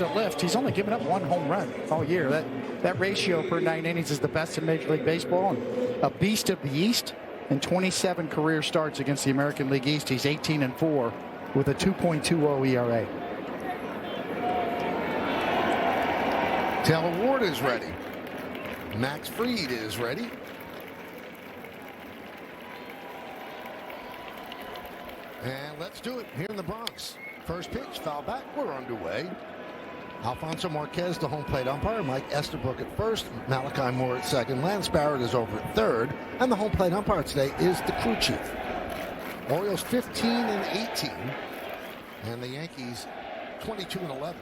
to lift. He's only given up 1 home run all year. That ratio per 9 innings is the best in Major League Baseball. And a beast of the East. In 27 career starts against the American League East, he's 18-4 with a 2.20 ERA. Taylor Ward is ready. Max Fried is ready. And let's do it here in the Bronx. First pitch, foul back, we're underway. Alfonso Marquez, the home plate umpire. Mike Estabrook at first. Malachi Moore at second. Lance Barrett is over at third. And the home plate umpire today is the crew chief. Orioles 15-18. And the Yankees 22-11.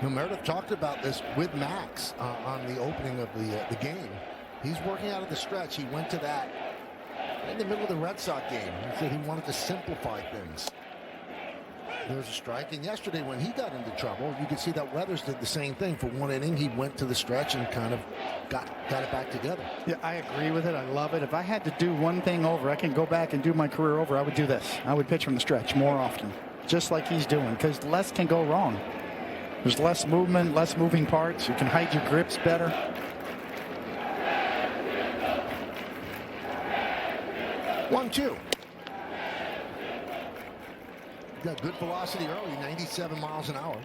Meredith talked about this with Max on the opening of the game. He's working out of the stretch. He went to that in the middle of the Red Sox game. He said he wanted to simplify things. There's a strike, and yesterday when he got into trouble, you could see that Weathers did the same thing. For 1 inning, he went to the stretch and kind of got it back together. Yeah, I agree with it. I love it. If I had to do one thing over, I can go back and do my career over, I would do this. I would pitch from the stretch more often, just like he's doing, because less can go wrong. There's less movement, less moving parts. You can hide your grips better. One, two. Got good velocity early, 97 miles an hour.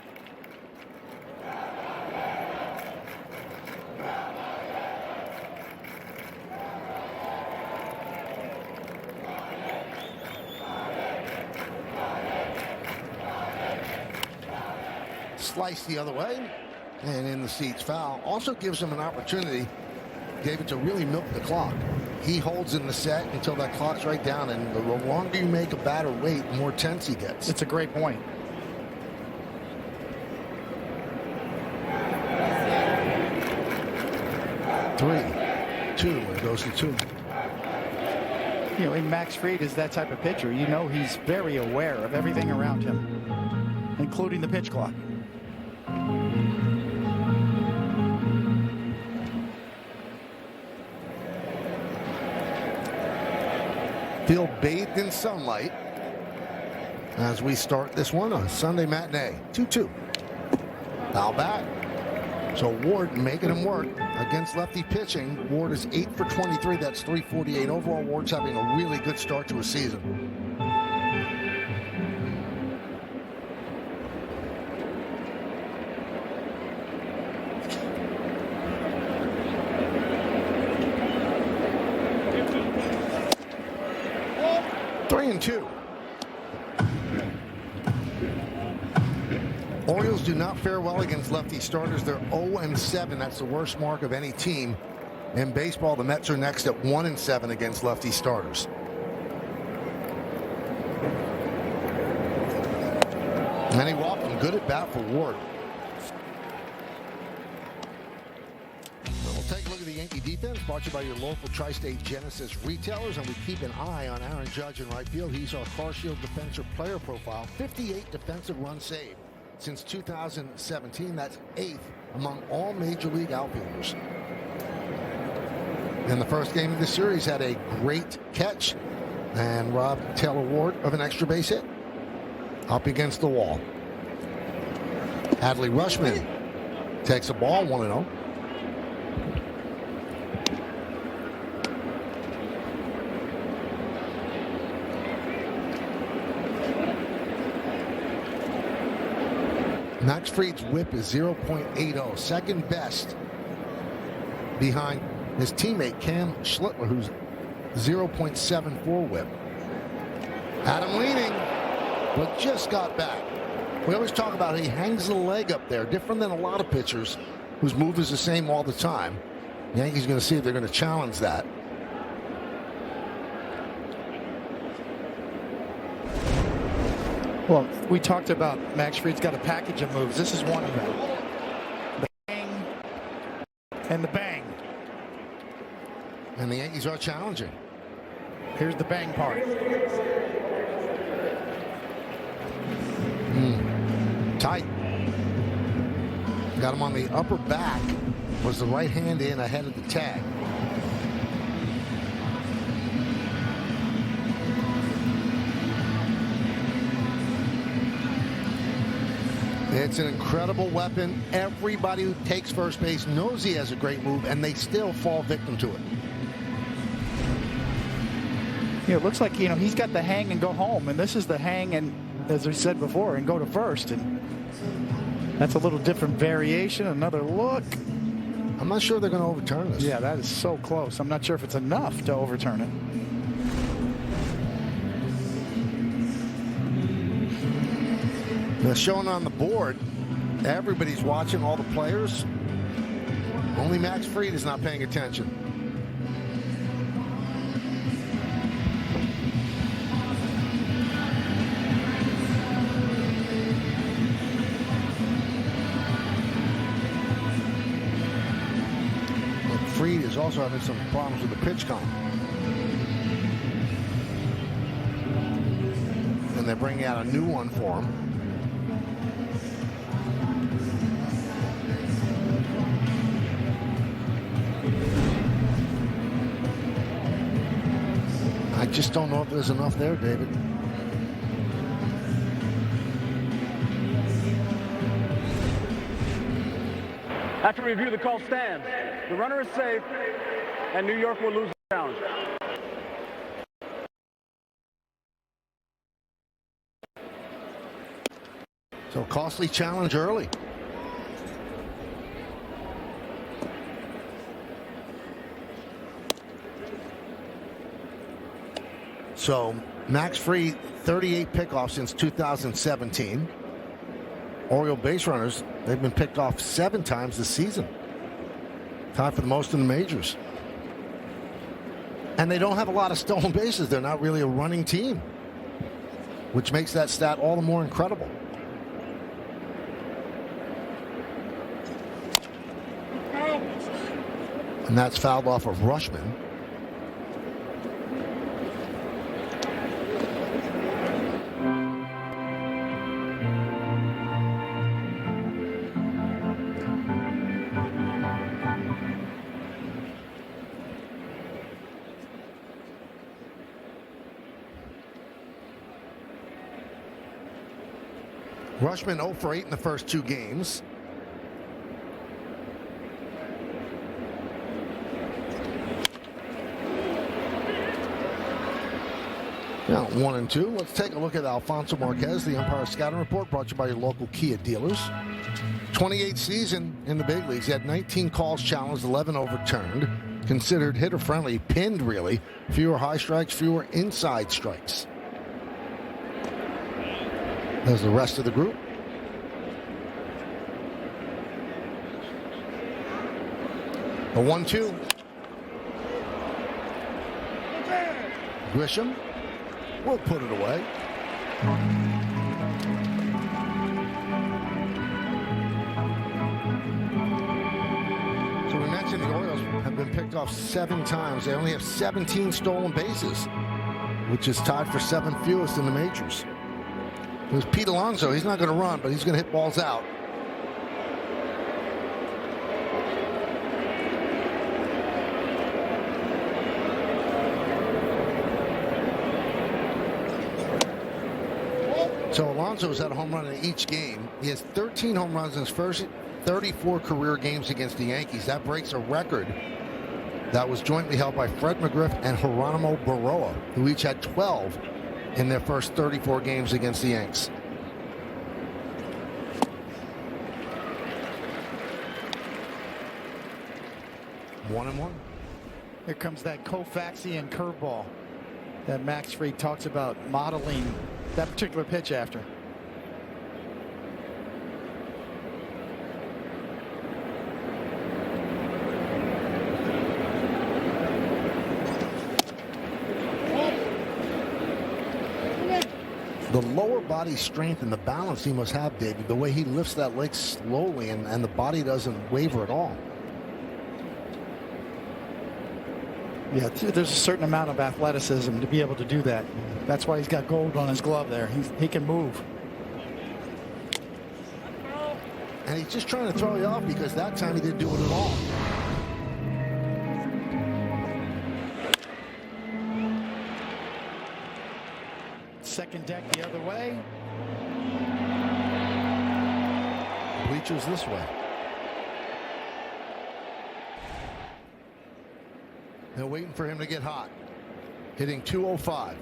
Slice the other way, and in the seats, foul. Also gives him an opportunity, David, to really milk the clock. He holds in the set until that clock's right down, and the longer you make a batter wait, the more tense he gets. It's a great point. Three, two, and it goes to two. You know, and Max Fried is that type of pitcher. You know, he's very aware of everything around him, including the pitch clock. Field bathed in sunlight as we start this one on Sunday matinee. 2-2. Foul back. So Ward making him work against lefty pitching. Ward is 8 for 23. That's 348 overall. Ward's having a really good start to a season. Three and two. Orioles do not fare well against lefty starters. They're 0-7. That's the worst mark of any team in baseball. The Mets are next at 1-7 against lefty starters. And he walked him. Good at bat for Ward. We'll take a look at the Yankee defense, brought to you by your local Tri-State Genesis retailers, and we keep an eye on Aaron Judge in right field. He's our Car Shield defensive player profile. 58 defensive runs saved since 2017. That's 8th among all major league outfielders. In the first game of the series, had a great catch and robbed Taylor Ward of an extra base hit. Up against the wall. Adley Rutschman takes a ball, 1-0. Max Fried's whip is 0.80, second best behind his teammate Cam Schlittler, who's 0.74 whip. Adam leaning, but just got back. We always talk about he hangs the leg up there, different than a lot of pitchers whose move is the same all the time. The Yankees going to see if they're going to challenge that. Well, we talked about Max Fried's got a package of moves. This is one of them. The bang and the bang. And the Yankees are challenging. Here's the bang part. Tight. Got him on the upper back. Was the right hand in ahead of the tag. It's an incredible weapon. Everybody who takes first base knows he has a great move, and they still fall victim to it. It looks like, he's got the hang and go home, and this is the hang and, as we said before, and go to first. And that's a little different variation. Another look. I'm not sure they're going to overturn this. Yeah, that is so close. I'm not sure if it's enough to overturn it. They're showing on the board. Everybody's watching, all the players. Only Max Fried is not paying attention. Fried is also having some problems with the pitch count. And they're bringing out a new one for him. I just don't know if there's enough there, David. After review, the call stands. The runner is safe, and New York will lose the challenge. So costly challenge early. So Max Fried, 38 pickoffs since 2017. Oriole base runners, they've been picked off 7 times this season. Tied for the most in the majors. And they don't have a lot of stolen bases. They're not really a running team, which makes that stat all the more incredible. And that's fouled off of Rushman. Rushman 0 for 8 in the first 2 games. Now 1 and 2. Let's take a look at Alfonso Marquez, the umpire scouting report brought to you by your local Kia dealers. 28th season in the big leagues. He had 19 calls challenged, 11 overturned. Considered hitter friendly, pinned really. Fewer high strikes, fewer inside strikes. There's the rest of the group. A 1-2. Grisham will put it away. So we mentioned the Orioles have been picked off 7 times. They only have 17 stolen bases, which is tied for 7th fewest in the majors. There's Pete Alonso. He's not going to run, but he's going to hit balls out. So Alonso has had a home run in each game. He has 13 home runs in his first 34 career games against the Yankees. That breaks a record that was jointly held by Fred McGriff and Geronimo Baroa, who each had 12 in their first 34 games against the Yanks. One and one. Here comes that Koufaxian curveball that Max Fried talks about modeling that particular pitch after. The lower body strength and the balance he must have, David, the way he lifts that leg slowly and the body doesn't waver at all. Yeah, there's a certain amount of athleticism to be able to do that. That's why he's got gold on his glove there. He can move. And he's just trying to throw you off because that time he didn't do it at all. Second deck the other way. pitchers this way. They're waiting for him to get hot. Hitting .205.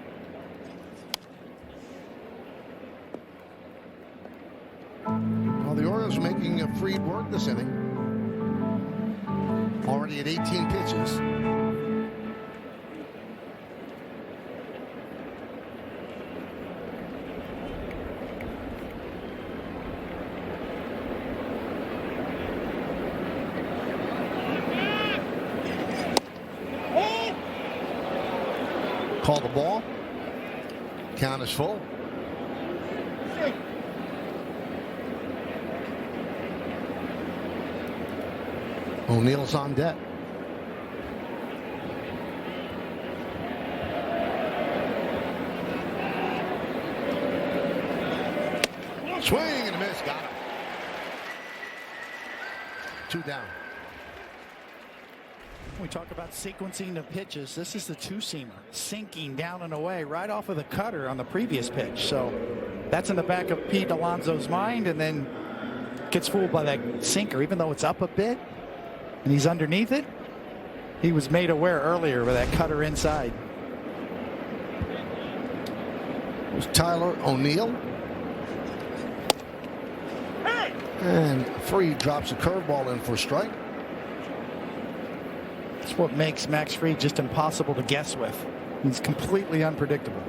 Well, the Orioles are making a Fried work this inning. Already at 18 pitches. Call the ball. Count is full. O'Neill's on deck. Swing and a miss. Got him. 2 down. We talk about sequencing of pitches. This is the two-seamer sinking down and away right off of the cutter on the previous pitch. So that's in the back of Pete Alonso's mind, and then gets fooled by that sinker. Even though it's up a bit and he's underneath it, he was made aware earlier with that cutter inside. It was Tyler O'Neill. And Fried drops a curveball in for a strike. That's what makes Max Fried just impossible to guess with. He's completely unpredictable.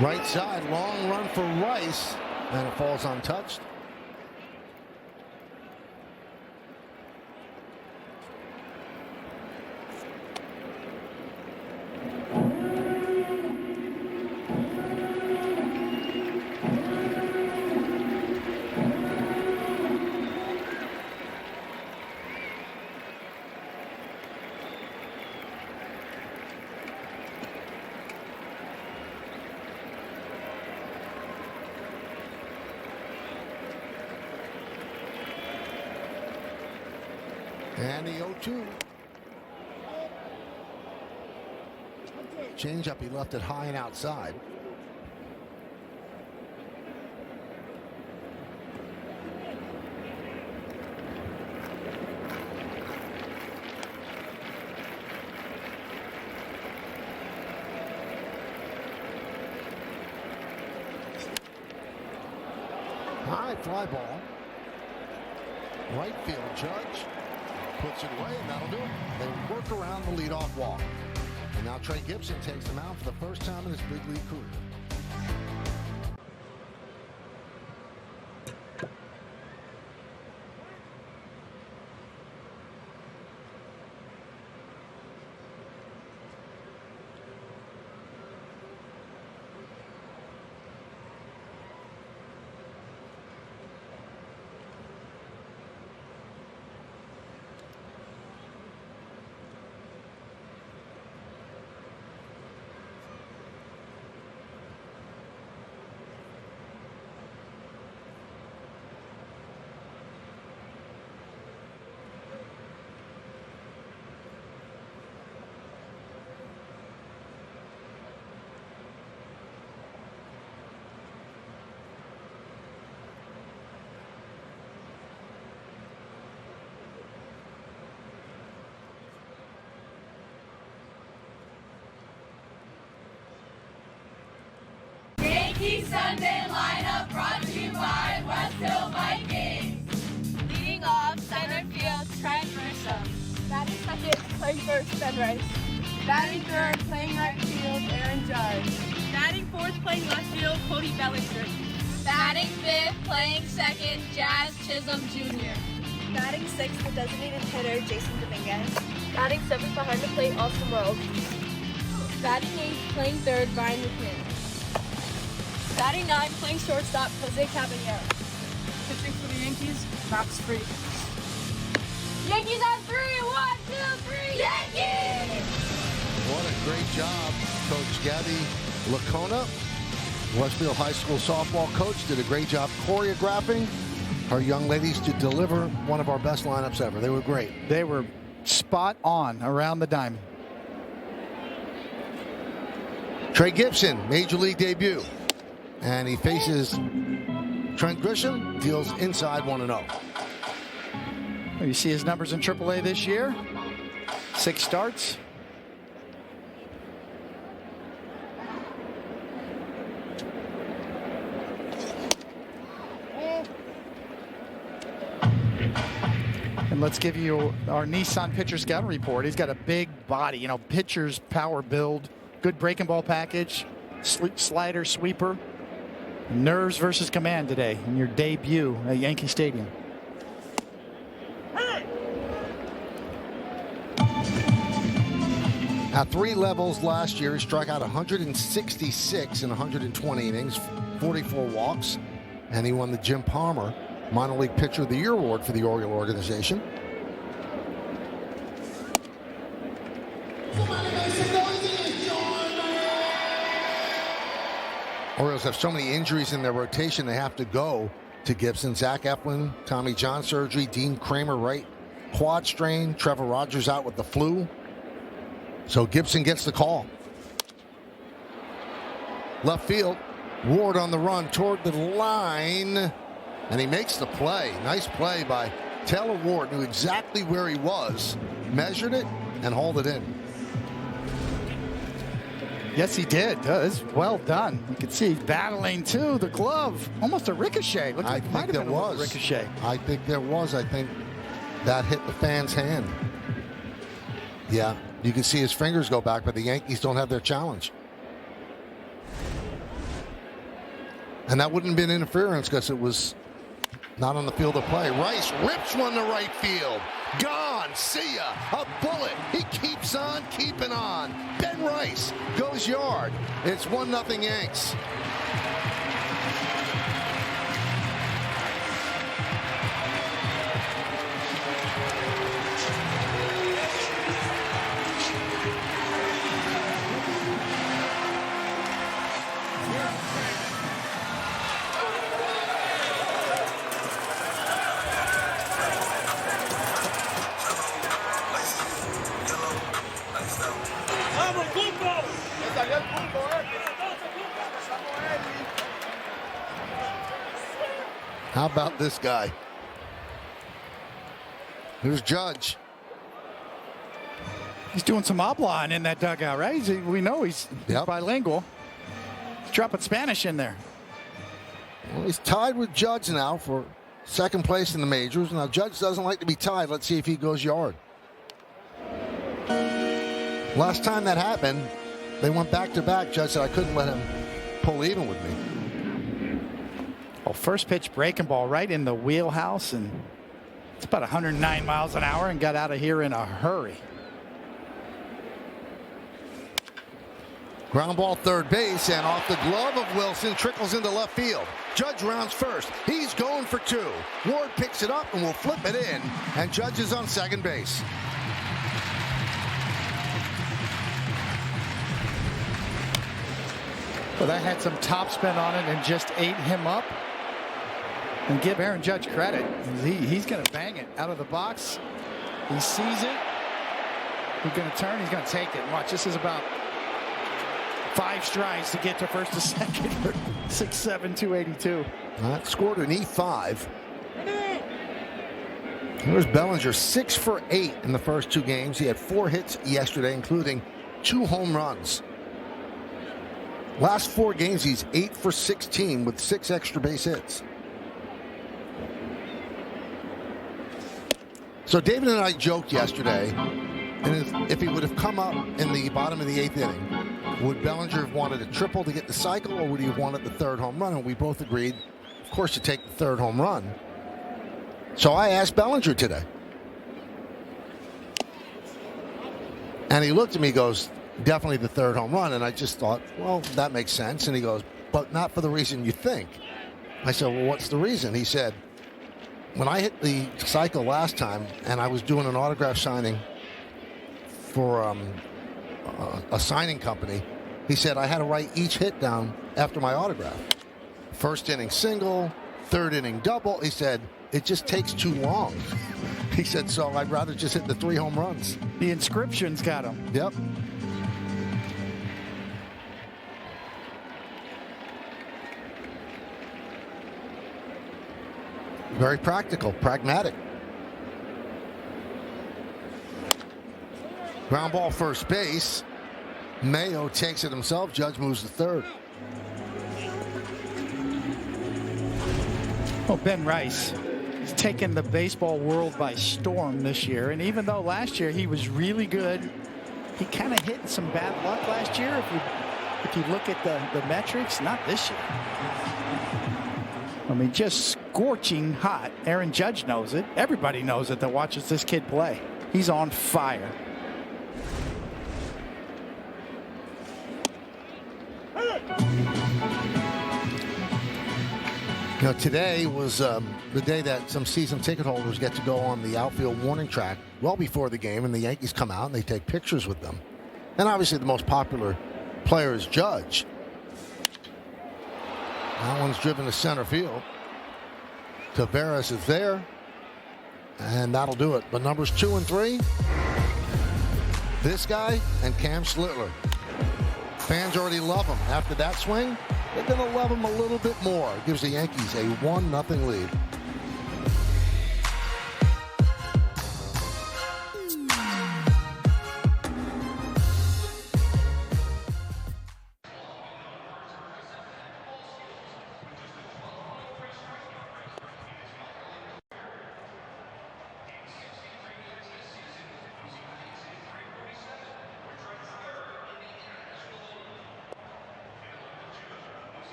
Right side, long run for Rice, and it falls untouched. And the 0-2. Change up, he left it high and outside. High fly ball. Right field, Judge puts it away, and that'll do it. They work around the leadoff walk. And now Trey Gibson takes them out for the first time in his big league career. Yankee Sunday lineup brought to you by Westville Vikings. Leading off, center field, Trent Grisham. Batting second, playing first, Ben Rice. Batting third, playing right field, Aaron Judge. Batting fourth, playing left field, Cody Bellinger. Batting fifth, playing second, Jazz Chisholm Jr. Batting sixth, the designated hitter, Jason Dominguez. Batting seventh, behind the plate, Austin World. Batting eighth, playing third, Brian McMahon. Batting ninth, playing shortstop, Jose Caballero. Pitching for the Yankees, Max Fried. Yankees on 3, 1, 2, 3, Yankees! What a great job, Coach Gabby Lacona. Westfield High School softball coach did a great job choreographing our young ladies to deliver one of our best lineups ever. They were great. They were spot on around the diamond. Trey Gibson, Major League debut. And he faces Trent Grisham, deals inside 1-0. You see his numbers in AAA this year. 6 starts. And let's give you our Nissan pitcher scouting report. He's got a big body, you know, pitcher's power build, good breaking ball package, slider, sweeper. Nerves versus command today in your debut at Yankee Stadium. At 3 levels last year, he struck out 166 in 120 innings, 44 walks, and he won the Jim Palmer Minor League Pitcher of the Year award for the Orioles organization. Orioles have so many injuries in their rotation, they have to go to Gibson. Zach Eflin, Tommy John surgery, Dean Kramer right quad strain, Trevor Rogers out with the flu. So Gibson gets the call. Left field, Ward on the run toward the line, and he makes the play. Nice play by Taylor Ward, knew exactly where he was, measured it, and hauled it in. Yes, he did. It's well done. You can see he's battling to the glove. Almost a ricochet. Looked like it might have been a ricochet. I think there was. I think that hit the fan's hand. Yeah, you can see his fingers go back, but the Yankees don't have their challenge. And that wouldn't have been interference because it was not on the field of play. Rice rips one to right field. Gone. See ya. A bullet. He keeps on keeping on. Ben Rice goes yard. It's 1-0 Yanks. How about this guy? Here's Judge. He's doing some oblong in that dugout, right? We know he's bilingual. He's dropping Spanish in there. Well, he's tied with Judge now for second place in the majors. Now, Judge doesn't like to be tied. Let's see if he goes yard. Last time that happened, they went back-to-back. Judge said, I couldn't let him pull even with me. Well, first pitch breaking ball right in the wheelhouse, and it's about 109 miles an hour and got out of here in a hurry. Ground ball third base, and off the glove of Wilson, trickles into left field. Judge rounds first. He's going for 2. Ward picks it up and will flip it in, and Judge is on second base. Well, that had some topspin on it and just ate him up. And give Aaron Judge credit. He's going to bang it out of the box. He sees it. He's going to turn. He's going to take it. Watch, this is about 5 strides to get to first to second. 6'7", 282. That scored an E5. Here's Bellinger, 6 for 8 in the first 2 games. He had 4 hits yesterday, including 2 home runs. Last 4 games, he's 8 for 16 with 6 extra base hits. So David and I joked yesterday, and if he would have come up in the bottom of the 8th inning, would Bellinger have wanted a triple to get the cycle, or would he have wanted the 3rd home run? And we both agreed, of course, to take the 3rd home run. So I asked Bellinger today. And he looked at me, goes, definitely the 3rd home run. And I just thought, well, that makes sense. And he goes, but not for the reason you think. I said, well, what's the reason? He said, when I hit the cycle last time and I was doing an autograph signing for a signing company, he said I had to write each hit down after my autograph. First inning single, third inning double. He said, it just takes too long. He said, so I'd rather just hit the 3 home runs. The inscriptions got him. Yep. Very practical, pragmatic. Ground ball first base. Mayo takes it himself. Judge moves to third. Well, Ben Rice has taken the baseball world by storm this year. And even though last year he was really good, he kind of hit some bad luck last year. If you look at the metrics, not this year. I mean, just scorching hot. Aaron Judge knows it. Everybody knows it that watches this kid play. He's on fire. You know, today was the day that some season ticket holders get to go on the outfield warning track well before the game, and the Yankees come out and they take pictures with them. And obviously the most popular player is Judge. That one's driven to center field. Taveras is there, and that'll do it. But numbers 2 and 3, this guy and Cam Schlittler. Fans already love him. After that swing, they're going to love him a little bit more. It gives the Yankees a 1-0 lead.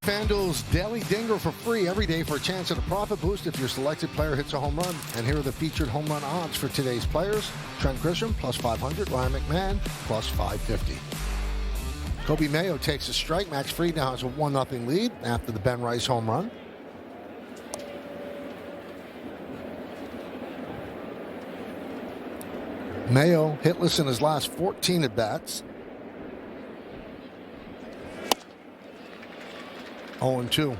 FanDuel's Daily Dinger for free every day for a chance at a profit boost if your selected player hits a home run. And here are the featured home run odds for today's players. Trent Grisham, plus 500. Ryan McMahon, plus 550. Kobe Mayo takes a strike. Max Fried now has a 1-0 lead after the Ben Rice home run. Mayo hitless in his last 14 at-bats. 0-2.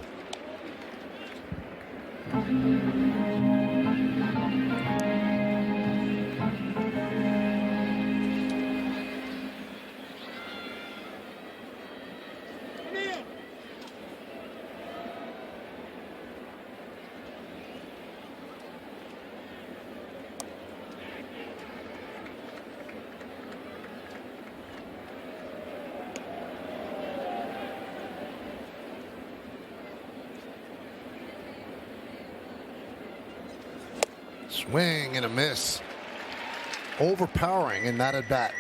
Swing and a miss. Overpowering in that at bat.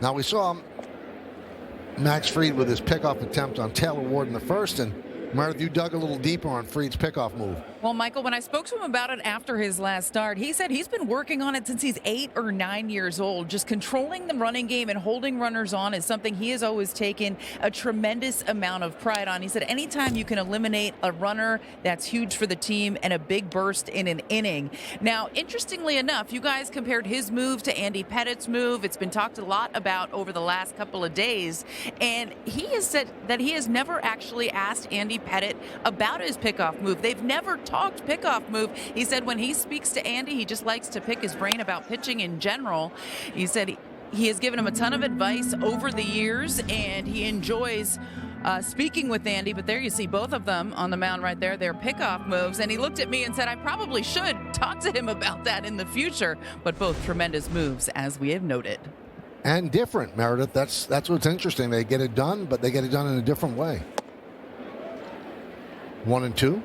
Now we saw Max Fried with his pickoff attempt on Taylor Ward in the first, and Meredith, you dug a little deeper on Fried's pickoff move. Well, Michael, when I spoke to him about it after his last start, he said he's been working on it since he's 8 or 9 years old. Just controlling the running game and holding runners on is something he has always taken a tremendous amount of pride on. He said anytime you can eliminate a runner, that's huge for the team and a big burst in an inning. Now, interestingly enough, you guys compared his move to Andy Pettit's move. It's been talked a lot about over the last couple of days, and he has said that he has never actually asked Andy Pettit about his pickoff move. They've never talked pickoff move. He said when he speaks to Andy, he just likes to pick his brain about pitching in general. He said he has given him a ton of advice over the years, and he enjoys speaking with Andy. But there you see both of them on the mound right there, their pickoff moves. And he looked at me and said, I probably should talk to him about that in the future. But both tremendous moves, as we have noted. And different, Meredith. That's what's interesting. They get it done, but they get it done in a different way. 1-2.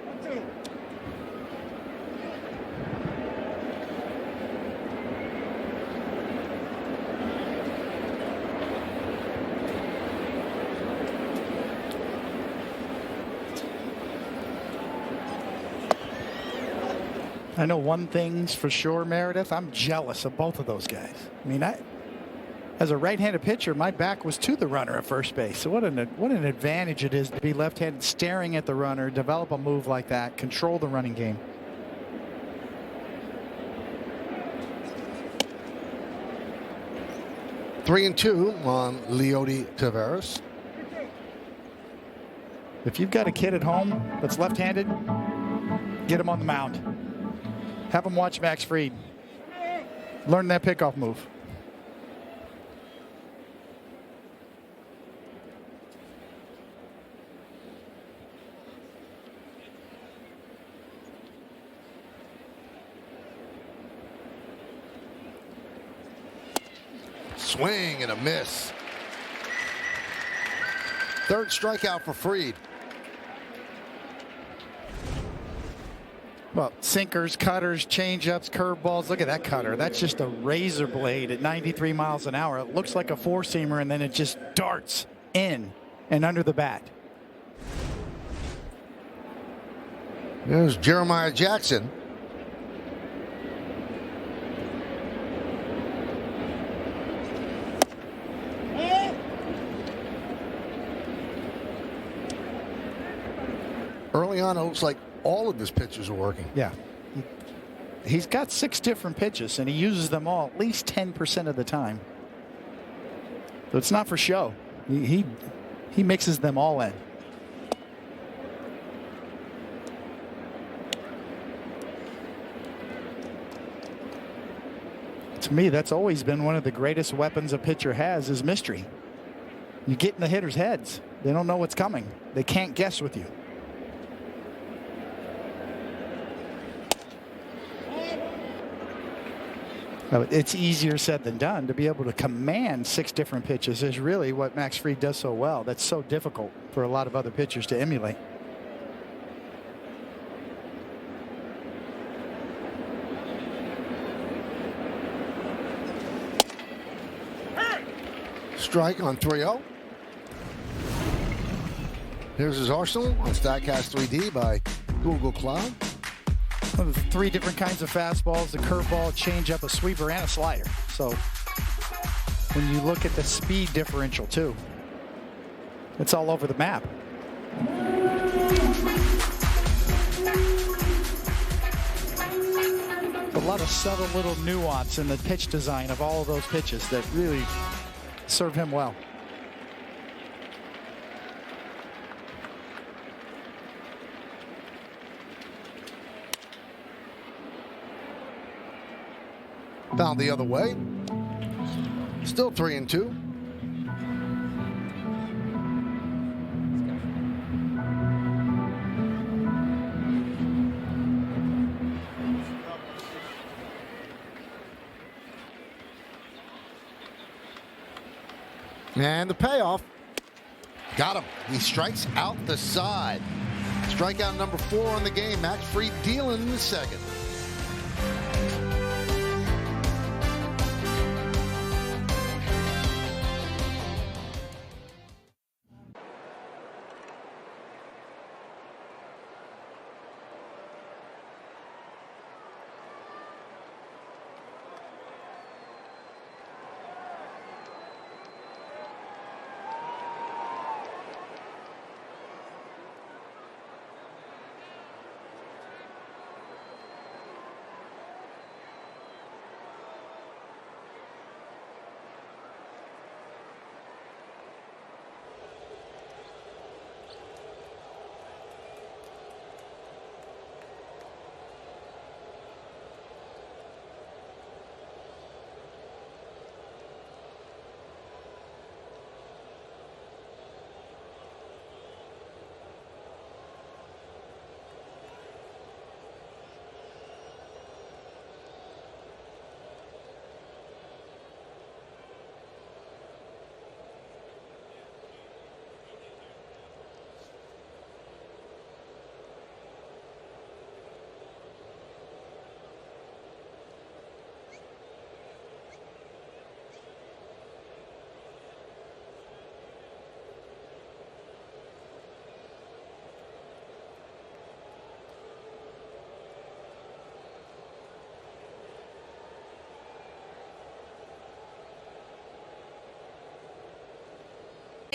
I know one thing's for sure, Meredith. I'm jealous of both of those guys. I mean, as a right-handed pitcher, my back was to the runner at first base. So what an advantage it is to be left-handed, staring at the runner, develop a move like that, control the running game. Three and two on Leody Taveras. If you've got a kid at home that's left-handed, get him on the mound. Have him watch Max Fried. Learn that pickoff move. Swing and a miss. Third strikeout for Fried. Well, sinkers, cutters, changeups, curveballs. Look at that cutter. That's just a razor blade at 93 miles an hour. It looks like a four-seamer, and then it just darts in and under the bat. There's Jeremiah Jackson. Early on, it looks like all of his pitches are working. Yeah. He's got 6 different pitches, and he uses them all at least 10% of the time. So it's not for show. He mixes them all in. To me, that's always been one of the greatest weapons a pitcher has is mystery. You get in the hitter's heads. They don't know what's coming. They can't guess with you. It's easier said than done. To be able to command 6 different pitches is really what Max Fried does so well. That's so difficult for a lot of other pitchers to emulate. Strike on 3-0. Here's his arsenal on StatCast 3D by Google Cloud. Well, 3 different kinds of fastballs, a curveball, a changeup, a sweeper, and a slider. So when you look at the speed differential too, it's all over the map. A lot of subtle little nuance in the pitch design of all of those pitches that really serve him well. Found the other way. Still 3-2. And the payoff. Got him. He strikes out the side. Strikeout number 4 on the game. Max Fried dealing in the second.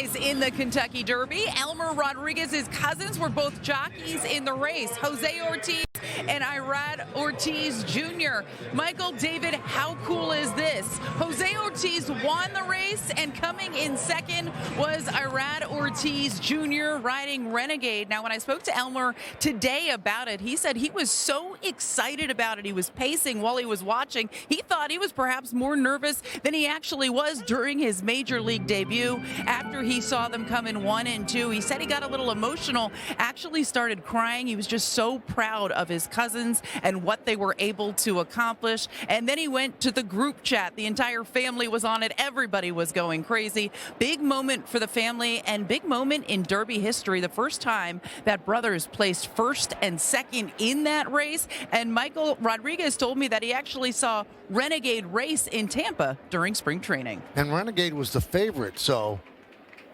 In the Kentucky Derby, Elmer Rodriguez's cousins were both jockeys in the race. Jose Ortiz and Irad Ortiz Jr. Michael, David, how cool is this? Jose Ortiz won the race, and coming in second was Irad Ortiz Jr. riding Renegade. Now, when I spoke to Elmer today about it, he said he was so excited about it. He was pacing while he was watching. He thought he was perhaps more nervous than he actually was during his major league debut. After he saw them come in 1 and 2, he said he got a little emotional, actually started crying. He was just so proud of his cousins and what they were able to accomplish. And then he went to the group chat. The entire family was on it. Everybody was going crazy. Big moment for the family and big moment in Derby history. The first time that brothers placed first and second in that race. And Michael Rodriguez told me that he actually saw Renegade race in Tampa during spring training. And Renegade was the favorite, so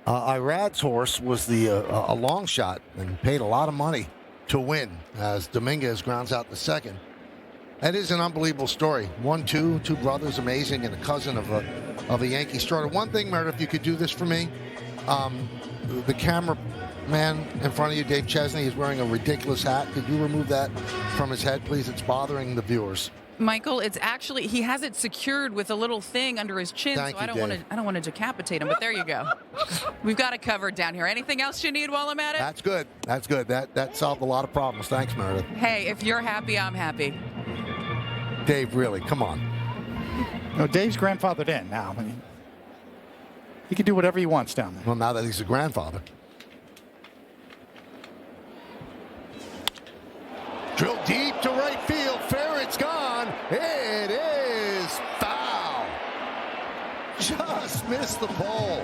Irad's horse was a long shot and paid a lot of money to win as Dominguez grounds out the second. That is an unbelievable story. 1-2, two brothers, amazing, and a cousin of a Yankee starter. One thing, Meredith, if you could do this for me, the cameraman in front of you, Dave Chesney, is wearing a ridiculous hat. Could you remove that from his head, please? It's bothering the viewers. Michael, it's actually, he has it secured with a little thing under his chin, Thank so I you, don't want to decapitate him, but there you go. We've got it covered down here. Anything else you need while I'm at it? That's good. That's good. That solved a lot of problems. Thanks, Meredith. Hey, if you're happy, I'm happy. Dave, really, come on. No, Dave's grandfathered in now. I mean, he can do whatever he wants down there. Well, now that he's a grandfather. Drill deep to right field. Fair, it's gone. It is foul. Just missed the pole.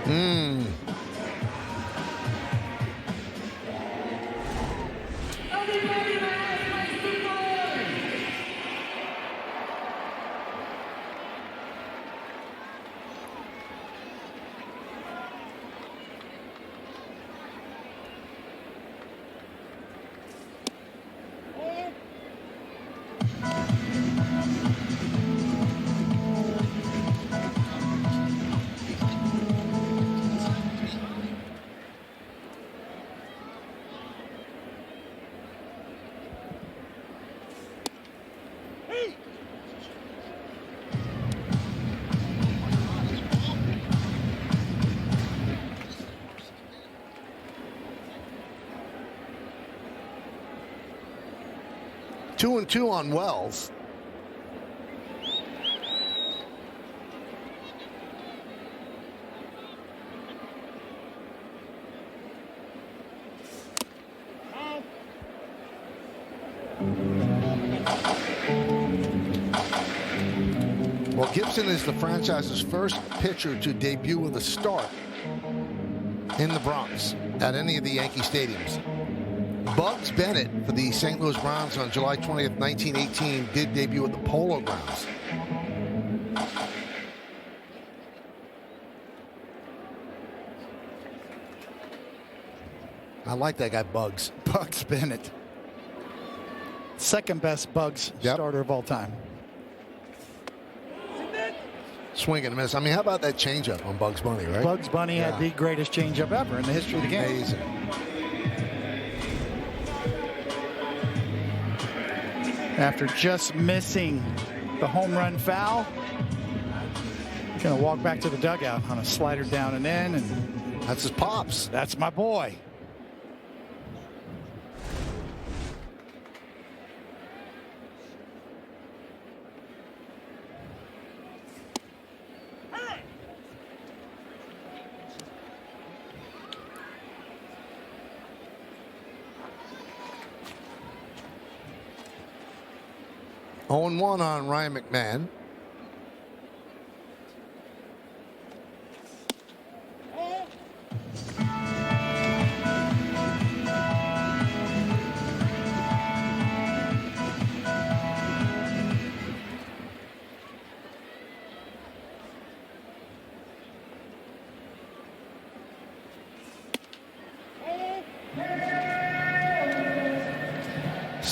Hmm. Two and two on Wells. Well, Gibson is the franchise's first pitcher to debut with a start in the Bronx at any of the Yankee stadiums. Bugs Bennett for the St. Louis Browns on July 20th, 1918 did debut at the Polo Grounds. I like that guy, Bugs. Bugs Bennett. Second best Bugs starter of all time. Swing and miss. I mean, how about that changeup on Bugs Bunny, right? Bugs Bunny had the greatest changeup ever in the history of the game. Amazing. After just missing the home run foul, gonna walk back to the dugout on a slider down and in, and that's his pops. That's my boy. Oh, 1 on Ryan McMahon.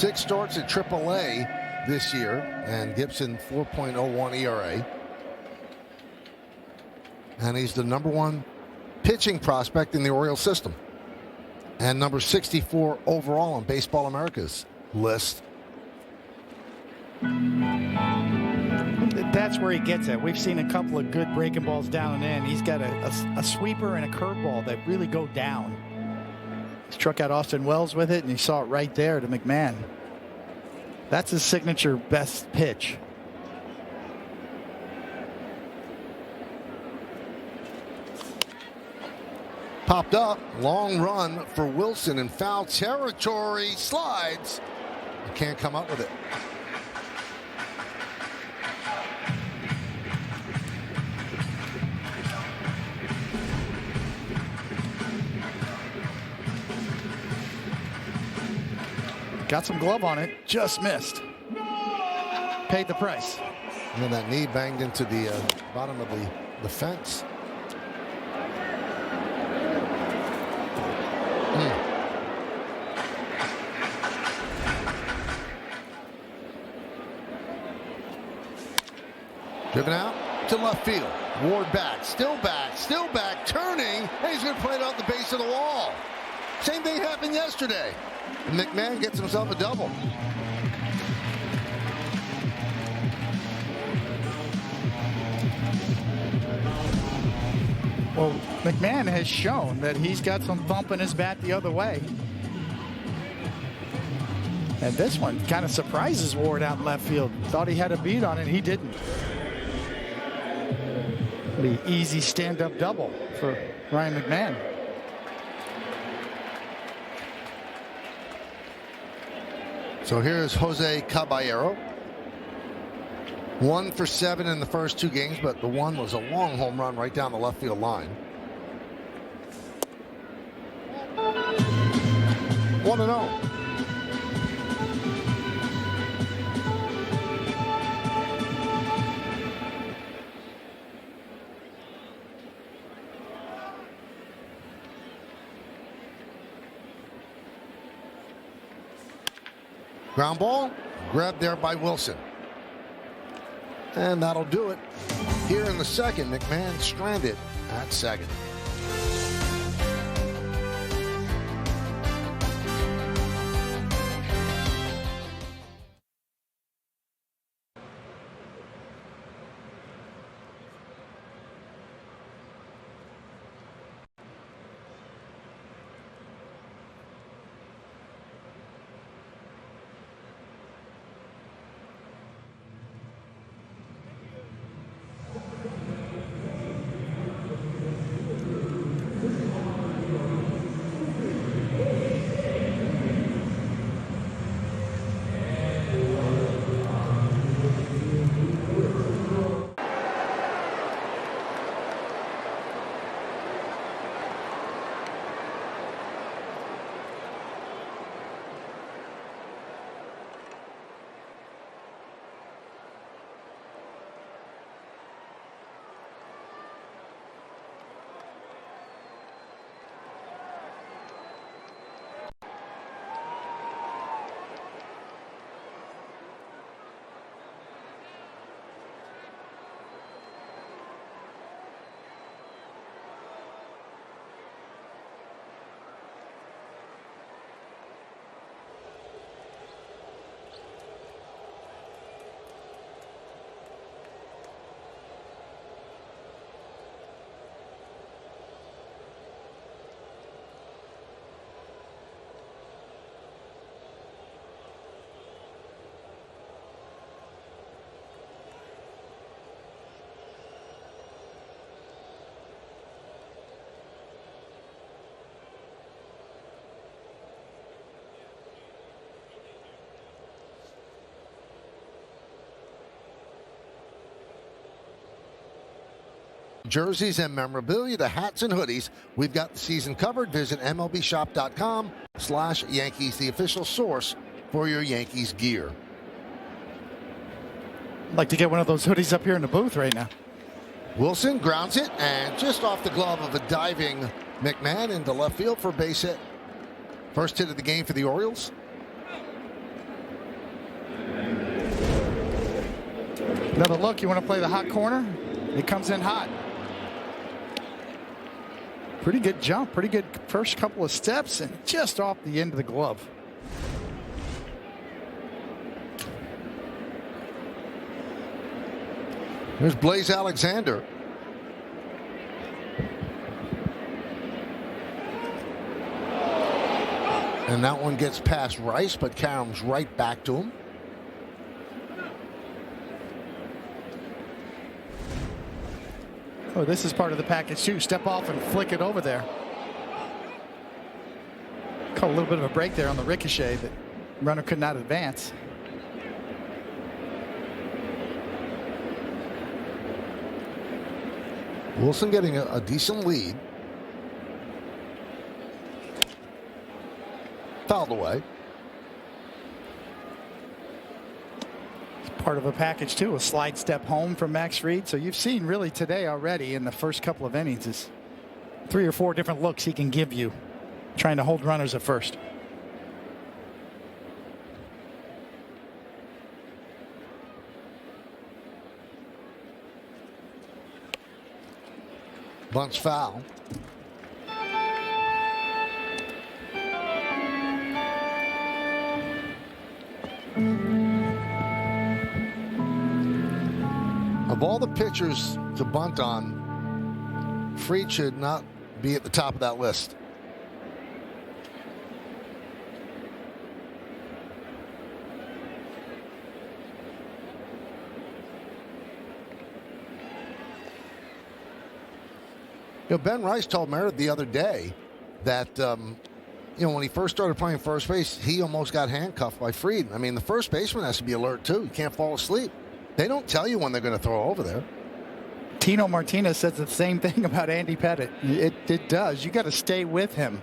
6 starts at AAA this year, and Gibson 4.01 ERA. And he's the #1 pitching prospect in the Orioles system, and number 64 overall on Baseball America's list. That's where he gets it. We've seen a couple of good breaking balls down and in. He's got a sweeper and a curveball that really go down. He struck out Austin Wells with it, and you saw it right there to McMahon. That's his signature best pitch. Popped up, long run for Wilson in foul territory, slides, can't come up with it. Got some glove on it, just missed. Paid the price. And then that knee banged into the bottom of the fence. Driven out to left field. Ward back, still back, turning, and he's going to play it out the base of the wall. Same thing happened yesterday. McMahon gets himself a double. Well, McMahon has shown that he's got some thump in his bat the other way. And this one kind of surprises Ward out in left field. Thought he had a beat on it, he didn't. The easy stand-up double for Ryan McMahon. So here's Jose Caballero. 1 for 7 in the first 2 games, but the one was a long home run right down the left field line. 1-0. Ground ball, grabbed there by Wilson. And that'll do it. Here in the second, McMahon stranded at second. Jerseys and memorabilia, the hats and hoodies. We've got the season covered. Visit MLBshop.com/Yankees, the official source for your Yankees gear. I'd like to get one of those hoodies up here in the booth right now. Wilson grounds it, and just off the glove of a diving McMahon into left field for a base hit. First hit of the game for the Orioles. Another look. You want to play the hot corner? It comes in hot. Pretty good jump. Pretty good first couple of steps and just off the end of the glove. There's Blaze Alexander. And that one gets past Rice, but Karum's right back to him. Oh, this is part of the package too. Step off and flick it over there. Caught a little bit of a break there on the ricochet. The runner could not advance. Wilson getting a decent lead. Fouled away. Part of a package too, a slide step home from Max Fried. So you've seen really today already in the first couple of innings is 3 or 4 different looks he can give you trying to hold runners at first. Bunt's foul. Of all the pitchers to bunt on, Fried should not be at the top of that list. You know, Ben Rice told Meredith the other day that, when he first started playing first base, he almost got handcuffed by Fried. I mean, the first baseman has to be alert, too. You can't fall asleep. They don't tell you when they're going to throw over there. Tino Martinez says the same thing about Andy Pettitte. It does. You got to stay with him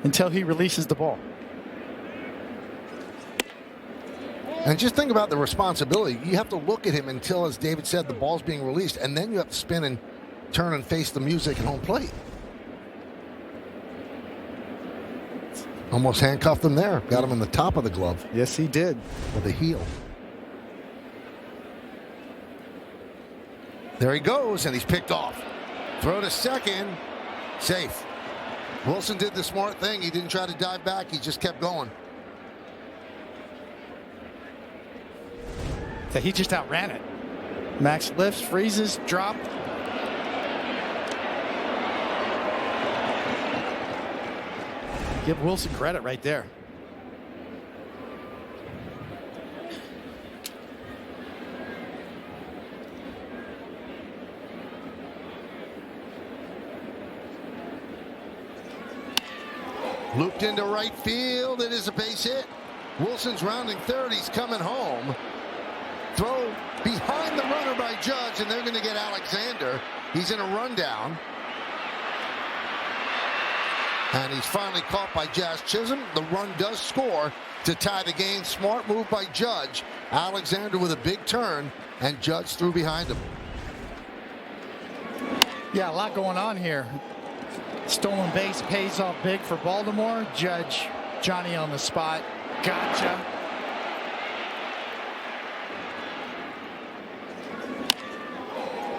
until he releases the ball. And just think about the responsibility. You have to look at him until, as David said, the ball's being released, and then you have to spin and turn and face the music at home plate. Almost handcuffed him there. Got him in the top of the glove. Yes, he did. With the heel. There he goes, and he's picked off. Throw to second. Safe. Wilson did the smart thing. He didn't try to dive back. He just kept going. So he just outran it. Max lifts, freezes, drop. Give Wilson credit right there. Looped into right field. It is a base hit. Wilson's rounding third. He's coming home. Throw behind the runner by Judge, and they're going to get Alexander. He's in a rundown. And he's finally caught by Jazz Chisholm. The run does score to tie the game. Smart move by Judge. Alexander with a big turn, and Judge threw behind him. Yeah, a lot going on here. Stolen base pays off big for Baltimore. Judge, Johnny on the spot. Gotcha.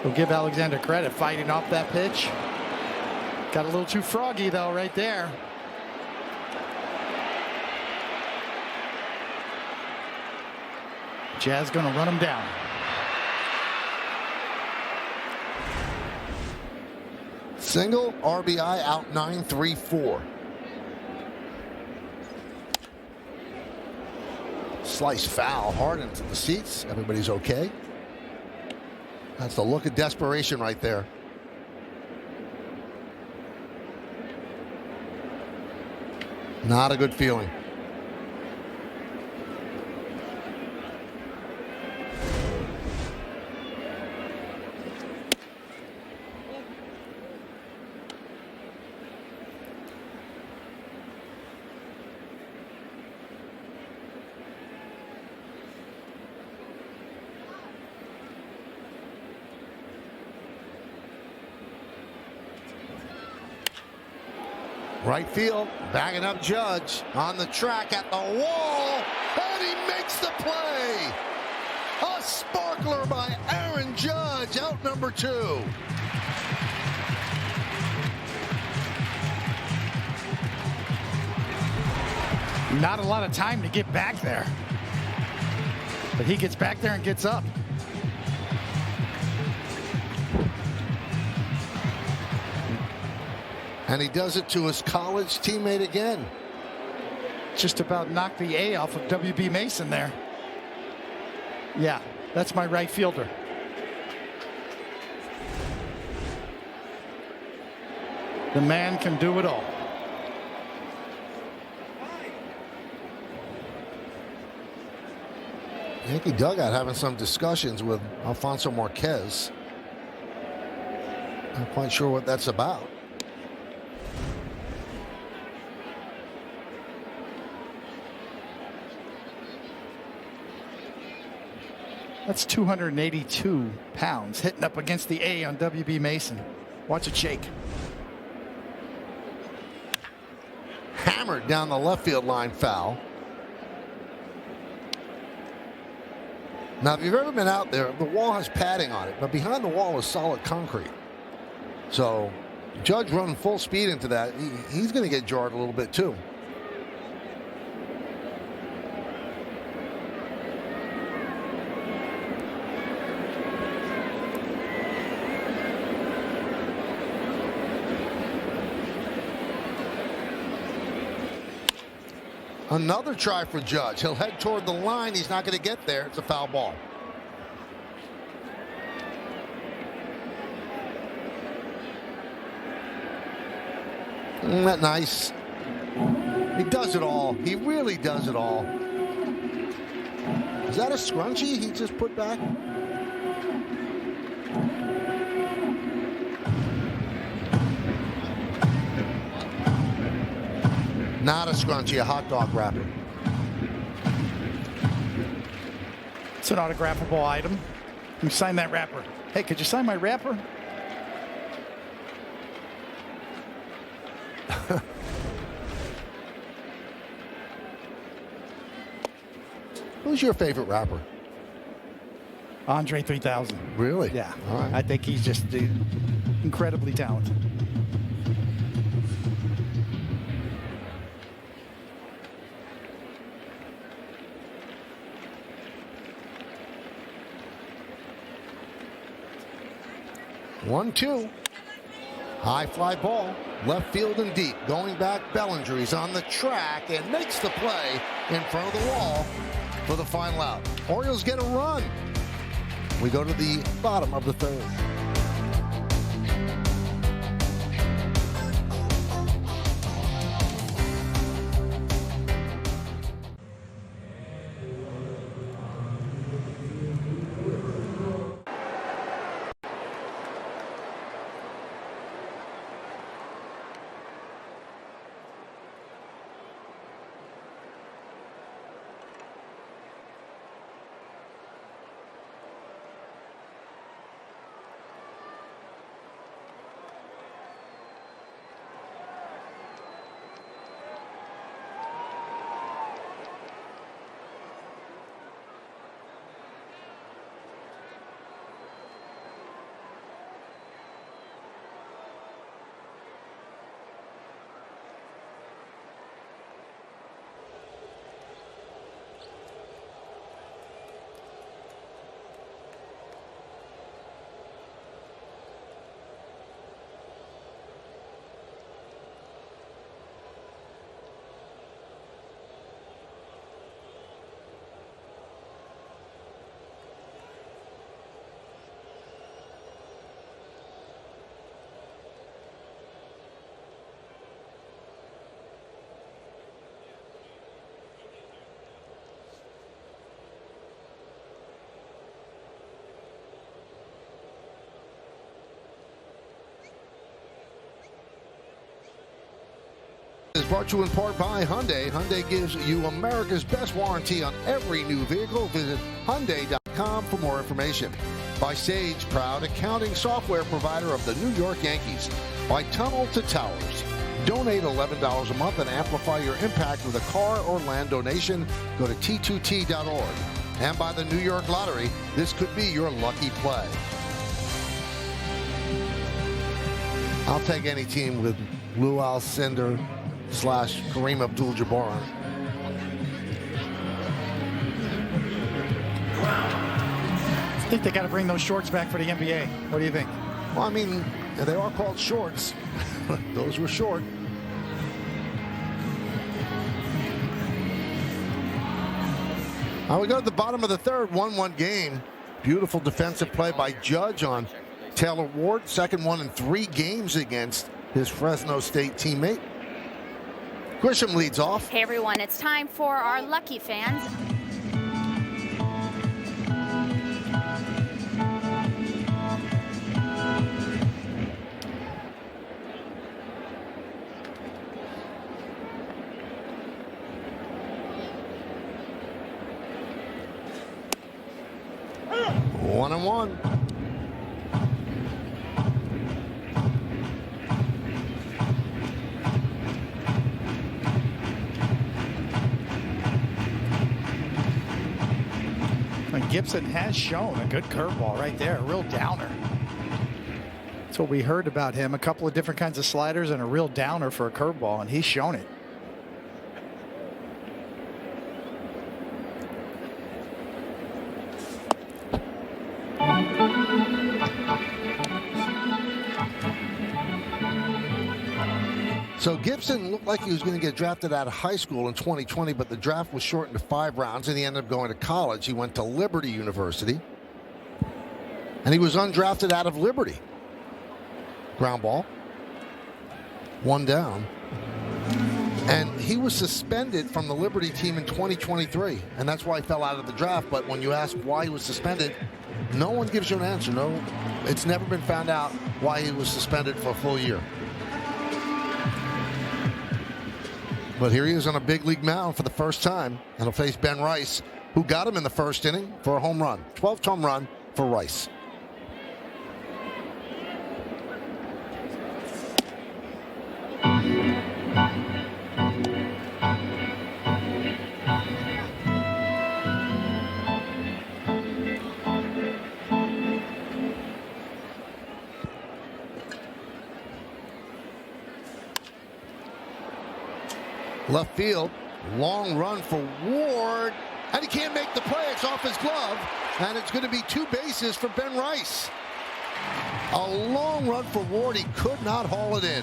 We'll give Alexander credit fighting off that pitch. Got a little too froggy, though, right there. Jazz going to run him down. Single, RBI, out 9-3-4. Slice foul hard into the seats. Everybody's okay. That's the look of desperation right there. Not a good feeling. Right field, backing up Judge on the track at the wall, and he makes the play. A sparkler by Aaron Judge, out number 2. Not a lot of time to get back there. But he gets back there and gets up. And he does it to his college teammate again. Just about knocked the A off of W.B. Mason there. Yeah, that's my right fielder. The man can do it all. Yankee dugout having some discussions with Alfonso Marquez. Not quite sure what that's about. That's 282 pounds hitting up against the A on W.B. Mason. Watch it shake. Hammered down the left field line, foul. Now, if you've ever been out there, the wall has padding on it, but behind the wall is solid concrete. So, Judge running full speed into that, he's going to get jarred a little bit too. Another try for Judge. He'll head toward the line. He's not going to get there. It's a foul ball. Isn't that nice? He does it all. He really does it all. Is that a scrunchie he just put back? Not a scrunchie, a hot dog wrapper. It's an autographable item. You sign that wrapper. Hey, could you sign my wrapper? Who's your favorite rapper? Andre 3000. Really? Yeah. All right. I think he's just incredibly talented. One, two. High fly ball. Left field and deep. Going back, Bellinger. He's on the track and makes the play in front of the wall for the final out. Orioles get a run. We go to the bottom of the third. Is brought to you in part by Hyundai. Hyundai gives you America's best warranty on every new vehicle. Visit Hyundai.com for more information. By Sage, proud accounting software provider of the New York Yankees. By Tunnel to Towers. Donate $11 a month and amplify your impact with a car or land donation. Go to T2T.org. and by the New York Lottery, this could be your lucky play. I'll take any team with Lou Alcindor / Kareem Abdul-Jabbar on it. I think they got to bring those shorts back for the NBA. What do you think? Well, I mean, they are called shorts. Those were short. Now we go to the bottom of the third, 1-1 game. Beautiful defensive play by Judge on Taylor Ward. Second one in 3 games against his Fresno State teammate. Grisham leads off. Hey everyone, it's time for our lucky fans. One and one. And Gibson has shown a good curveball right there, a real downer. That's what we heard about him. A couple of different kinds of sliders and a real downer for a curveball, and he's shown it. So Gibson looked like he was going to get drafted out of high school in 2020, but the draft was shortened to 5 rounds, and he ended up going to college. He went to Liberty University, and he was undrafted out of Liberty. Ground ball. 1 down. And he was suspended from the Liberty team in 2023, and that's why he fell out of the draft. But when you ask why he was suspended, no one gives you an answer. No, it's never been found out why he was suspended for a full year. But here he is on a big league mound for the first time, and he'll face Ben Rice, who got him in the first inning for a home run. 12th home run for Rice. Left field, long run for Ward, and he can't make the play. It's off his glove, and it's going to be 2 bases for Ben Rice. A long run for Ward. He could not haul it in.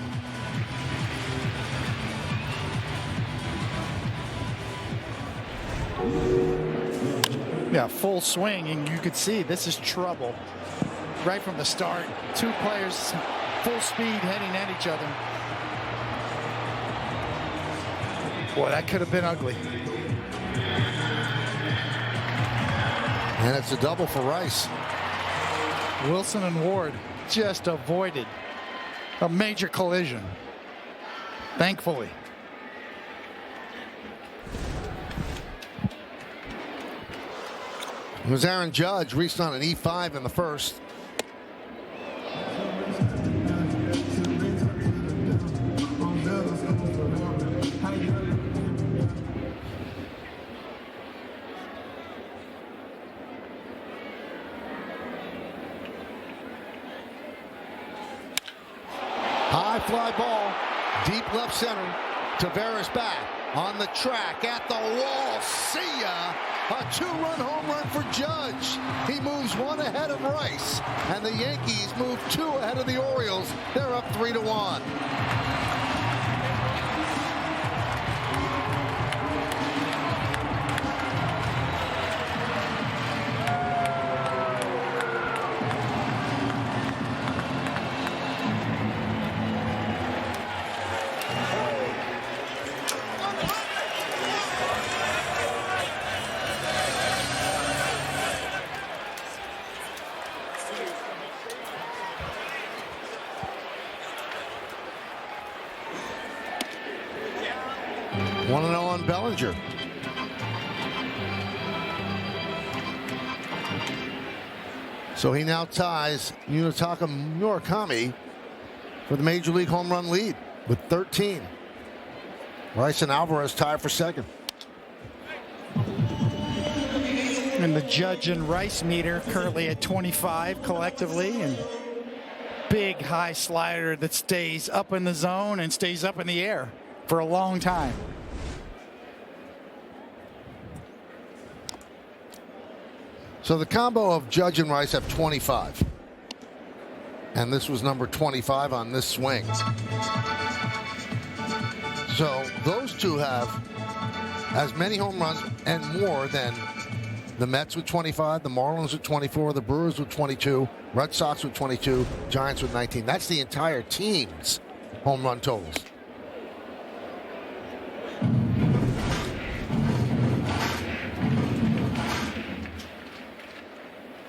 Yeah, full swing, and you could see this is trouble right from the start. 2 players full speed heading at each other. Boy, that could have been ugly. And it's a double for Rice. Wilson and Ward just avoided a major collision, thankfully. It was Aaron Judge, reached on an E5 in the first. High fly ball, deep left center. Taveras back on the track at the wall. See ya. A 2-run home run for Judge. He moves 1 ahead of Rice, and the Yankees move 2 ahead of the Orioles. They're up 3-1. One and 0 on Bellinger. So he now ties Munetaka Murakami for the Major League home run lead with 13. Rice and Alvarez tied for second. And the Judge and Rice meter currently at 25 collectively, and big high slider that stays up in the zone and stays up in the air for a long time. So the combo of Judge and Rice have 25. And this was number 25 on this swing. So those two have as many home runs and more than the Mets with 25, the Marlins with 24, the Brewers with 22, Red Sox with 22, Giants with 19. That's the entire team's home run totals.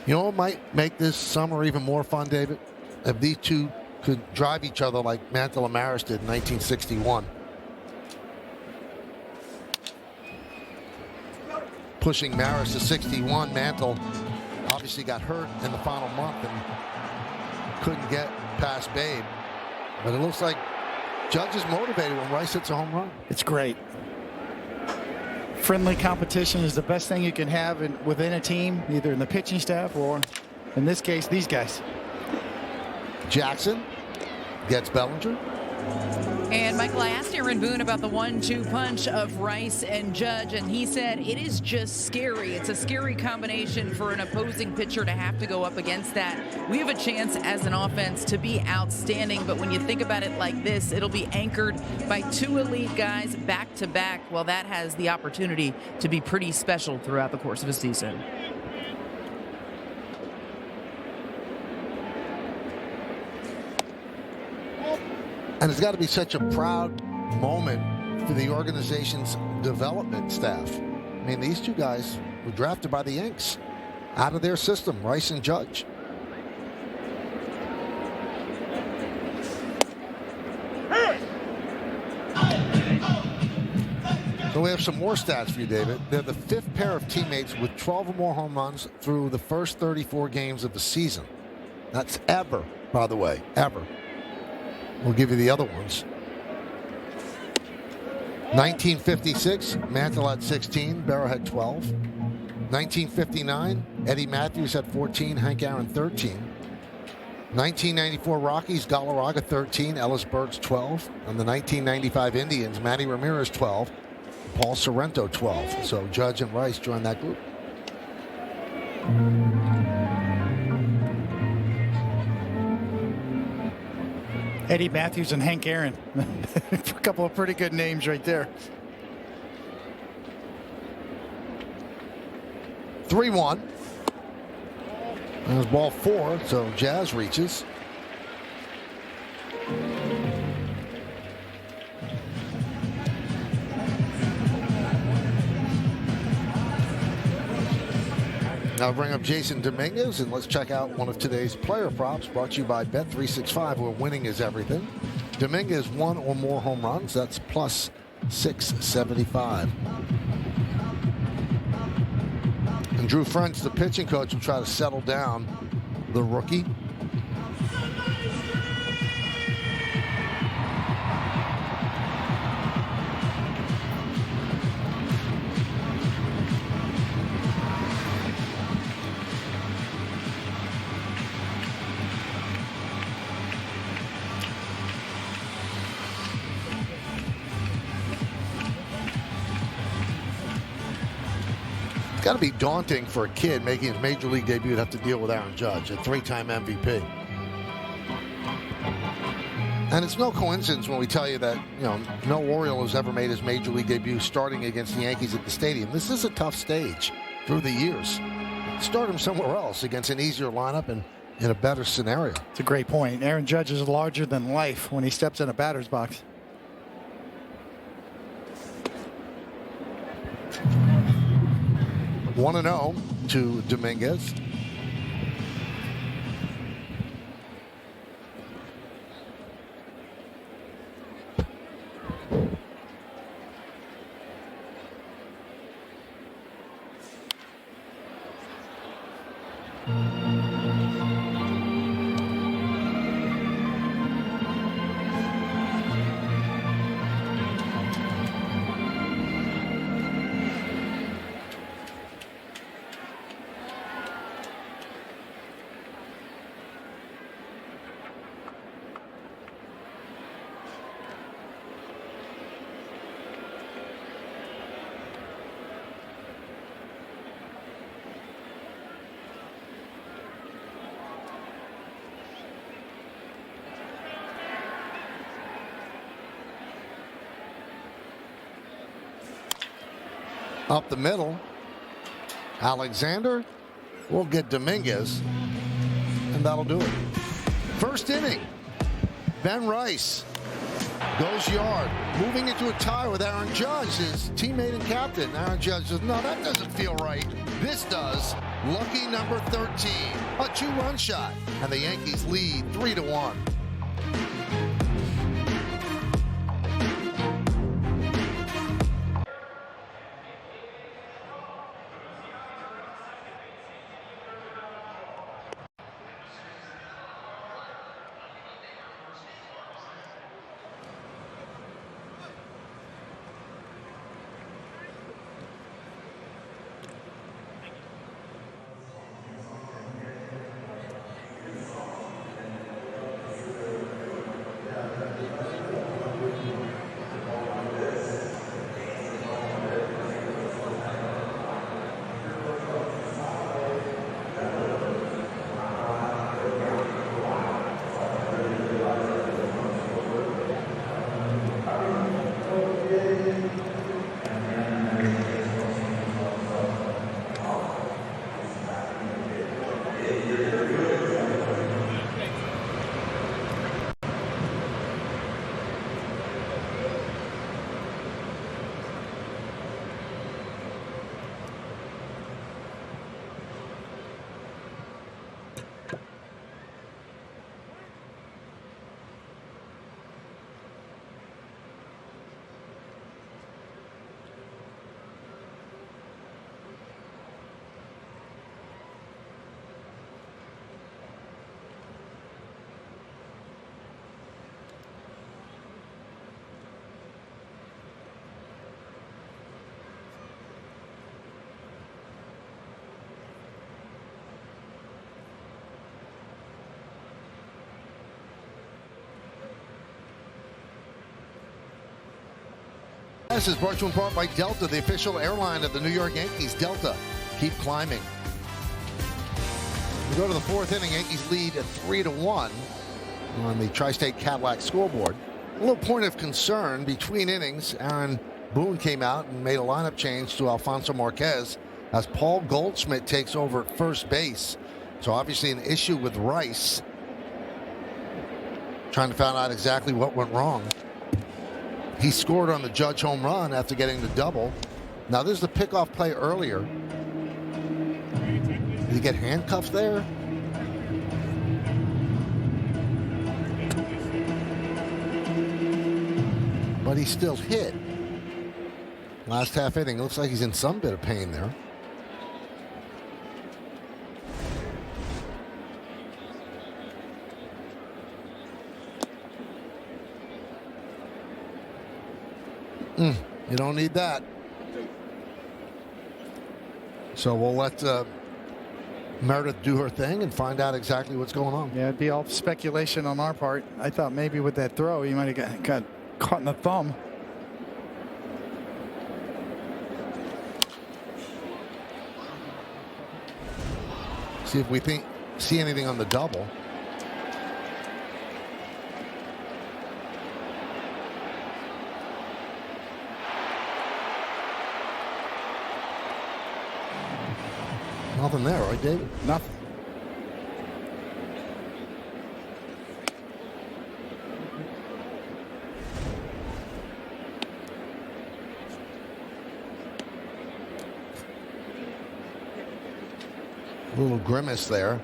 You know what might make this summer even more fun, David? If these two could drive each other like Mantle and Maris did in 1961. Pushing Maris to 61. Mantle obviously got hurt in the final month and couldn't get past Babe. But it looks like Judge is motivated when Rice hits a home run. It's great. Friendly competition is the best thing you can have within a team, either in the pitching staff or, in this case, these guys. Jackson gets Bellinger. And Michael, I asked Aaron Boone about the 1-2 punch of Rice and Judge, and he said it is just scary. It's a scary combination for an opposing pitcher to have to go up against that. We have a chance as an offense to be outstanding, but when you think about it like this, it'll be anchored by two elite guys back to back. Well, that has the opportunity to be pretty special throughout the course of a season. And it's got to be such a proud moment for the organization's development staff. I mean, these two guys were drafted by the Yanks out of their system, Rice and Judge. So we have some more stats for you, David. They're the fifth pair of teammates with 12 or more home runs through the first 34 games of the season. That's ever, by the way, ever. We'll give you the other ones. 1956, Mantle had 16, Barrow had 12. 1959, Eddie Matthews had 14, Hank Aaron 13. 1994 Rockies, Galarraga 13, Ellis Burks 12. And the 1995 Indians, Manny Ramirez 12, Paul Sorrento 12. So Judge and Rice joined that group. Eddie Matthews and Hank Aaron. A couple of pretty good names right there. 3-1. There's ball 4, so Jazz reaches. Now bring up Jason Dominguez, and let's check out one of today's player props brought to you by Bet365, where winning is everything. Dominguez, 1 or more home runs. That's plus 675. And Drew French, the pitching coach, will try to settle down the rookie. It's got to be daunting for a kid making his major league debut to have to deal with Aaron Judge, a 3-time MVP. And it's no coincidence when we tell you that, no Oriole has ever made his major league debut starting against the Yankees at the stadium. This is a tough stage through the years. Start him somewhere else against an easier lineup and in a better scenario. It's a great point. Aaron Judge is larger than life when he steps in a batter's box. One 1-0 to Dominguez. Up the middle. Alexander will get Dominguez, and that'll do it. First inning. Ben Rice goes yard, moving into a tie with Aaron Judge, his teammate and captain. Aaron Judge says, no, that doesn't feel right. This does. Lucky number 13, a 2-run shot, and the Yankees lead 3-1. This is brought to you in part by Delta, the official airline of the New York Yankees. Delta, keep climbing. We go to the fourth inning. Yankees lead at 3-1 on the Tri-State Cadillac scoreboard. A little point of concern between innings. Aaron Boone came out and made a lineup change to Alfonso Marquez as Paul Goldschmidt takes over at first base. So obviously an issue with Rice. Trying to find out exactly what went wrong. He scored on the Judge home run after getting the double. Now there's the pickoff play earlier. Did he get handcuffed there? But he still hit. Last half inning, looks like he's in some bit of pain there. You don't need that. So we'll let Meredith do her thing and find out exactly what's going on. Yeah, it'd be all speculation on our part. I thought maybe with that throw, he might have got caught in the thumb. See if we see anything on the double. Nothing there, right, David? Nothing. A little grimace there.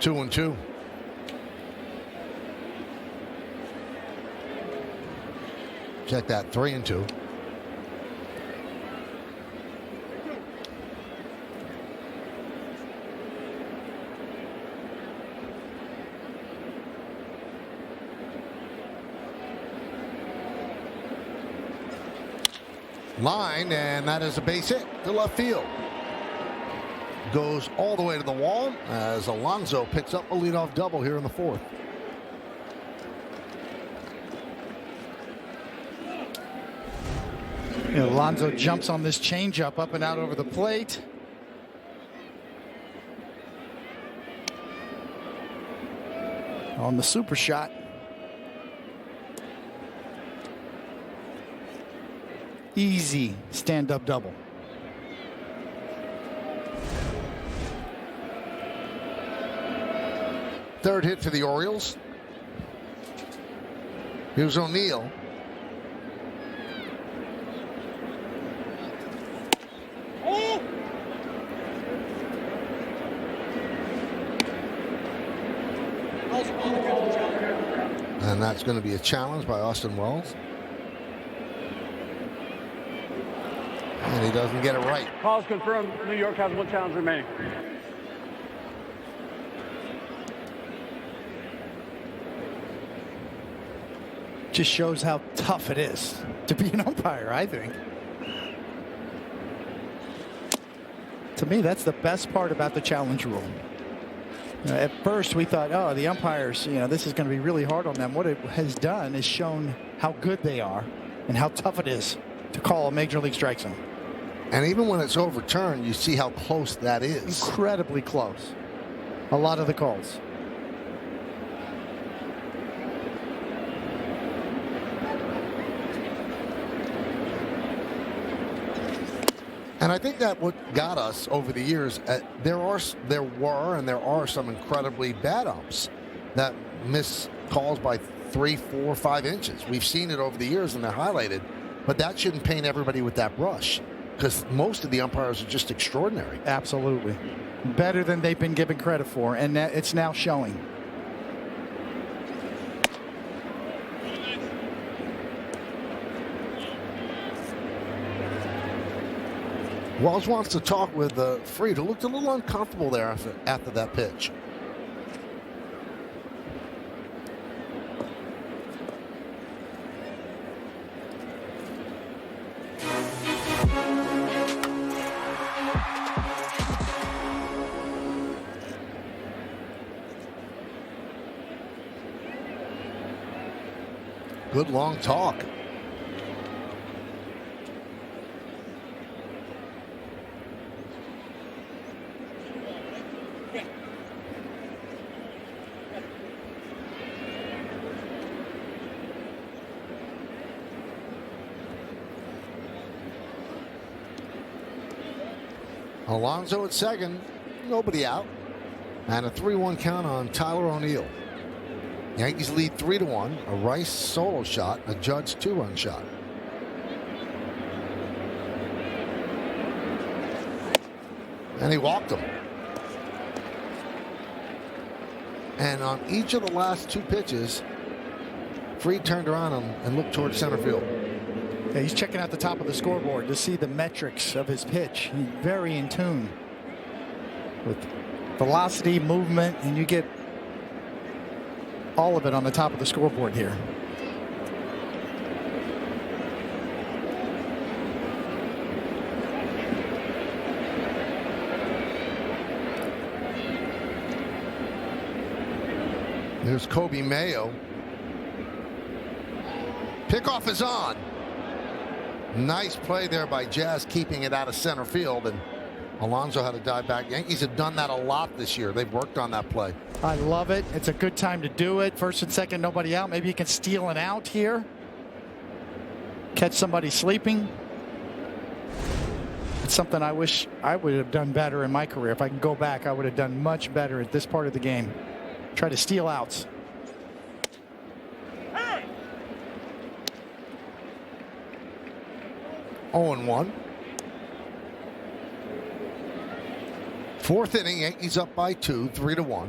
Two and two. Check that, 3-2. Line, and that is a base hit to left field. Goes all the way to the wall as Alonso picks up a leadoff double here in the fourth. Alonso jumps on this changeup up and out over the plate. On the super shot. Easy stand-up double. Third hit for the Orioles. Here's O'Neill. And that's going to be a challenge by Austin Wells. And he doesn't get it right. Calls confirmed. New York has one challenge remaining. Just shows how tough it is to be an umpire, I think. To me, that's the best part about the challenge rule. At first, we thought, oh, the umpires, this is going to be really hard on them. What it has done is shown how good they are and how tough it is to call a major league strike zone. And even when it's overturned, you see how close that is. Incredibly close. A lot of the calls. And I think that what got us over the years, there were and there are some incredibly bad umps that miss calls by 3, 4, 5 inches. We've seen it over the years and they're highlighted, but that shouldn't paint everybody with that brush because most of the umpires are just extraordinary. Absolutely. Better than they've been given credit for, and it's now showing. Wells wants to talk with Fried, who looked a little uncomfortable there after that pitch. Good long talk. Alonso at second, nobody out, and a 3-1 count on Tyler O'Neill. Yankees lead 3-1. A Rice solo shot, a Judge 2-run shot. And he walked him. And on each of the last 2 pitches, Fried turned around and looked towards center field. Yeah, he's checking out the top of the scoreboard to see the metrics of his pitch. He's very in tune with velocity, movement, and you get all of it on the top of the scoreboard here. There's Kobe Mayo. Pickoff is on. Nice play there by Jazz, keeping it out of center field, and Alonso had to dive back. Yankees have done that a lot this year. They've worked on that play. I love it. It's a good time to do it. First and second, nobody out. Maybe you can steal an out here. Catch somebody sleeping. It's something I wish I would have done better in my career. If I can go back, I would have done much better at this part of the game. Try to steal outs. Hey! 0-1. Fourth inning, Yankees up by 2, 3-1.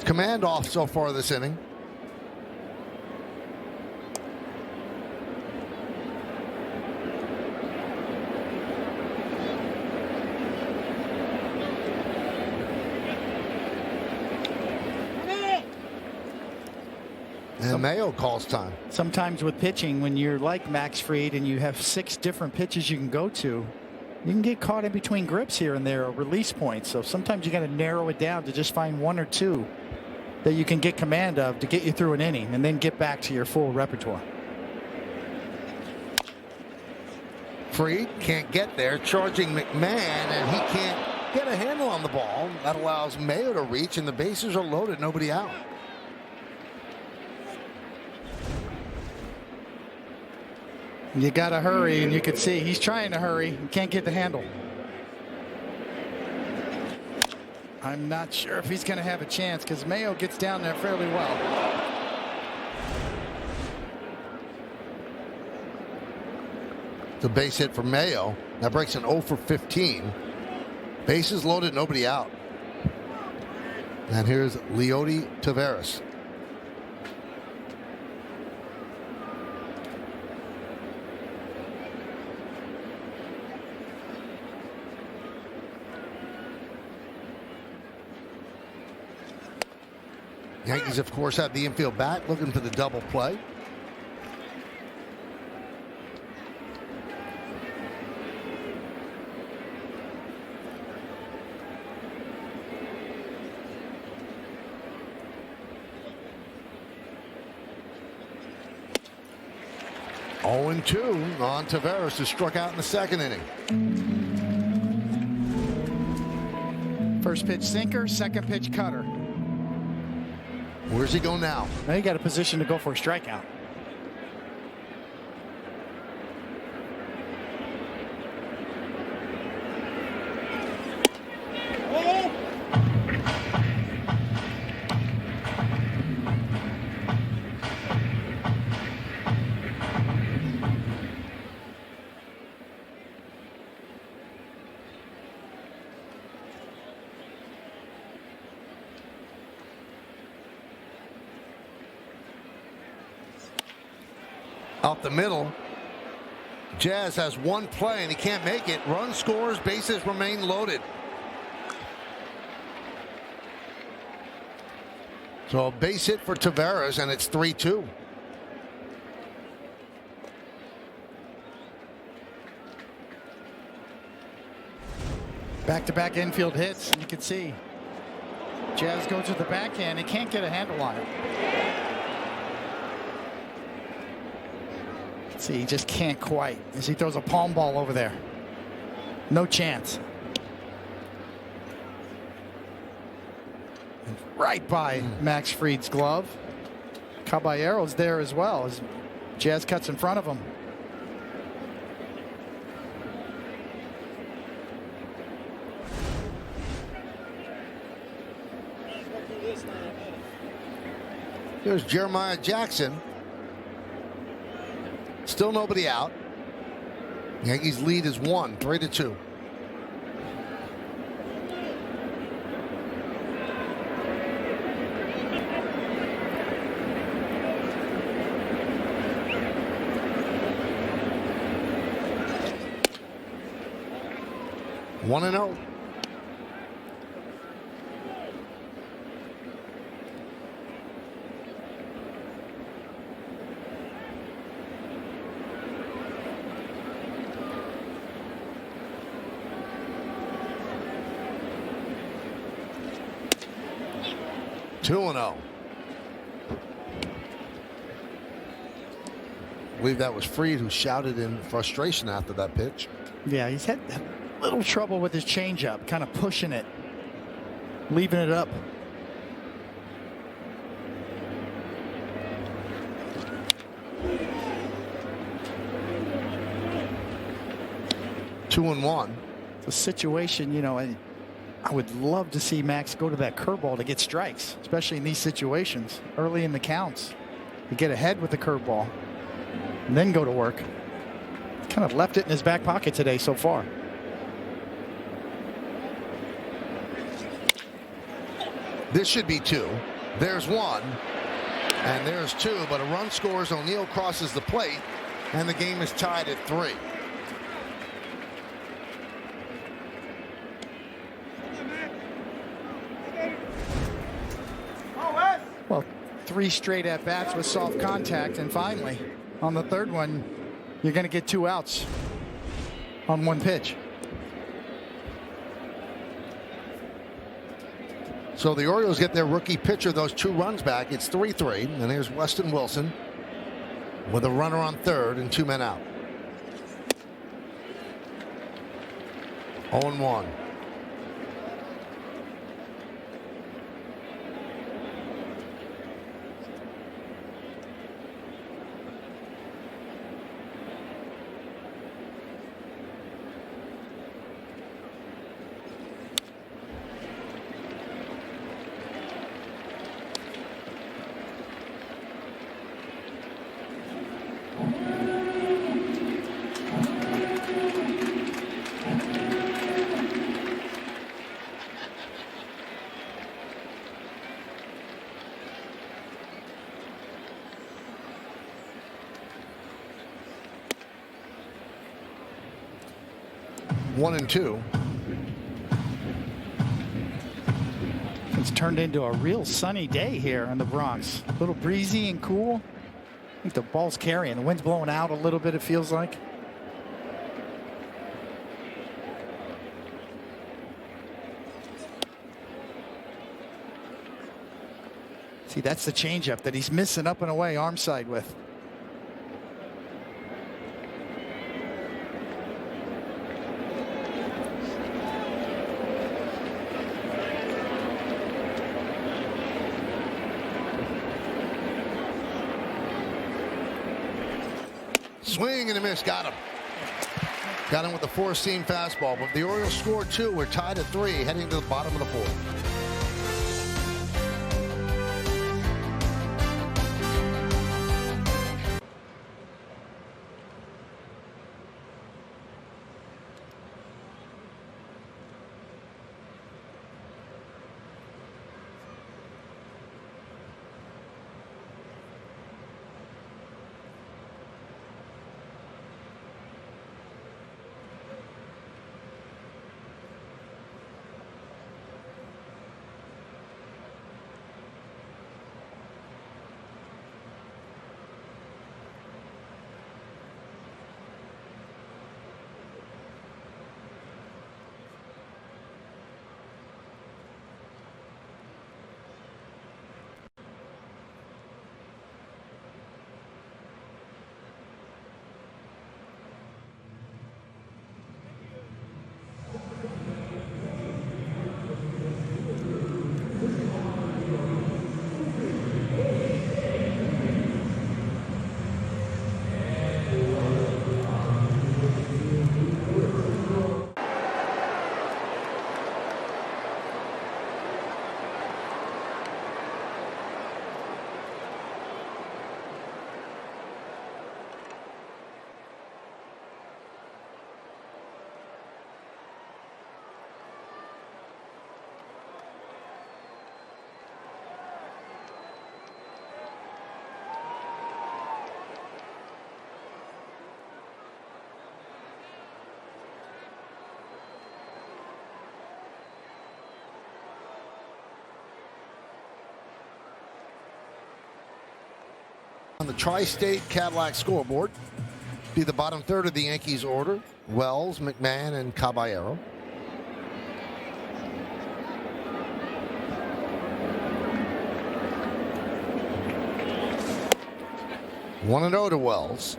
Command off so far this inning. And Mayo calls time. Sometimes with pitching, when you're like Max Fried and you have 6 different pitches you can go to, you can get caught in between grips here and there or release points. So sometimes you got to narrow it down to just find 1 or 2 that you can get command of to get you through an inning and then get back to your full repertoire. Fried can't get there, charging McMahon, and he can't get a handle on the ball. That allows Mayo to reach, and the bases are loaded, nobody out. You got to hurry, and you can see he's trying to hurry. He can't get the handle. I'm not sure if he's going to have a chance because Mayo gets down there fairly well. The base hit for Mayo. That breaks an 0 for 15. Bases loaded, nobody out. And here's Leody Taveras. Yankees, of course, have the infield back, looking for the double play. Oh, and 2 on Taveras, who struck out in the second inning. First pitch sinker, second pitch cutter. Where's he go now? Now he got a position to go for a strikeout. Out the middle. Jazz has one play and he can't make it. Run scores, bases remain loaded. So a base hit for Taveras, and it's 3-2. Back-to-back infield hits, and you can see Jazz goes to the backhand. He can't get a handle on it. See, he just can't quite as he throws a palm ball over there. No chance. And right by Max Fried's glove. Caballero's there as well as Jazz cuts in front of him. There's Jeremiah Jackson. Still nobody out. Yankees lead is 1, 3-2. One and 0. Two and 0. I believe that was Fried who shouted in frustration after that pitch. Yeah, he's had a little trouble with his changeup, kind of pushing it, leaving it up. Two and 1. The situation, you know, I would love to see Max go to that curveball to get strikes, especially in these situations early in the counts. To get ahead with the curveball and then go to work. Kind of left it in his back pocket today so far. This should be 2. There's 1. And there's 2. But a run scores. O'Neill crosses the plate. And the game is tied at 3. Well, 3 straight at-bats with soft contact, and finally, on the third one, you're going to get 2 outs on 1 pitch. So the Orioles get their rookie pitcher those 2 runs back. It's 3-3. And here's Weston Wilson with a runner on third and 2 men out. 0-1. One and two. It's turned into a real sunny day here in the Bronx. A little breezy and cool. I think the ball's carrying. The wind's blowing out a little bit, it feels like. See, that's the changeup that he's missing up and away arm side with. Swing and a miss. Got him. Got him with the four-seam fastball. But the Orioles scored 2. We're tied at 3, heading to the bottom of the 4th. On the Tri-State Cadillac scoreboard, be the bottom third of the Yankees order: Wells, McMahon, and Caballero. One and 0 to Wells.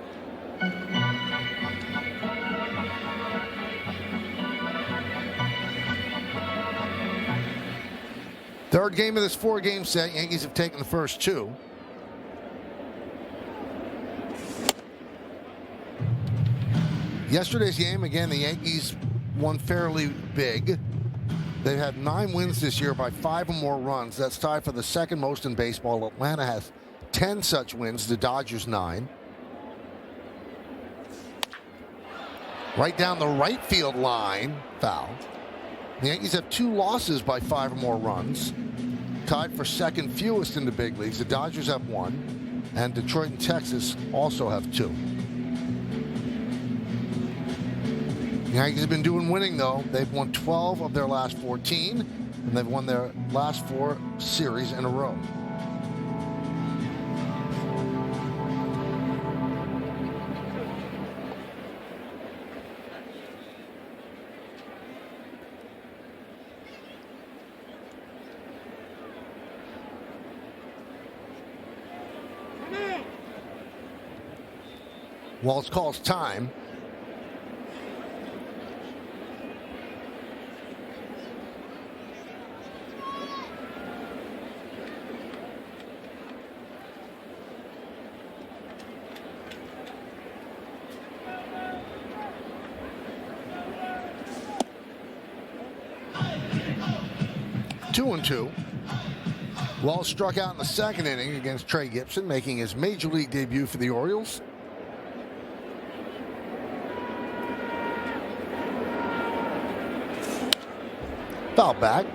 Third game of this 4-game set. Yankees have taken the first 2. Yesterday's game, again, the Yankees won fairly big. They've had 9 wins this year by 5 or more runs. That's tied for the second most in baseball. Atlanta has 10 such wins, the Dodgers 9. Right down the right field line, foul. The Yankees have 2 losses by 5 or more runs, tied for second fewest in the big leagues. The Dodgers have 1, and Detroit and Texas also have 2. The Yankees have been doing winning, though. They've won 12 of their last 14, and they've won their last 4 series in a row. Walls calls time. 2-2. Wells struck out in the second inning against Trey Gibson, making his major league debut for the Orioles. Foul back.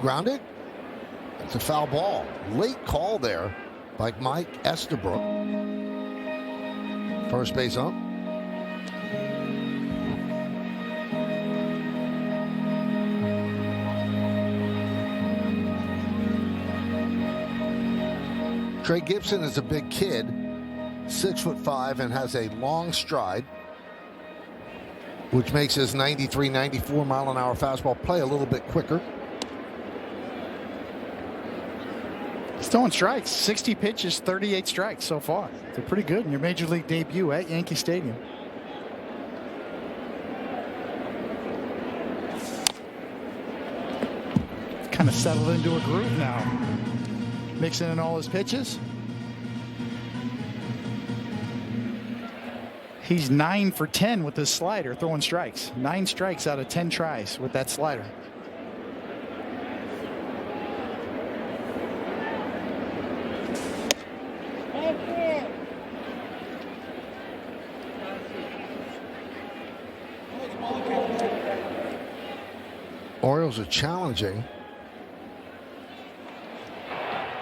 Grounded. It's a foul ball. Late call there by Mike Estabrook. First base up. Trey Gibson is a big kid, 6'5", and has a long stride, which makes his 93, 94 mile an hour fastball play a little bit quicker. He's throwing strikes, 60 pitches, 38 strikes so far. So pretty good in your major league debut at Yankee Stadium. Kind of settled into a groove now. Mixing in all his pitches. He's 9 for 10 with his slider, throwing strikes. 9 strikes out of 10 tries with that slider. Orioles are challenging.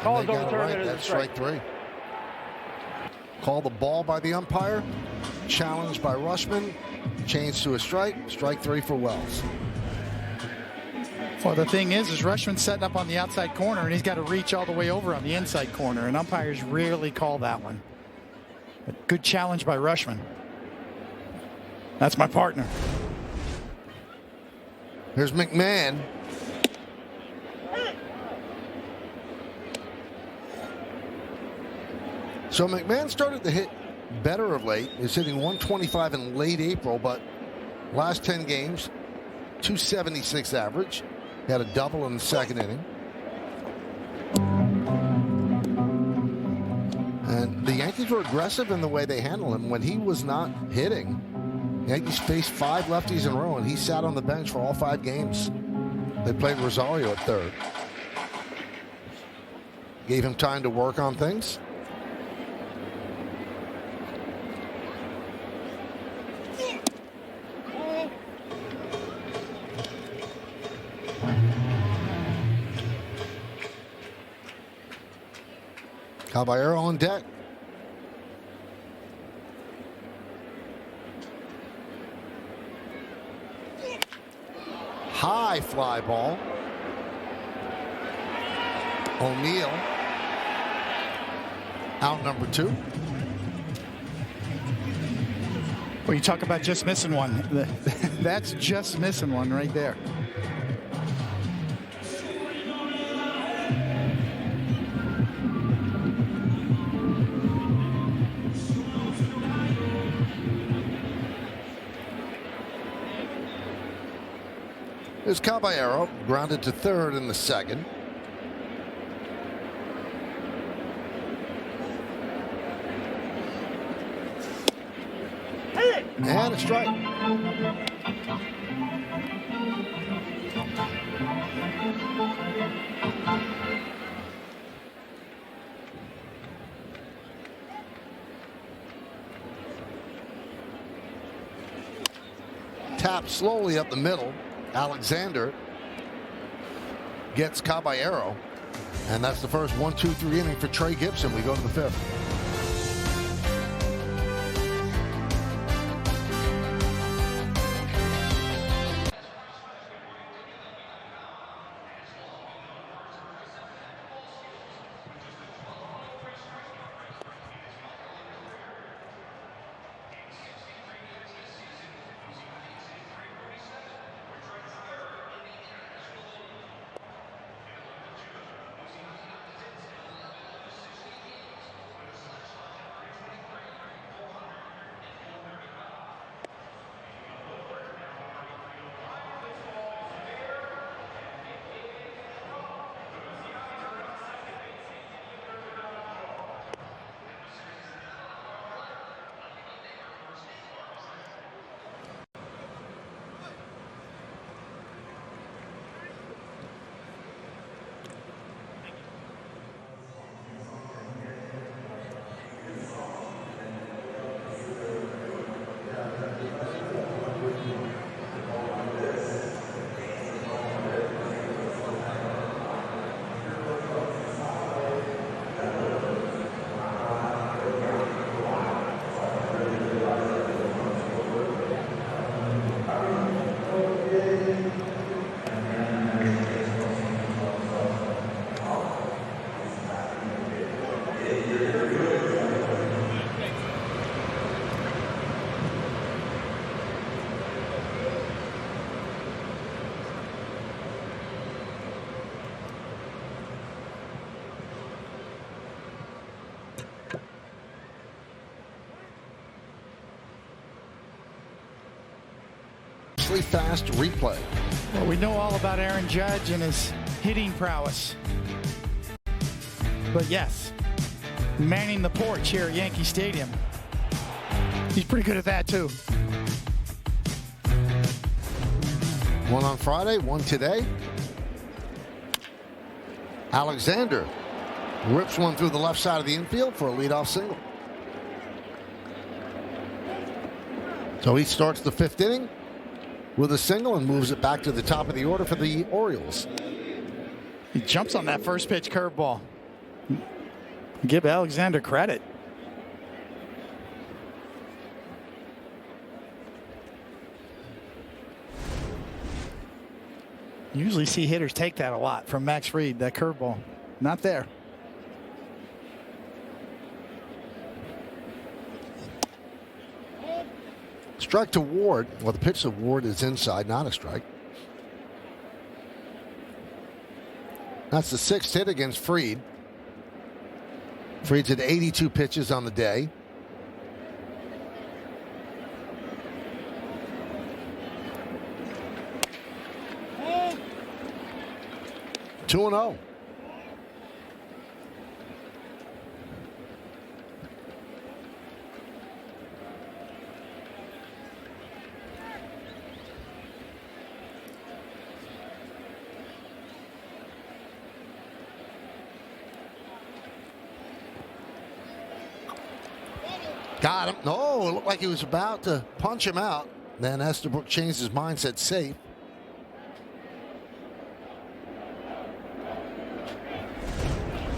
Call And is they got it overturned. right. It is a That's strike. strike 3. Call the ball by the umpire. Challenged by Rushman. Changed to a strike. Strike 3 for Wells. Well, the thing is Rushman's setting up on the outside corner, and he's got to reach all the way over on the inside corner, and umpires rarely call that one. A good challenge by Rushman. That's my partner. Here's McMahon. So McMahon started to hit better of late. He's hitting 125 in late April, but last 10 games, 276 average. He had a double in the second inning. And the Yankees were aggressive in the way they handled him. When he was not hitting, the Yankees faced 5 lefties in a row, and he sat on the bench for all 5 games. They played Rosario at third. Gave him time to work on things. Caballero on deck. High fly ball. O'Neill out number 2. Well, you talk about just missing one. That's just missing one right there. There's Caballero, grounded to third in the second. And a strike. Tap slowly up the middle. Alexander gets Caballero, and that's the first 1-2-3 inning for Trey Gibson. We go to the 5th. dangerously fast replay. Well, we know all about Aaron Judge and his hitting prowess. But yes, manning the porch here at Yankee Stadium. He's pretty good at that too. One on Friday, one today. Alexander rips one through the left side of the infield for a leadoff single. So he starts the 5th inning with a single and moves it back to the top of the order for the Orioles. He jumps on that first pitch curveball. Give Alexander credit. Usually see hitters take that a lot from Max Fried, that curveball. Not there. Strike to Ward. Well, the pitch to Ward is inside, not a strike. That's the 6th hit against Fried. Fried's at 82 pitches on the day. Two and 0. Got him. No, it looked like he was about to punch him out. Then Estabrook changed his mind, said safe.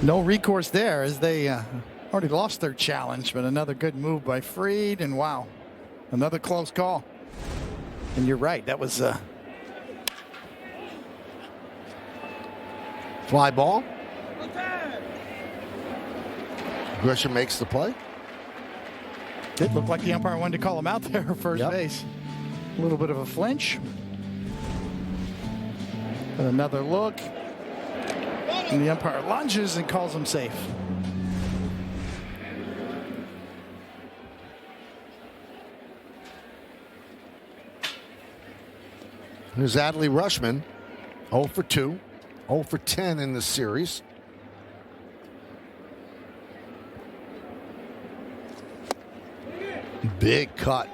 No recourse there as they already lost their challenge, but another good move by Fried, and wow, another close call. And you're right, that was Fly ball. Grisham makes the play. It looked like the umpire wanted to call him out there at first base. A little bit of a flinch. And another look. And the umpire lunges and calls him safe. Here's Adley Rutschman, 0 for 2, 0 for 10 in the series. Big cut.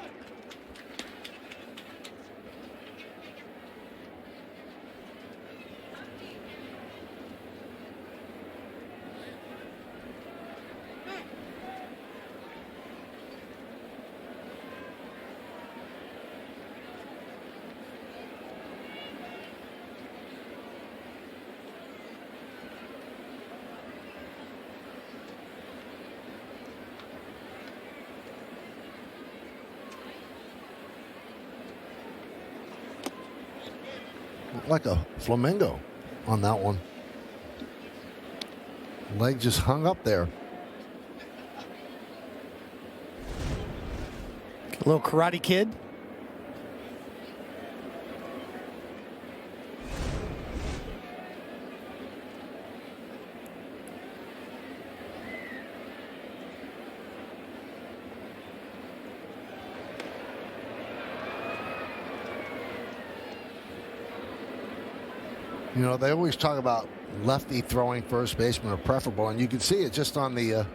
Like a flamingo on that one. Leg just hung up there. A little Karate Kid. You know, they always talk about lefty throwing first baseman are preferable, and you can see it just on the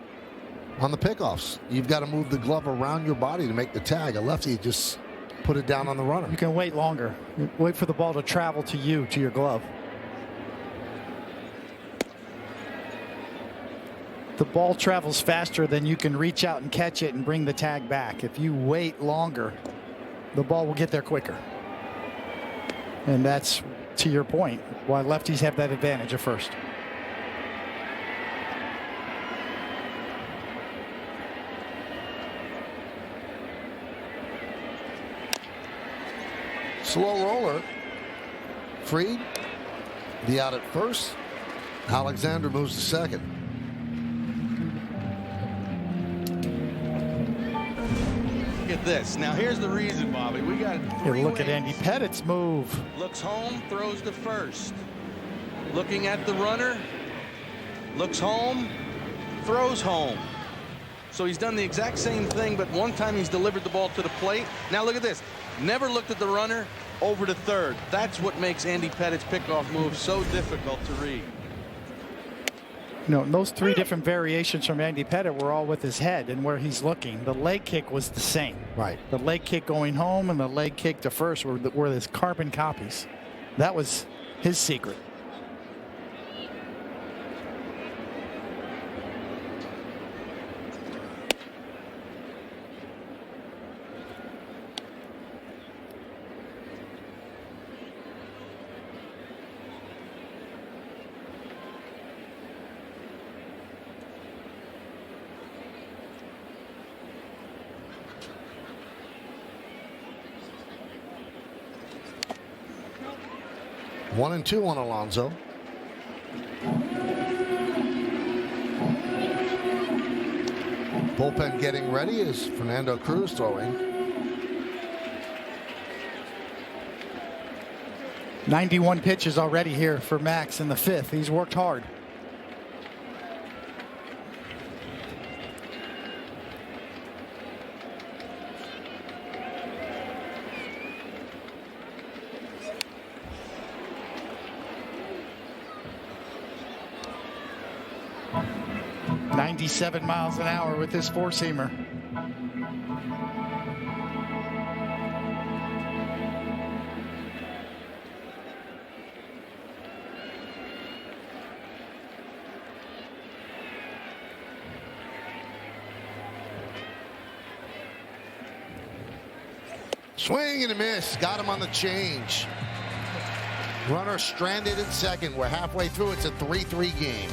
pickoffs. You've got to move the glove around your body to make the tag. A lefty just put it down on the runner. You can wait longer. Wait for the ball to travel to you, to your glove. The ball travels faster than you can reach out and catch it and bring the tag back. If you wait longer, the ball will get there quicker. And that's, to your point, why lefties have that advantage at first. Slow roller. Fried, the out at first. Alexander moves to second. Look at this. Now here's the reason, Bobby. We got three Look at ways. Andy Pettit's move. Looks home, throws to first. Looking at the runner, looks home, throws home. So he's done the exact same thing, but one time he's delivered the ball to the plate. Now look at this. Never looked at the runner, over to third. That's what makes Andy Pettit's pickoff move so difficult to read. You know, those three different variations from Andy Pettit were all with his head and where he's looking. The leg kick was the same. Right. The leg kick going home and the leg kick to first were his carbon copies. That was his secret. One and two on Alonso. Bullpen getting ready as Fernando Cruz throwing. 91 pitches already here for Max in the fifth. He's worked hard. .97 miles an hour with this four-seamer. Swing and a miss. Got him on the change. Runner stranded at second. We're halfway through. It's a 3-3 game.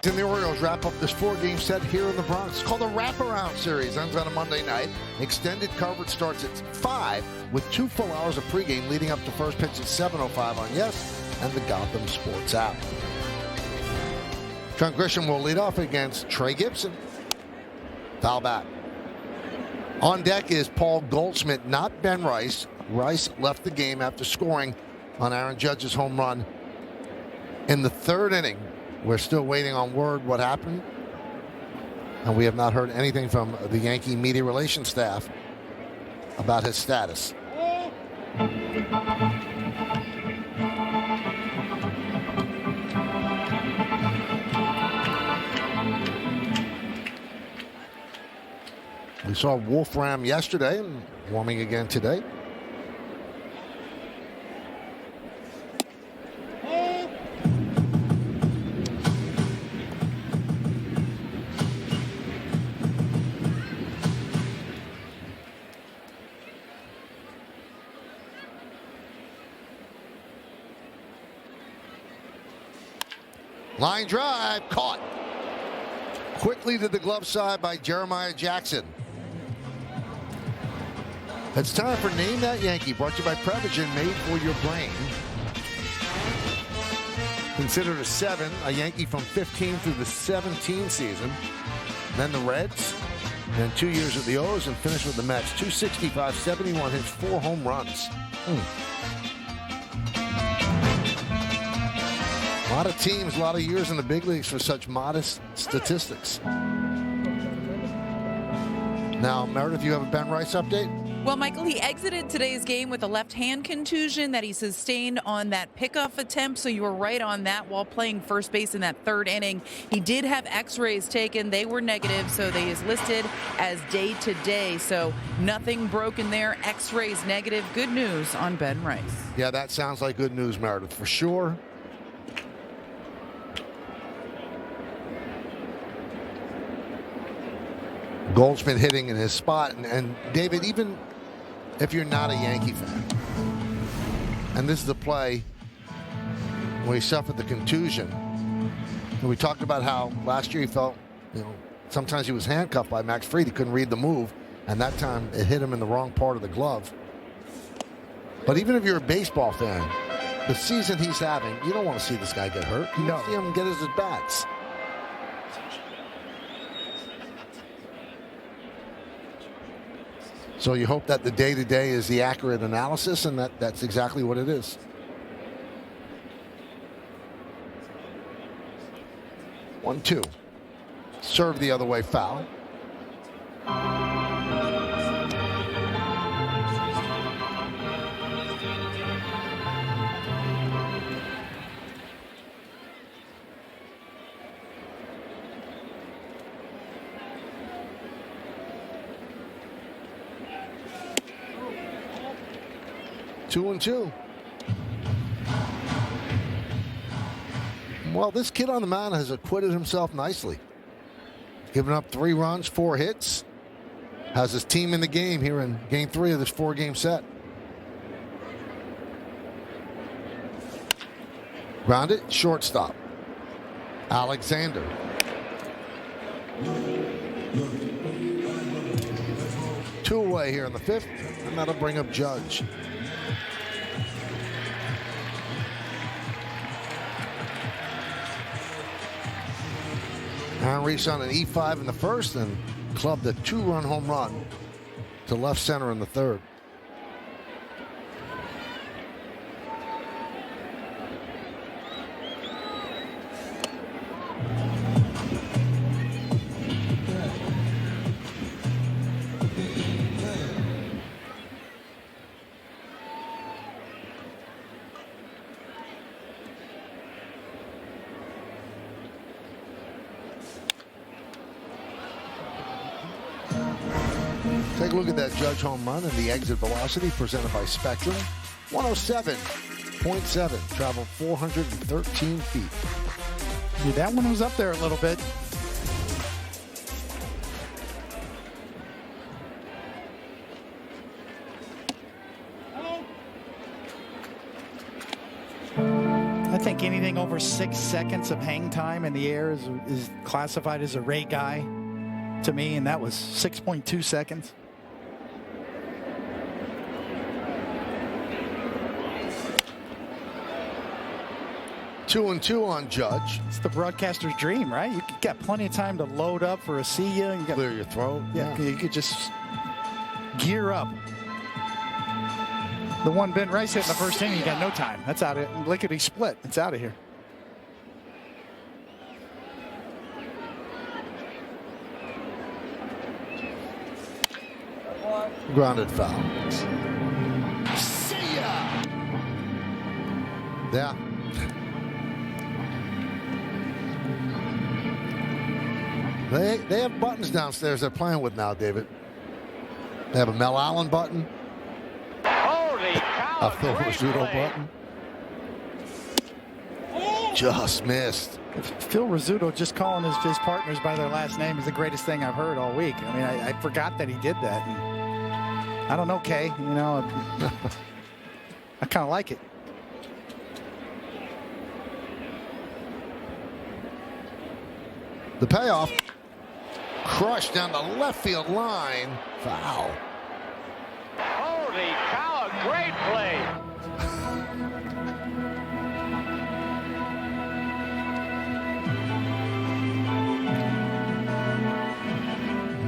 And the Orioles wrap up this four-game set here in the Bronx. It's called the Wraparound Series. Ends on a Monday night. Extended coverage starts at 5 with 2 full hours of pregame leading up to first pitch at 7:05 on Yes and the Gotham Sports app. Trent Grisham will lead off against Trey Gibson. Foul bat. On deck is Paul Goldschmidt, not Ben Rice. Rice left the game after scoring on Aaron Judge's home run in the third inning. We're still waiting on word what happened, and we have not heard anything from the Yankee media relations staff about his status. We saw Wolfram yesterday and warming again today. Line drive, caught. quickly to the glove side by Jeremiah Jackson. It's time for Name That Yankee, brought to you by Prevagen, made for your brain. Considered a 7, a Yankee from 15 through the 17 season. Then the Reds, then 2 years with the O's, and finished with the Mets. 265, 71 hits, 4 home runs. A lot of teams, a lot of years in the big leagues for such modest statistics. Now, Meredith, you have a Ben Rice update? Well, Michael, he exited today's game with a left hand contusion that he sustained on that pickoff attempt. So you were right on that while playing first base in that third inning. He did have x-rays taken. They were negative, so they is listed as day to day. So nothing broken there. X-rays negative. Good news on Ben Rice. Yeah, that sounds like good news, Meredith, for sure. Goldschmidt hitting in his spot. And David, even if you're not a Yankee fan, and this is the play where he suffered the contusion, and we talked about how last year he felt, sometimes he was handcuffed by Max Fried. He couldn't read the move, and that time it hit him in the wrong part of the glove. But even if you're a baseball fan, the season he's having, you don't want to see this guy get hurt. You want to see him get his at-bats. So you hope that the day-to-day is the accurate analysis, and that's exactly what it is. One, two. Serve the other way, foul. Two and two. Well, this kid on the mound has acquitted himself nicely. Giving up 3 runs, 4 hits. Has his team in the game here in game 3 of this 4-game set. Grounded, shortstop. Alexander. Two away here in the 5th, and that'll bring up Judge. Aaron Reese on an E5 in the 1st and clubbed a 2-run home run to left center in the 3rd. Take a look at that Judge home run and the exit velocity presented by Spectrum. 107.7, traveled 413 feet. Yeah, that one was up there a little bit. I think anything over 6 seconds of hang time in the air is classified as a Ray guy to me, and that was 6.2 seconds. Two and two on Judge. It's the broadcaster's dream, right? You got plenty of time to load up for a see ya. You got, Clear your throat. yeah, you could just gear up. The one Ben Rice hit in the first inning, you got no time. That's out of it. Lickety split. It's out of here. Grounded foul. See ya. Yeah. They have buttons downstairs they're playing with now, David. They have a Mel Allen button. Holy cow! A Phil Rizzuto button. Just missed. Phil Rizzuto just calling his partners by their last name is the greatest thing I've heard all week. I mean, I forgot that he did that. And I don't know, Kay. You know, I kind of like it. The payoff. crushed down the left field line. Foul. Holy cow, a great play.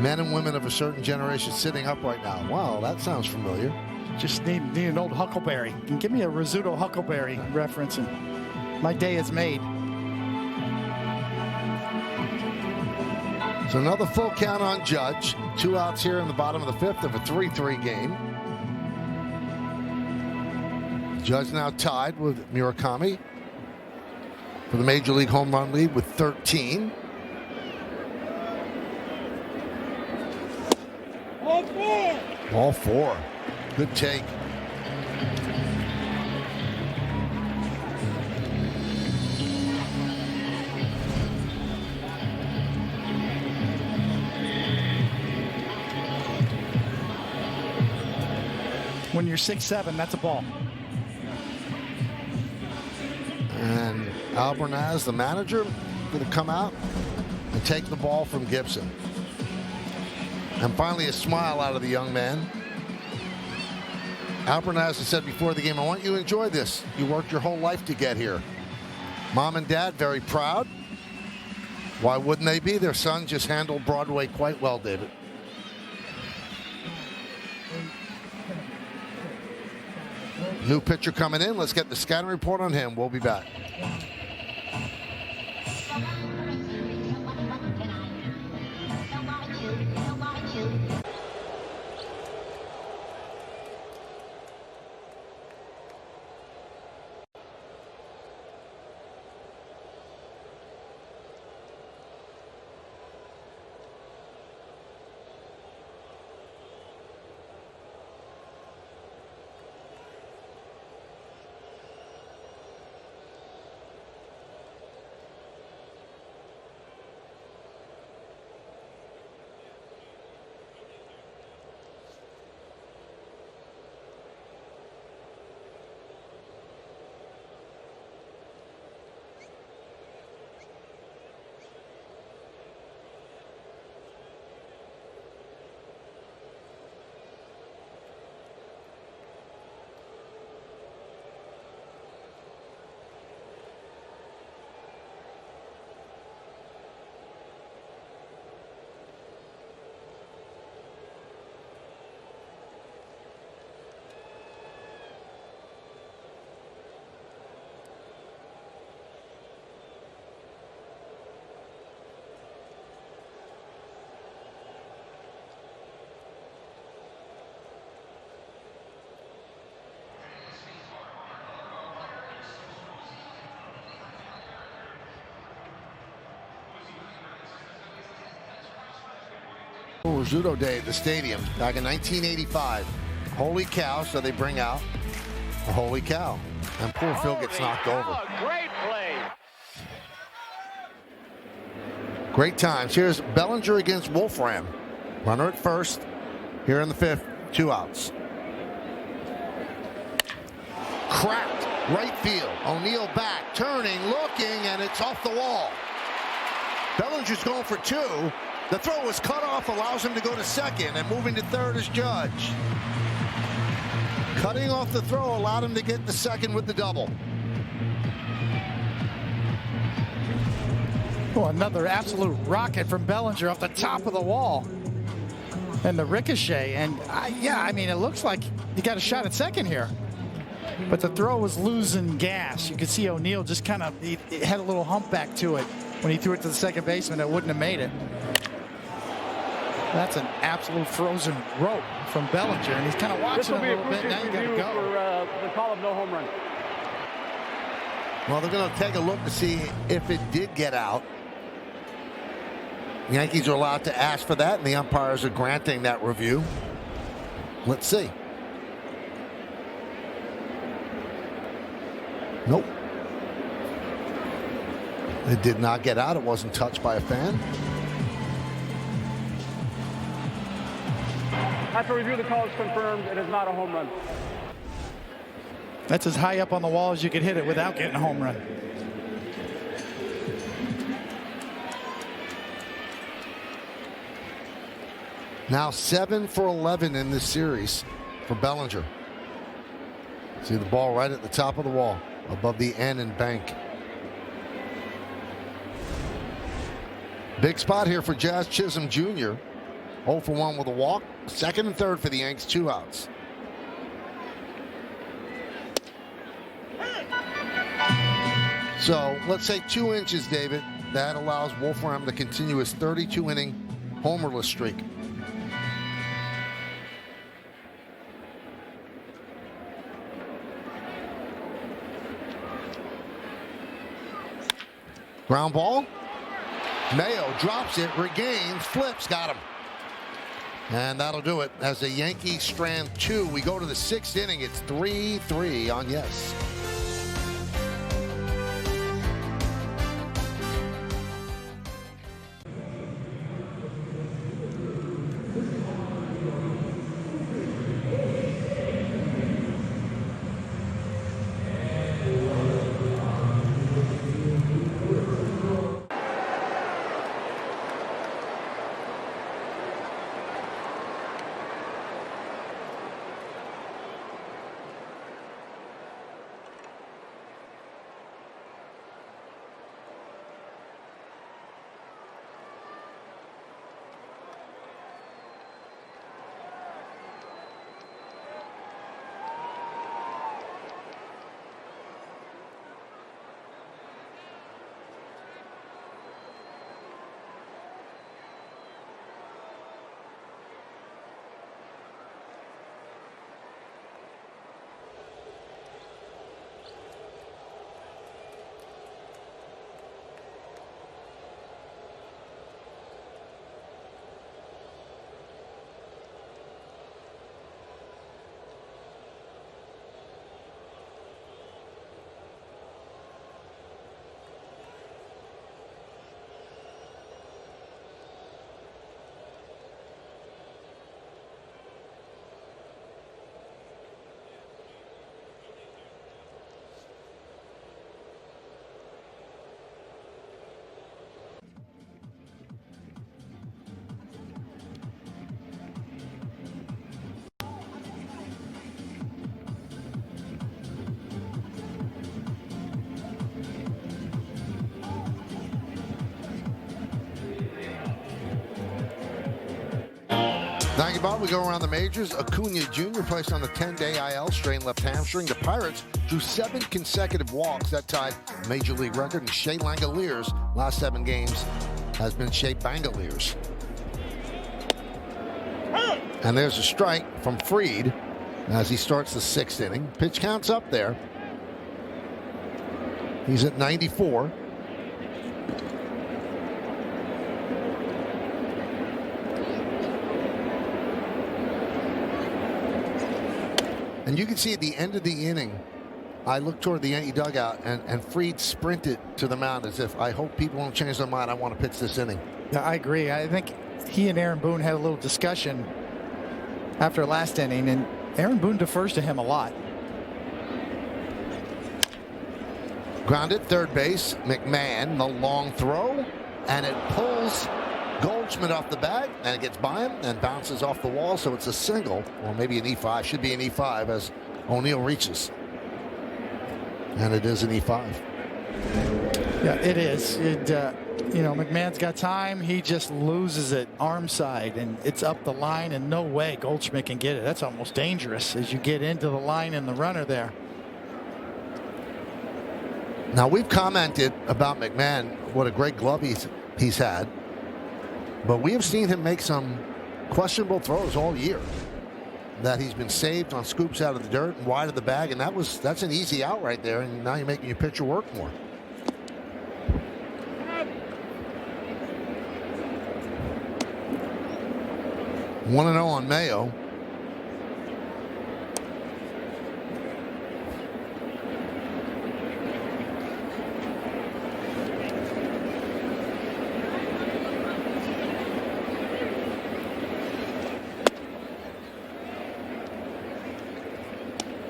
Men and women of a certain generation sitting up right now. Wow, that sounds familiar. Just need an old Huckleberry. And give me a Rizzuto Huckleberry reference, and my day is made. So another full count on Judge. 2 outs here in the bottom of the 5th of a 3-3 game. Judge now tied with Murakami for the Major League home run lead with 13. All four. Good take. When you're 6'7", that's a ball. And Albernaz, the manager, going to come out and take the ball from Gibson. And finally, a smile out of the young man. Albernaz has said before the game, I want you to enjoy this. You worked your whole life to get here. Mom and Dad very proud. Why wouldn't they be? Their son just handled Broadway quite well, David. New pitcher coming in. Let's get the scouting report on him. We'll be back. Rizzuto Day at the stadium back in 1985. Holy cow, so they bring out a holy cow. And poor Phil gets knocked over. Great play. Great times. Here's Bellinger against Wolfram. Runner at first. Here in the 5th, 2 outs. Cracked. Right field. O'Neill back. Turning, looking, and it's off the wall. Bellinger's going for 2. The throw was cut off, allows him to go to second, and moving to third is Judge. Cutting off the throw allowed him to get to second with the double. Oh, another absolute rocket from Bellinger off the top of the wall. And the ricochet. And, I mean, it looks like he got a shot at second here. But the throw was losing gas. You could see O'Neill just kind of, he had a little humpback to it. When he threw it to the second baseman, it wouldn't have made it. That's an absolute frozen rope from Bellinger, and he's kind of watching a little bit. Now you got to go. For the call of no home run. Well, they're going to take a look to see if it did get out. The Yankees are allowed to ask for that, and the umpires are granting that review. Let's see. Nope. It did not get out. It wasn't touched by a fan. After review, the call is confirmed. It is not a home run. That's as high up on the wall as you could hit it without getting a home run. Now 7 for 11 in this series for Bellinger. See the ball right at the top of the wall, above the N in bank. Big spot here for Jazz Chisholm Jr. 0 for 1 with a walk. Second and third for the Yanks, 2 outs. So let's say 2 inches, David. That allows Wolfram to continue his 32-inning homerless streak. Ground ball. Mayo drops it, regains, flips, got him. And that'll do it. As the Yankees strand 2, we go to the 6th inning. It's 3-3 on Yes. Thank you, Bob. We go around the majors. Acuna Jr. placed on the 10-day IL, strained left hamstring. The Pirates drew 7 consecutive walks. That tied Major League record. And Shea Langalier's last 7 games has been Shea Bangalier's. And there's a strike from Fried as he starts the 6th inning. Pitch count's up there. He's at 94. And you can see at the end of the inning, I looked toward the Yankee dugout, and Fried sprinted to the mound as if, I hope people won't change their mind. I want to pitch this inning. Yeah, I agree. I think he and Aaron Boone had a little discussion after last inning, and Aaron Boone defers to him a lot. Grounded, third base. McMahon, the long throw, and it pulls Goldschmidt off the bag, and it gets by him and bounces off the wall, so it's a single, or maybe an E5. Should be an E5 as O'Neill reaches. And it is an E5. Yeah, it is. McMahon's got time. He just loses it arm side, and it's up the line, and no way Goldschmidt can get it. That's almost dangerous as you get into the line and the runner there. Now, we've commented about McMahon, what a great glove he's had. But we have seen him make some questionable throws all year that he's been saved on scoops out of the dirt and wide of the bag, and that's an easy out right there, and now you're making your pitcher work more. One 1-0 on Mayo.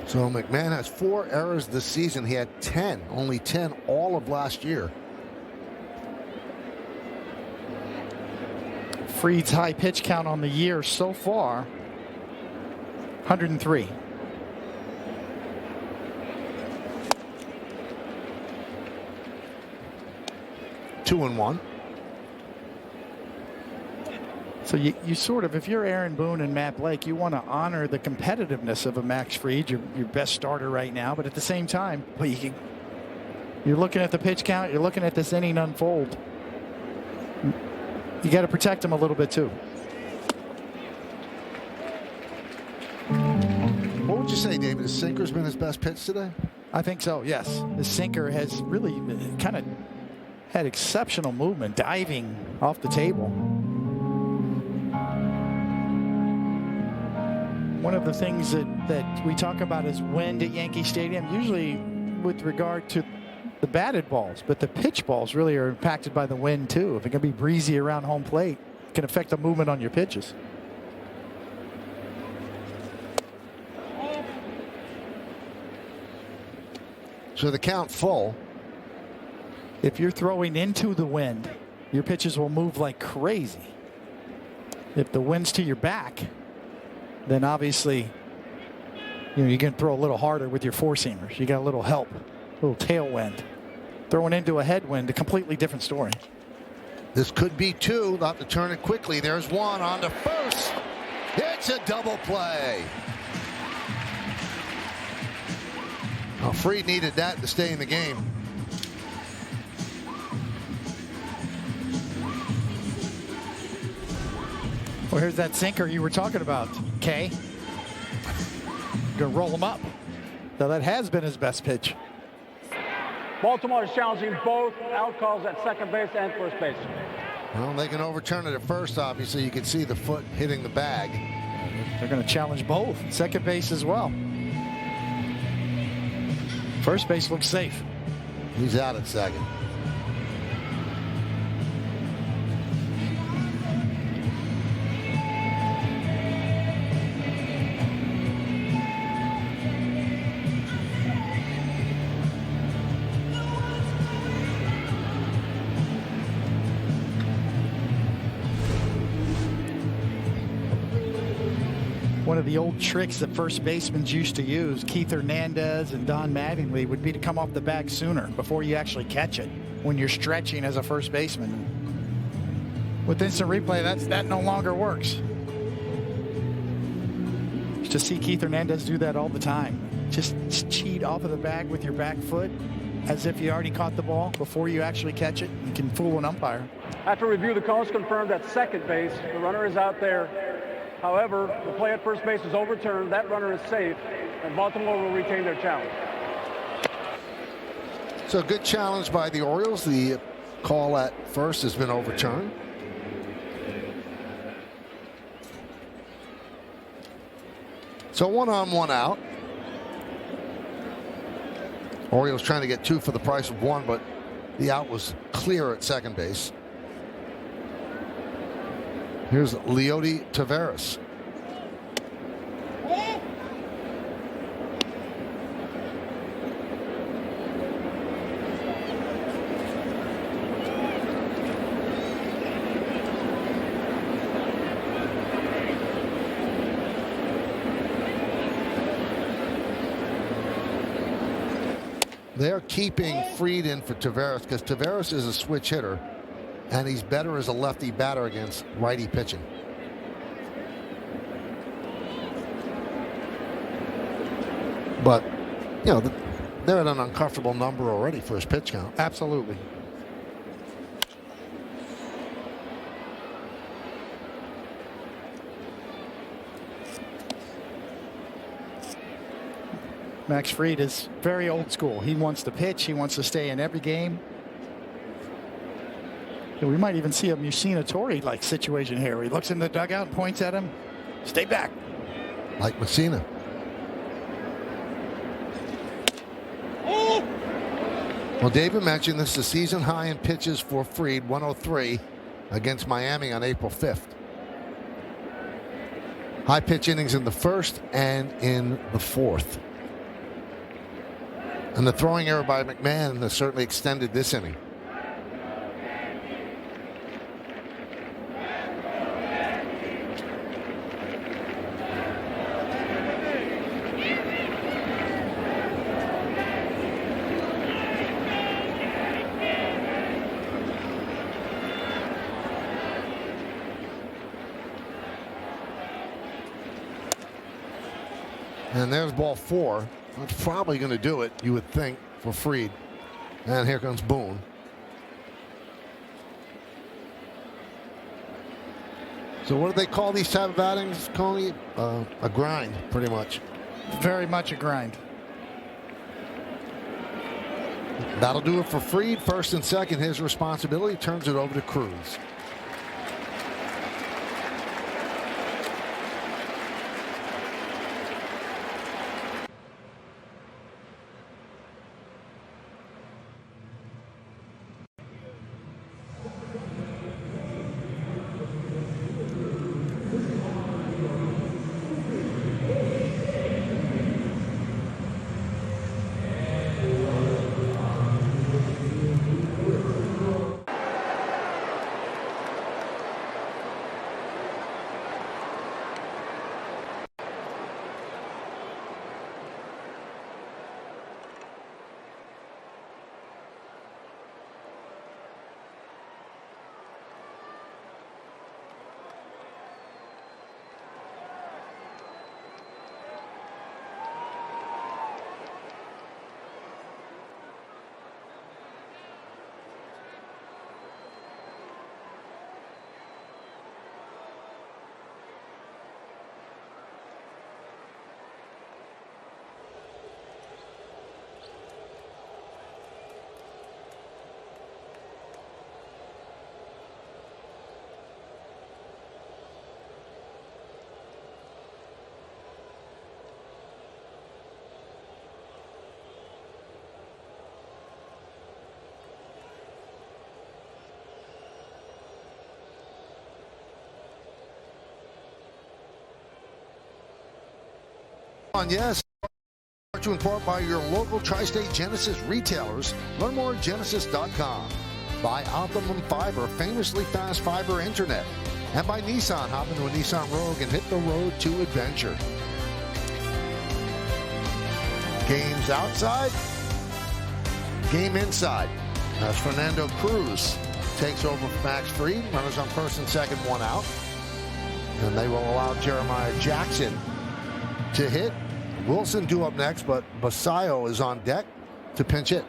So McMahon has 4 errors this season. He had 10, only 10 all of last year. Fried's high pitch count on the year so far, 103. Two and one. So you sort of, if you're Aaron Boone and Matt Blake, you want to honor the competitiveness of a Max Fried, your best starter right now. But at the same time, well, you're looking at the pitch count, you're looking at this inning unfold. You got to protect him a little bit too. What would you say, David? His sinker's been his best pitch today? I think so, yes. The sinker has really kind of had exceptional movement, diving off the table. One of the things that we talk about is wind at Yankee Stadium, usually with regard to the batted balls, but the pitch balls really are impacted by the wind too. If it can be breezy around home plate, it can affect the movement on your pitches. So the count full. If you're throwing into the wind, your pitches will move like crazy. If the wind's to your back, then obviously, you can throw a little harder with your four seamers. You got a little help, a little tailwind. Throwing into a headwind, a completely different story. This could be two. They'll have to turn it quickly. There's one on to first. It's a double play. Well, Fried needed that to stay in the game. Well, here's that sinker you were talking about, Kay. Gonna roll him up. Now that has been his best pitch. Baltimore is challenging both out calls at second base and first base. Well, they can overturn it at first, obviously. You can see the foot hitting the bag. They're going to challenge both. Second base as well. First base looks safe. He's out at second. One of the old tricks that first basemen used to use, Keith Hernandez and Don Mattingly, would be to come off the bag sooner before you actually catch it when you're stretching as a first baseman. With instant replay, that no longer works. Used to see Keith Hernandez do that all the time. Just cheat off of the bag with your back foot as if you already caught the ball before you actually catch it. You can fool an umpire. After review, the call is confirmed at second base. The runner is out there. However, the play at first base is overturned. That runner is safe, and Baltimore will retain their challenge. So a good challenge by the Orioles. The call at first has been overturned. So 1 on, 1 out. Orioles trying to get 2 for the price of 1, but the out was clear at second base. Here's Leody Taveras. They're keeping Fried in for Taveras because Taveras is a switch hitter. And he's better as a lefty batter against righty pitching. But, they're at an uncomfortable number already for his pitch count. Absolutely. Max Fried is very old school. He wants to pitch. He wants to stay in every game. We might even see a Mussina Torrey-like situation here. He looks in the dugout and points at him. Stay back. Like Mussina. Well, David mentioned this is a season high in pitches for Fried, 103 against Miami on April 5th. High pitch innings in the first and in the fourth. And the throwing error by McMahon has certainly extended this inning. And there's ball 4. That's probably going to do it, you would think, for Fried. And here comes Boone. So what do they call these type of outings, Coney? A grind, pretty much. Very much a grind. That'll do it for Fried. First and second, his responsibility. Turns it over to Cruz. Yes, brought to you in part by your local Tri-State Genesis retailers. Learn more at Genesis.com. By Optimum Fiber, famously fast fiber internet. And by Nissan, hop into a Nissan Rogue and hit the road to adventure. Games outside, game inside. As Fernando Cruz takes over from Max Fried. Runners on first and second, 1 out. And they will allow Jeremiah Jackson to hit. Wilson due up next, but Basayo is on deck to pinch hit.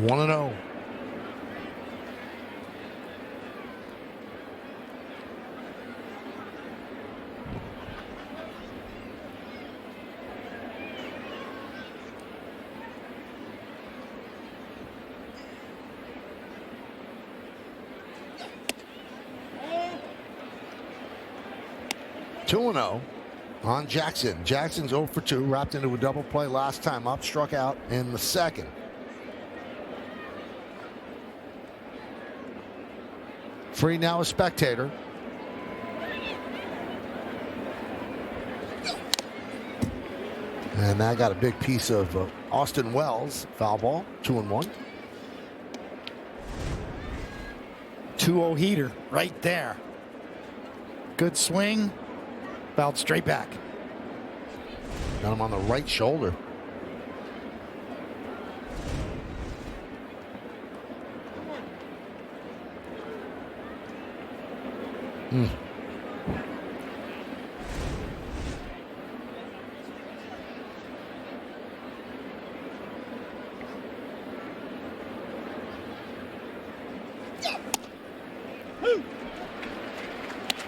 One and 0. Two and 0 on Jackson. Jackson's 0 for 2, wrapped into a double play last time up, struck out in the second. Free now a spectator. And that got a big piece of Austin Wells. Foul ball, 2-1. 2-0 heater right there. Good swing. Fouled straight back. Got him on the right shoulder.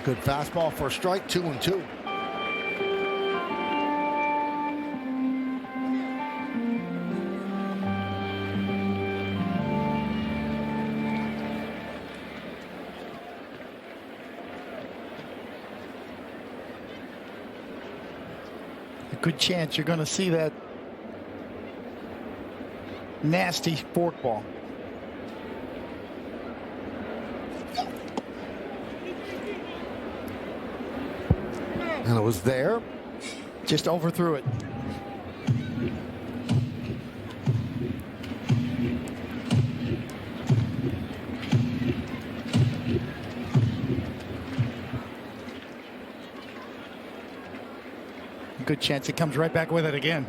Good fastball for a strike, 2-2. Good chance you're going to see that nasty forkball. And it was there. Just overthrew it. Good chance he comes right back with it again.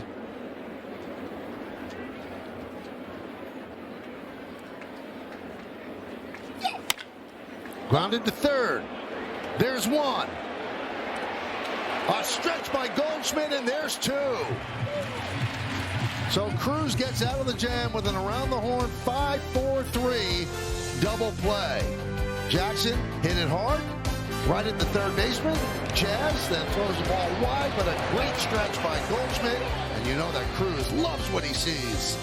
Grounded to third. There's one. A stretch by Goldschmidt, and there's two. So Cruz gets out of the jam with an around-the-horn 5-4-3 double play. Jackson hit it hard, right at the third baseman. Jazz then throws the ball wide, but a great stretch by Goldschmidt. And you know that Cruz loves what he sees.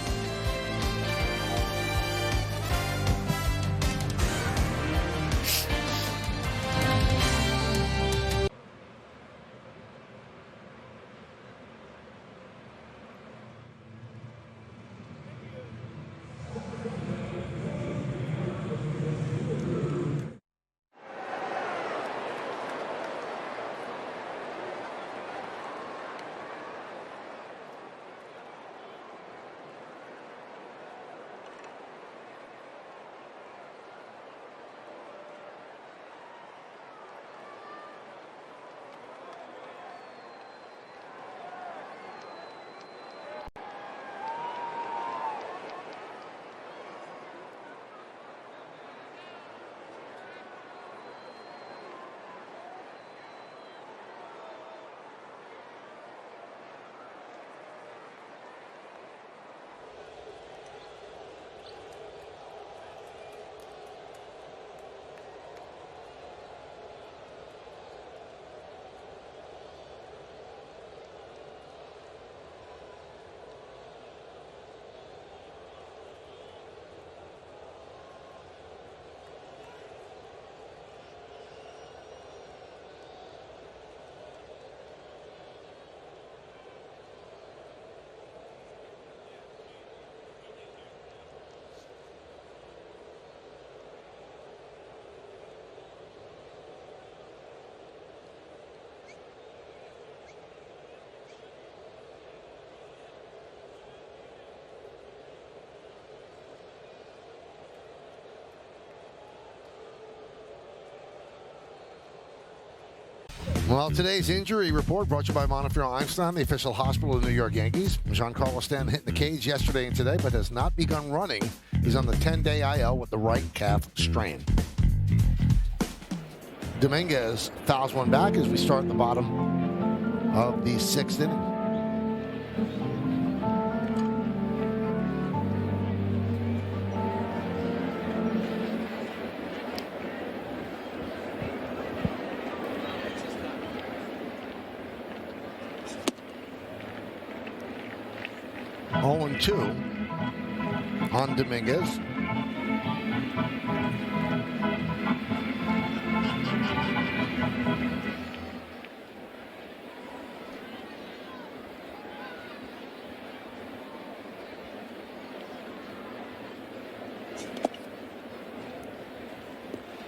Well, today's injury report brought to you by Montefiore Einstein, the official hospital of the New York Yankees. Giancarlo Stanton hit in the cage yesterday and today, but has not begun running. He's on the 10-day IL with the right calf strain. Dominguez fouls one back as we start the bottom of the sixth inning. Two on Dominguez.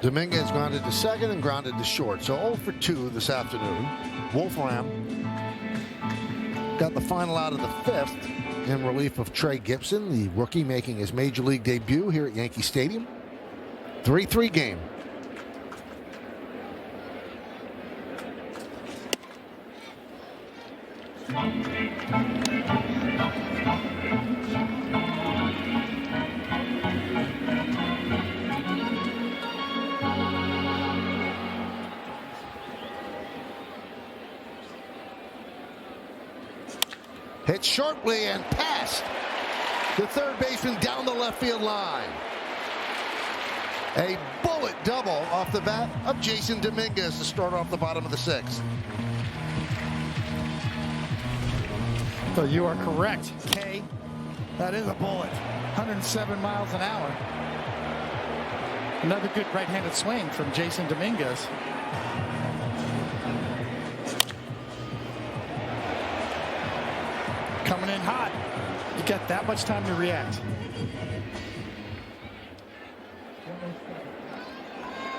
Dominguez grounded to second and grounded to short. So 0 for 2 this afternoon. Wolfram got the final out of the fifth in relief of Trey Gibson, the rookie making his major league debut here at Yankee Stadium. 3-3 game. Hit sharply and passed the third baseman down the left field line. A bullet double off the bat of Jason Dominguez to start off the bottom of the sixth. So you are correct, Kay. That is a bullet. 107 miles an hour. Another good right-handed swing from Jason Dominguez. Coming in hot. You got that much time to react.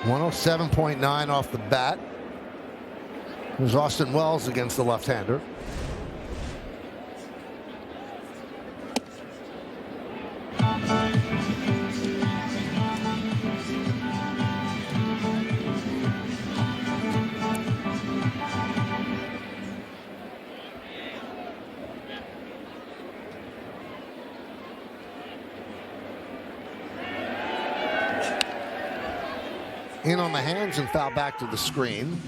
107.9 off the bat. It was Austin Wells against the left-hander. in on the hands and foul back to the screen.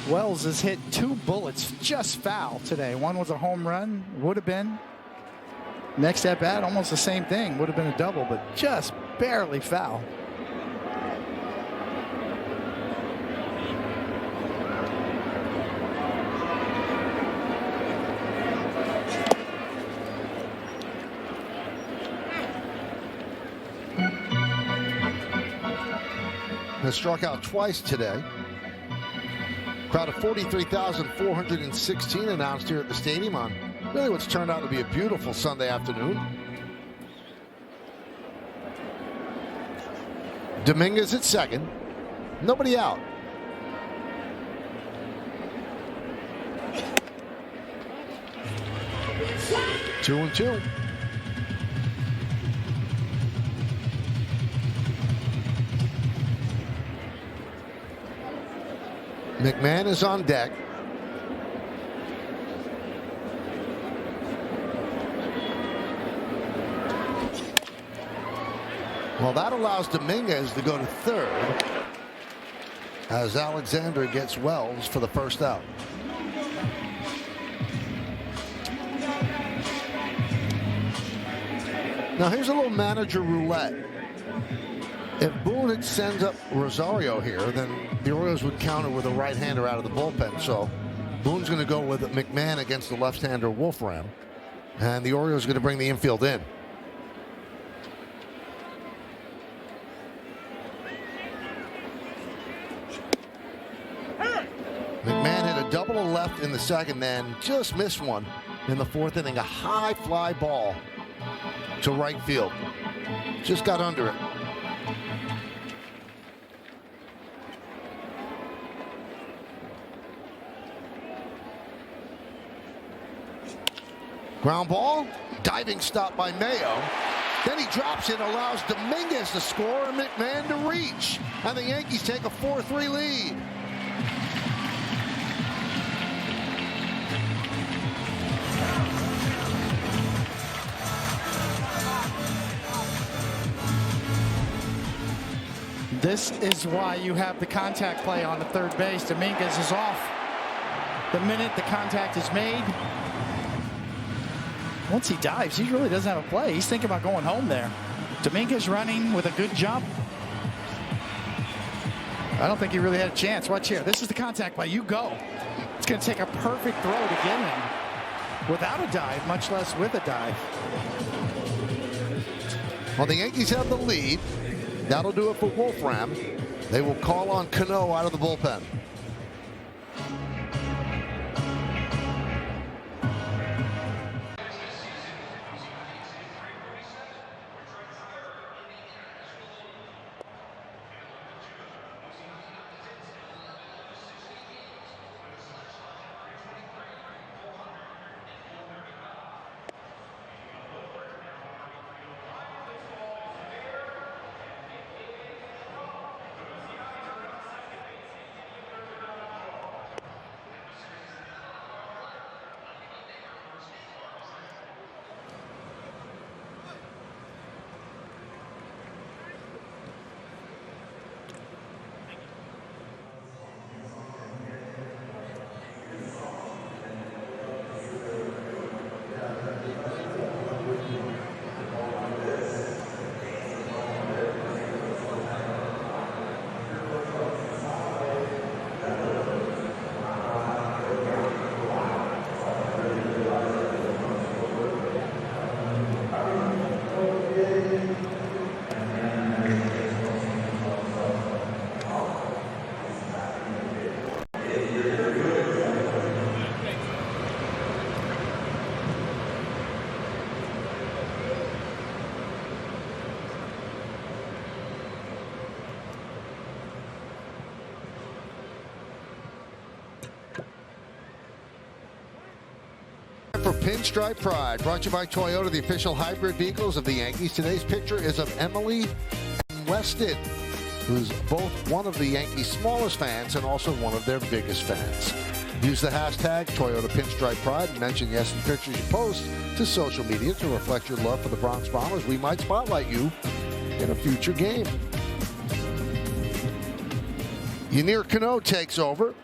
Wells has hit 2 bullets just foul today. One was a home run, would have been. Next at bat, almost the same thing, would have been a double, but just barely foul. Has struck out twice today. Crowd of 43,416 announced here at the stadium on really what's turned out to be a beautiful Sunday afternoon. Dominguez at second. Nobody out. Two and two. McMahon is on deck. Well, that allows Dominguez to go to third as Alexander gets Wells for the first out. Now here's a little manager roulette. If Boone sends up Rosario here, then the Orioles would counter with a right-hander out of the bullpen. So Boone's going to go with McMahon against the left-hander Wolfram. And the Orioles are going to bring the infield in. McMahon hit a double to left in the second, then just missed one in the fourth inning. A high fly ball to right field. Just got under it. Ground ball, diving stop by Mayo. Then he drops it, allows Dominguez to score and McMahon to reach. And the Yankees take a 4-3 lead. This is why you have the contact play on the third base. Dominguez is off the minute the contact is made. Once he dives, he really doesn't have a play. He's thinking about going home there. Dominguez running with a good jump. I don't think he really had a chance. Watch here. This is the contact play. You go. It's going to take a perfect throw to get him without a dive, much less with a dive. Well, the Yankees have the lead. That'll do it for Wolfram. They will call on Cano out of the bullpen. For Pinstripe Pride, brought to you by Toyota, the official hybrid vehicles of the Yankees. Today's picture is of Emily and Weston, who's both one of the Yankees' smallest fans and also one of their biggest fans. Use the hashtag Toyota Pinstripe Pride and mention yes in pictures you post to social media to reflect your love for the Bronx Bombers. We might spotlight you in a future game. Yennier Cano takes over.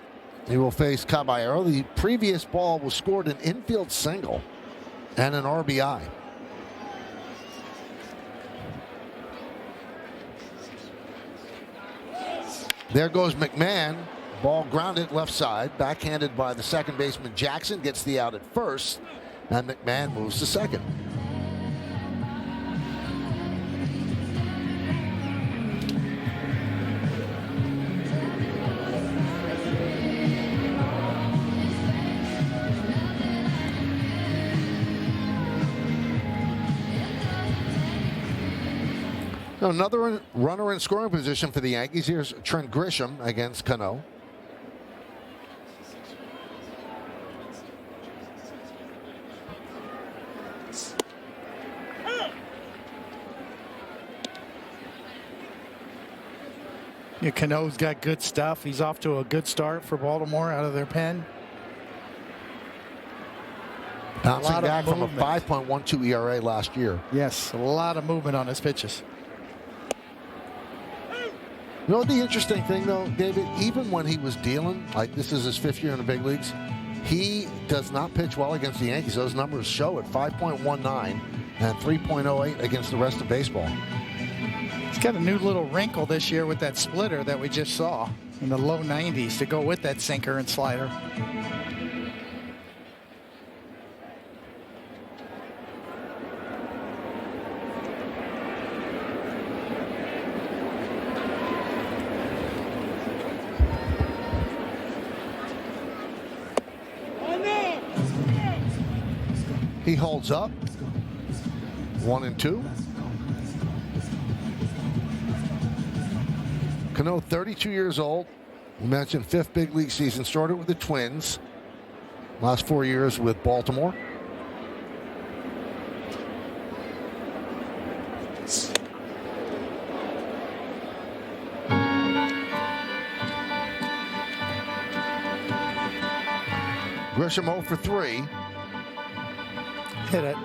He will face Caballero. The previous ball was scored an infield single and an RBI. There goes McMahon. Ball grounded left side. Backhanded by the second baseman Jackson. Gets the out at first. And McMahon moves to second. Another runner in scoring position for the Yankees. Here's Trent Grisham against Cano. Yeah, Cano's got good stuff. He's off to a good start for Baltimore out of their pen. Bouncing back from a 5.12 ERA last year. Yes, a lot of movement on his pitches. You know the interesting thing, though, David? Even when he was dealing, like this is his 5th year in the big leagues, he does not pitch well against the Yankees. Those numbers show at 5.19 and 3.08 against the rest of baseball. He's got a new little wrinkle this year with that splitter that we just saw in the low 90s to go with that sinker and slider. He holds up. 1-2. Cano, 32 years old. We mentioned 5th big league season. Started with the Twins. Last 4 years with Baltimore. Grisham 0 for 3. Hit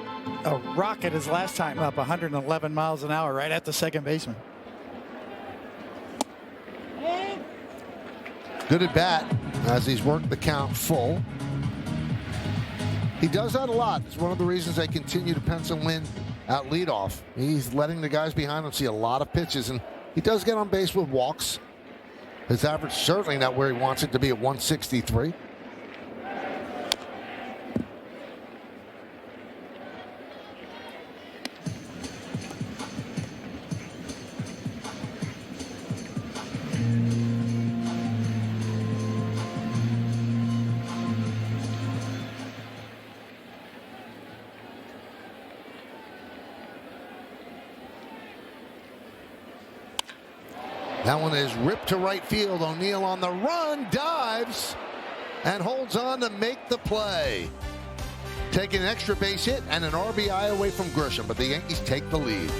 a rocket his last time up, 111 miles an hour right at the second baseman. Good at bat as he's worked the count full. He does that a lot. It's one of the reasons they continue to pencil him in at leadoff. He's letting the guys behind him see a lot of pitches, and he does get on base with walks. His average certainly not where he wants it to be at 163. That one is ripped to right field. O'Neill on the run, dives, and holds on to make the play. Taking an extra base hit and an RBI away from Grisham, but the Yankees take the lead.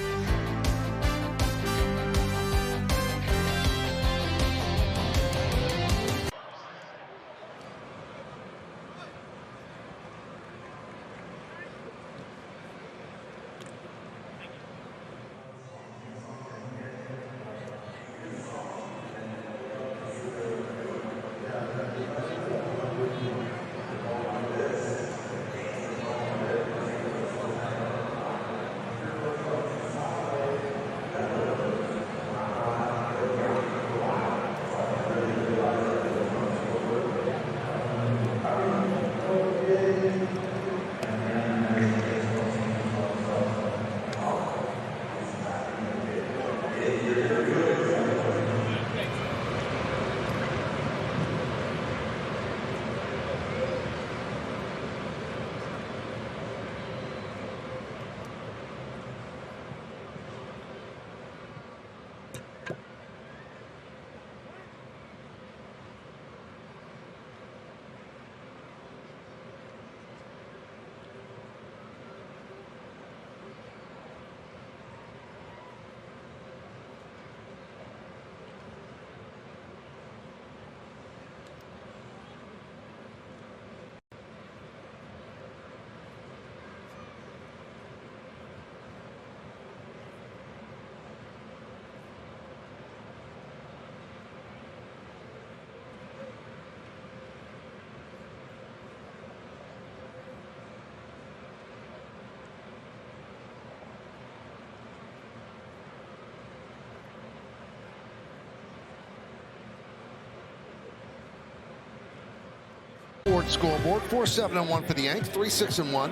Sports scoreboard. 4-7-1 for the Yanks, 3-6-1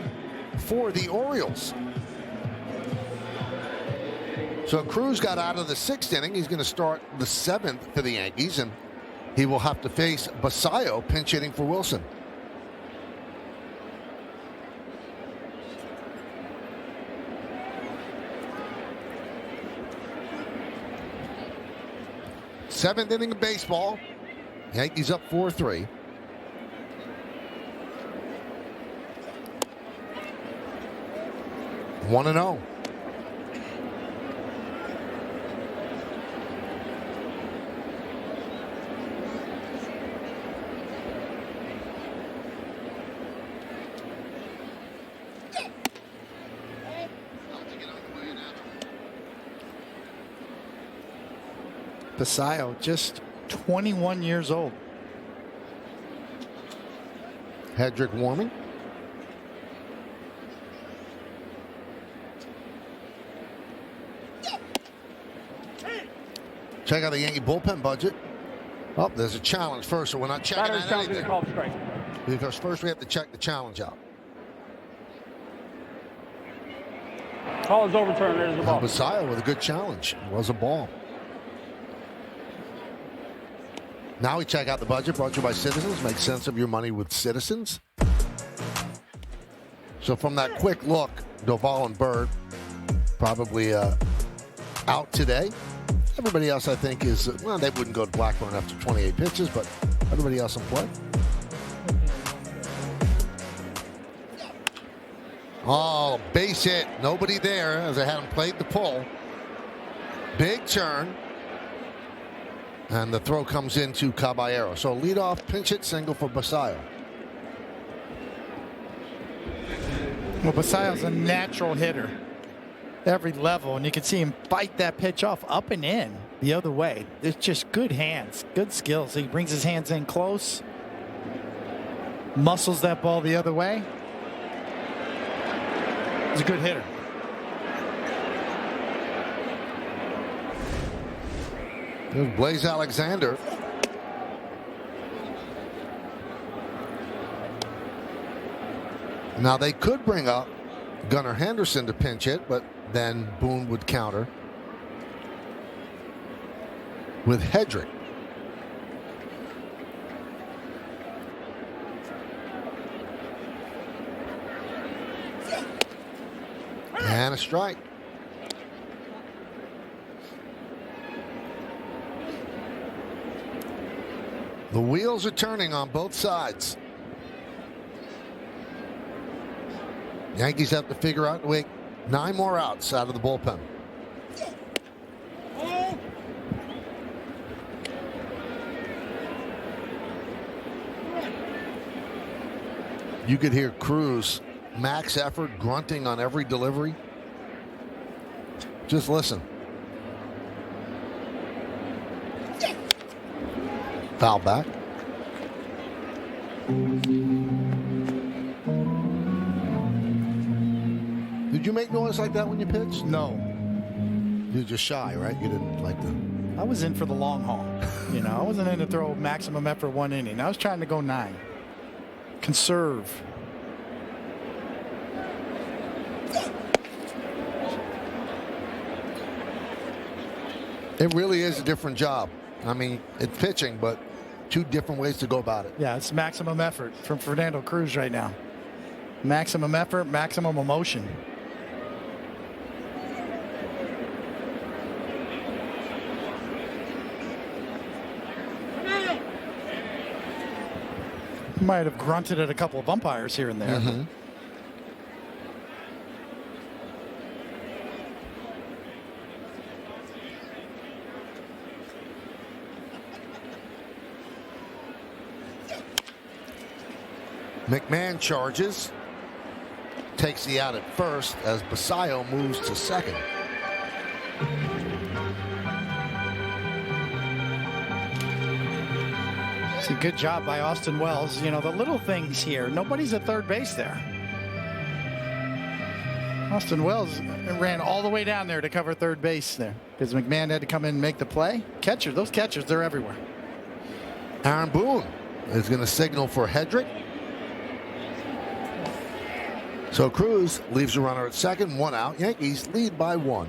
for the Orioles. So Cruz got out of the 6th inning. He's going to start the 7th for the Yankees, and he will have to face Basayo pinch hitting for Wilson. Seventh inning of baseball. Yankees up 4-3. One and 0. Basayo, just 21 years old. Hedrick warming. Check out the Yankee bullpen budget. Oh, there's a challenge first, so we're not checking Batter's out challenging anything. the call strike. Because first we have to check the challenge out. Call is overturned. There's the ball. Basayo with a good challenge. It was a ball. Now we check out the budget brought to you by Citizens. Make sense of your money with Citizens. So from that quick look, Doval and Bird probably out today. Everybody else, I think, is, well, they wouldn't go to Blackburn after 28 pitches, but everybody else in play. Oh, base hit. Nobody there as I had him played the pull. Big turn. And the throw comes into Caballero. So leadoff pinch hit single for Basayo. Well, Basayo's a natural hitter. Every level, and you can see him fight that pitch off up and in the other way. It's just good hands, good skills. He brings his hands in close, muscles that ball the other way. He's a good hitter. There's Blaze Alexander. Now they could bring up Gunnar Henderson to pinch hit, but then Boone would counter with Hedrick. And a strike. The wheels are turning on both sides. Yankees have to figure out to wait 9 more outs out of the bullpen. You could hear Cruz, max effort, grunting on every delivery. Just listen. Foul back. Did you make noise like that when you pitched? No. You're just shy, right? You didn't like to. I was in for the long haul. You know, I wasn't in to throw maximum effort 1 inning. I was trying to go 9. Conserve. It really is a different job. I mean, it's pitching, but 2 different ways to go about it. Yeah, it's maximum effort from Fernando Cruz right now. Maximum effort, maximum emotion. Might have grunted at a couple of umpires here and there. Mm-hmm. McMahon charges, takes the out at first as Basayo moves to second. It's a good job by Austin Wells. You know, the little things here. Nobody's at third base there. Austin Wells ran all the way down there to cover third base there because McMahon had to come in and make the play. Those catchers, they're everywhere. Aaron Boone is going to signal for Hedrick. So Cruz leaves the runner at second, 1 out. Yankees lead by 1.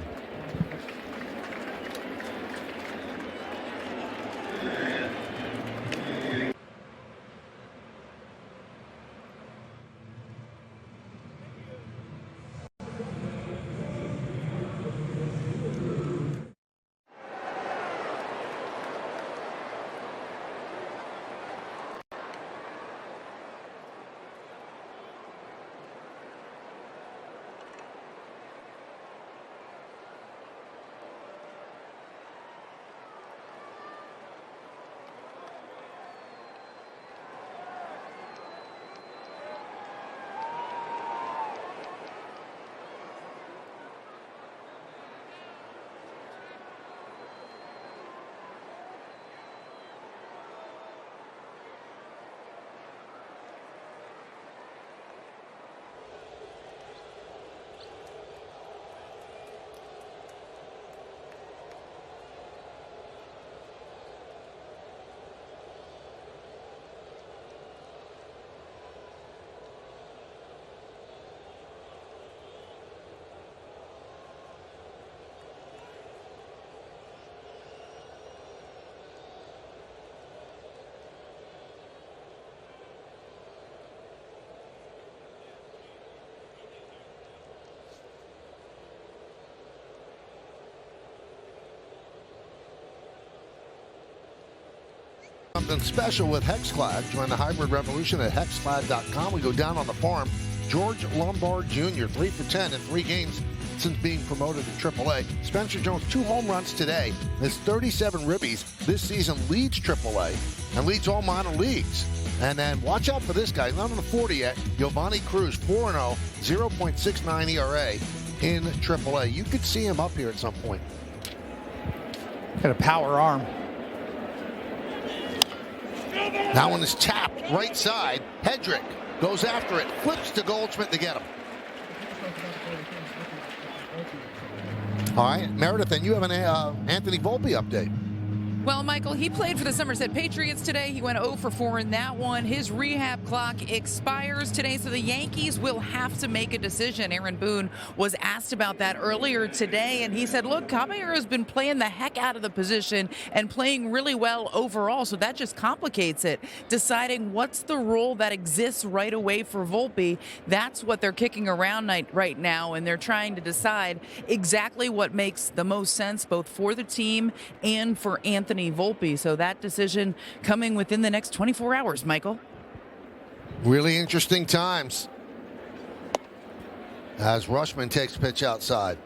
Something special with HexClad. Join the hybrid revolution at hexclad.com. We go down on the farm. George Lombard Jr., 3 for 10 in 3 games since being promoted to AAA. Spencer Jones, 2 home runs today. His 37 ribbies this season leads AAA and leads all minor leagues. And then watch out for this guy. Not on the 40 yet. Giovanni Cruz, 4-0, 0.69 ERA in AAA. You could see him up here at some point. Got a power arm. That one is tapped right side. Hedrick goes after it, flips to Goldschmidt to get him. All right, Meredith, and you have an Anthony Volpe update. Well, Michael, he played for the Somerset Patriots today. He went 0 for 4 in that one. His rehab clock expires today, so the Yankees will have to make a decision. Aaron Boone was asked about that earlier today, and he said, look, Caballero's been playing the heck out of the position and playing really well overall, so that just complicates it. Deciding what's the role that exists right away for Volpe, that's what they're kicking around right now, and they're trying to decide exactly what makes the most sense both for the team and for Anthony Volpe. So that decision coming within the next 24 hours, Michael. Really interesting times as Rushman takes pitch outside.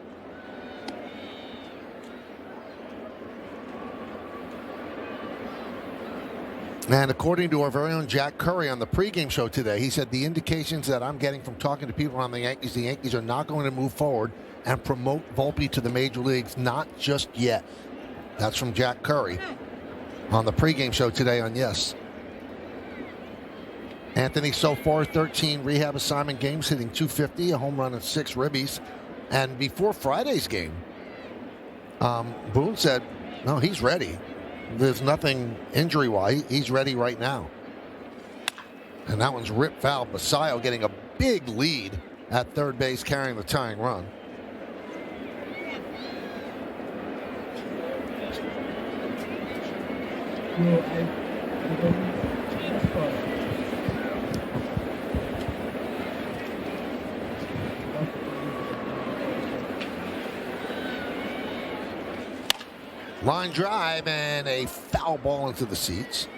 And according to our very own Jack Curry on the pregame show today, he said the indications that I'm getting from talking to people around the Yankees are not going to move forward and promote Volpe to the major leagues, not just yet. That's from Jack Curry on the pregame show today on Yes. Anthony so far 13 rehab assignment games, hitting .250, a home run and 6 ribbies. And before Friday's game, Boone said, no, he's ready. There's nothing injury-wise. He's ready right now. And that one's ripped foul. Basayo getting a big lead at third base, carrying the tying run. Line drive and a foul ball into the seats.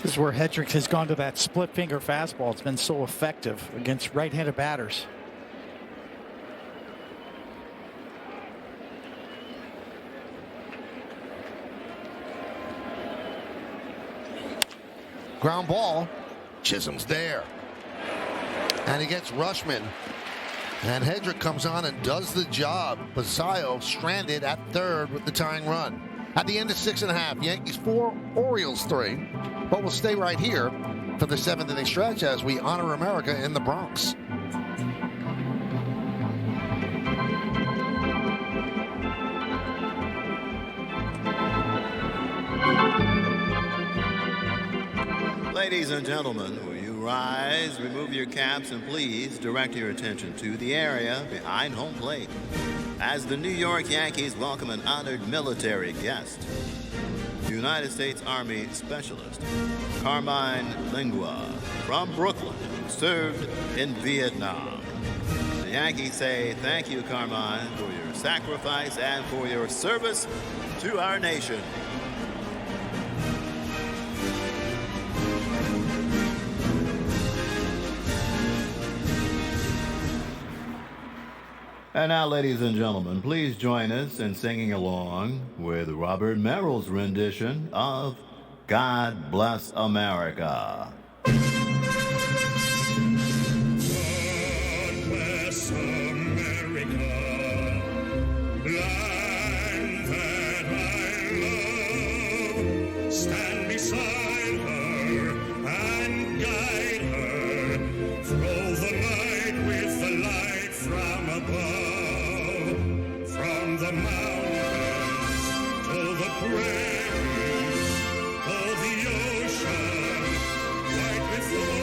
This is where Hedrick has gone to that split finger fastball. It's been so effective against right-handed batters. Ground ball. Chisholm's there. And he gets Rushman. And Hedrick comes on and does the job. Basayo stranded at third with the tying run. At the end of 6.5, Yankees 4, Orioles 3. But we'll stay right here for the 7th inning stretch as we honor America in the Bronx. Ladies and gentlemen, will you rise, remove your caps, and please direct your attention to the area behind home plate as the New York Yankees welcome an honored military guest, United States Army Specialist Carmine Lingua from Brooklyn, who served in Vietnam. The Yankees say thank you, Carmine, for your sacrifice and for your service to our nation. And now, ladies and gentlemen, please join us in singing along with Robert Merrill's rendition of God Bless America. God bless America, land that I love. Stand beside her and guide her. Throw the light with the light from above. From the mountains to the prairies, to the ocean, right before.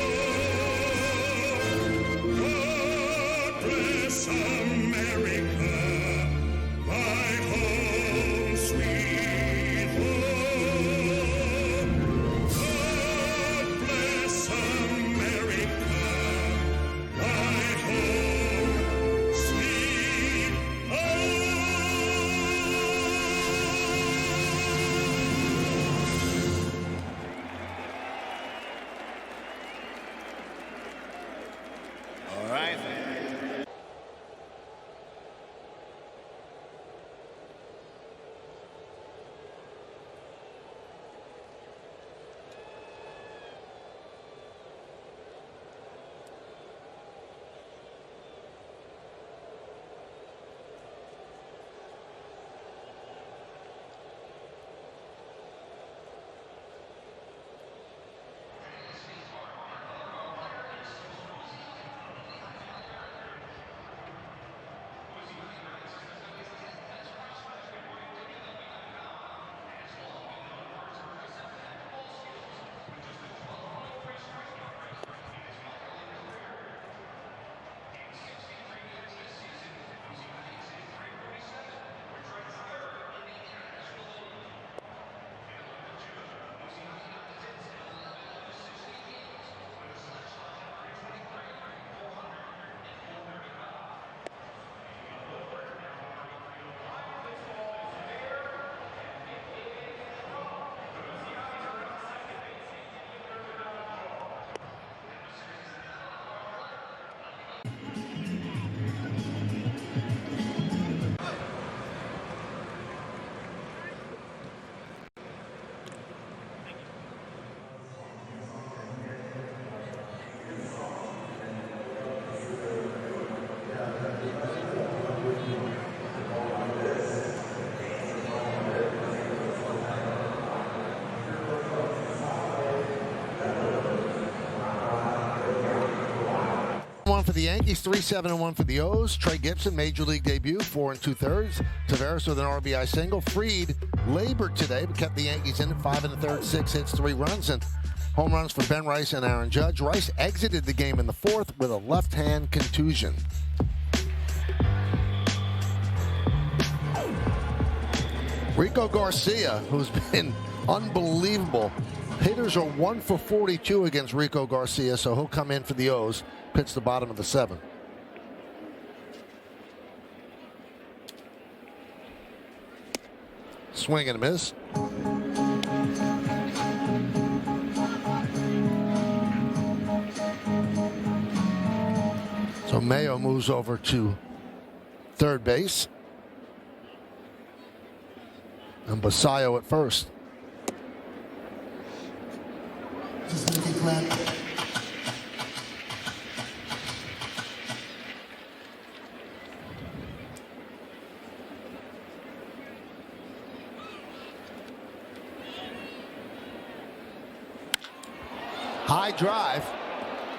God bless America, my home, sweet home. God bless America, my home, sweet home. All right. One for the Yankees, 3-7-1 for the O's. Trey Gibson, major league debut, 4 2/3. Tavares with an RBI single. Fried labored today, but kept the Yankees in at 5 1/3, 6 hits, 3 runs, and home runs for Ben Rice and Aaron Judge. Rice exited the game in the 4th with a left-hand contusion. Rico Garcia, who's been unbelievable. Hitters are 1 for 42 against Rico Garcia, so he'll come in for the O's. Pitch the bottom of the 7th. Swing and a miss. So Mayo moves over to third base. And Basayo at first. High drive,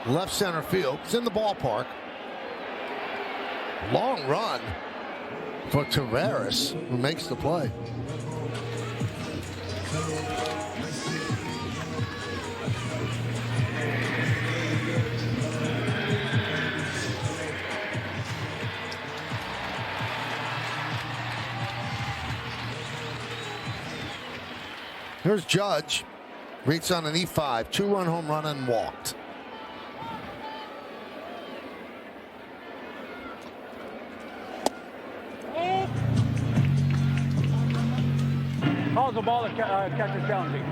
left center field. It's in the ballpark. Long run for Tavares, who makes the play. Here's Judge. Reached on an E5, 2-run home run and walked. Calls a ball that catches challenging.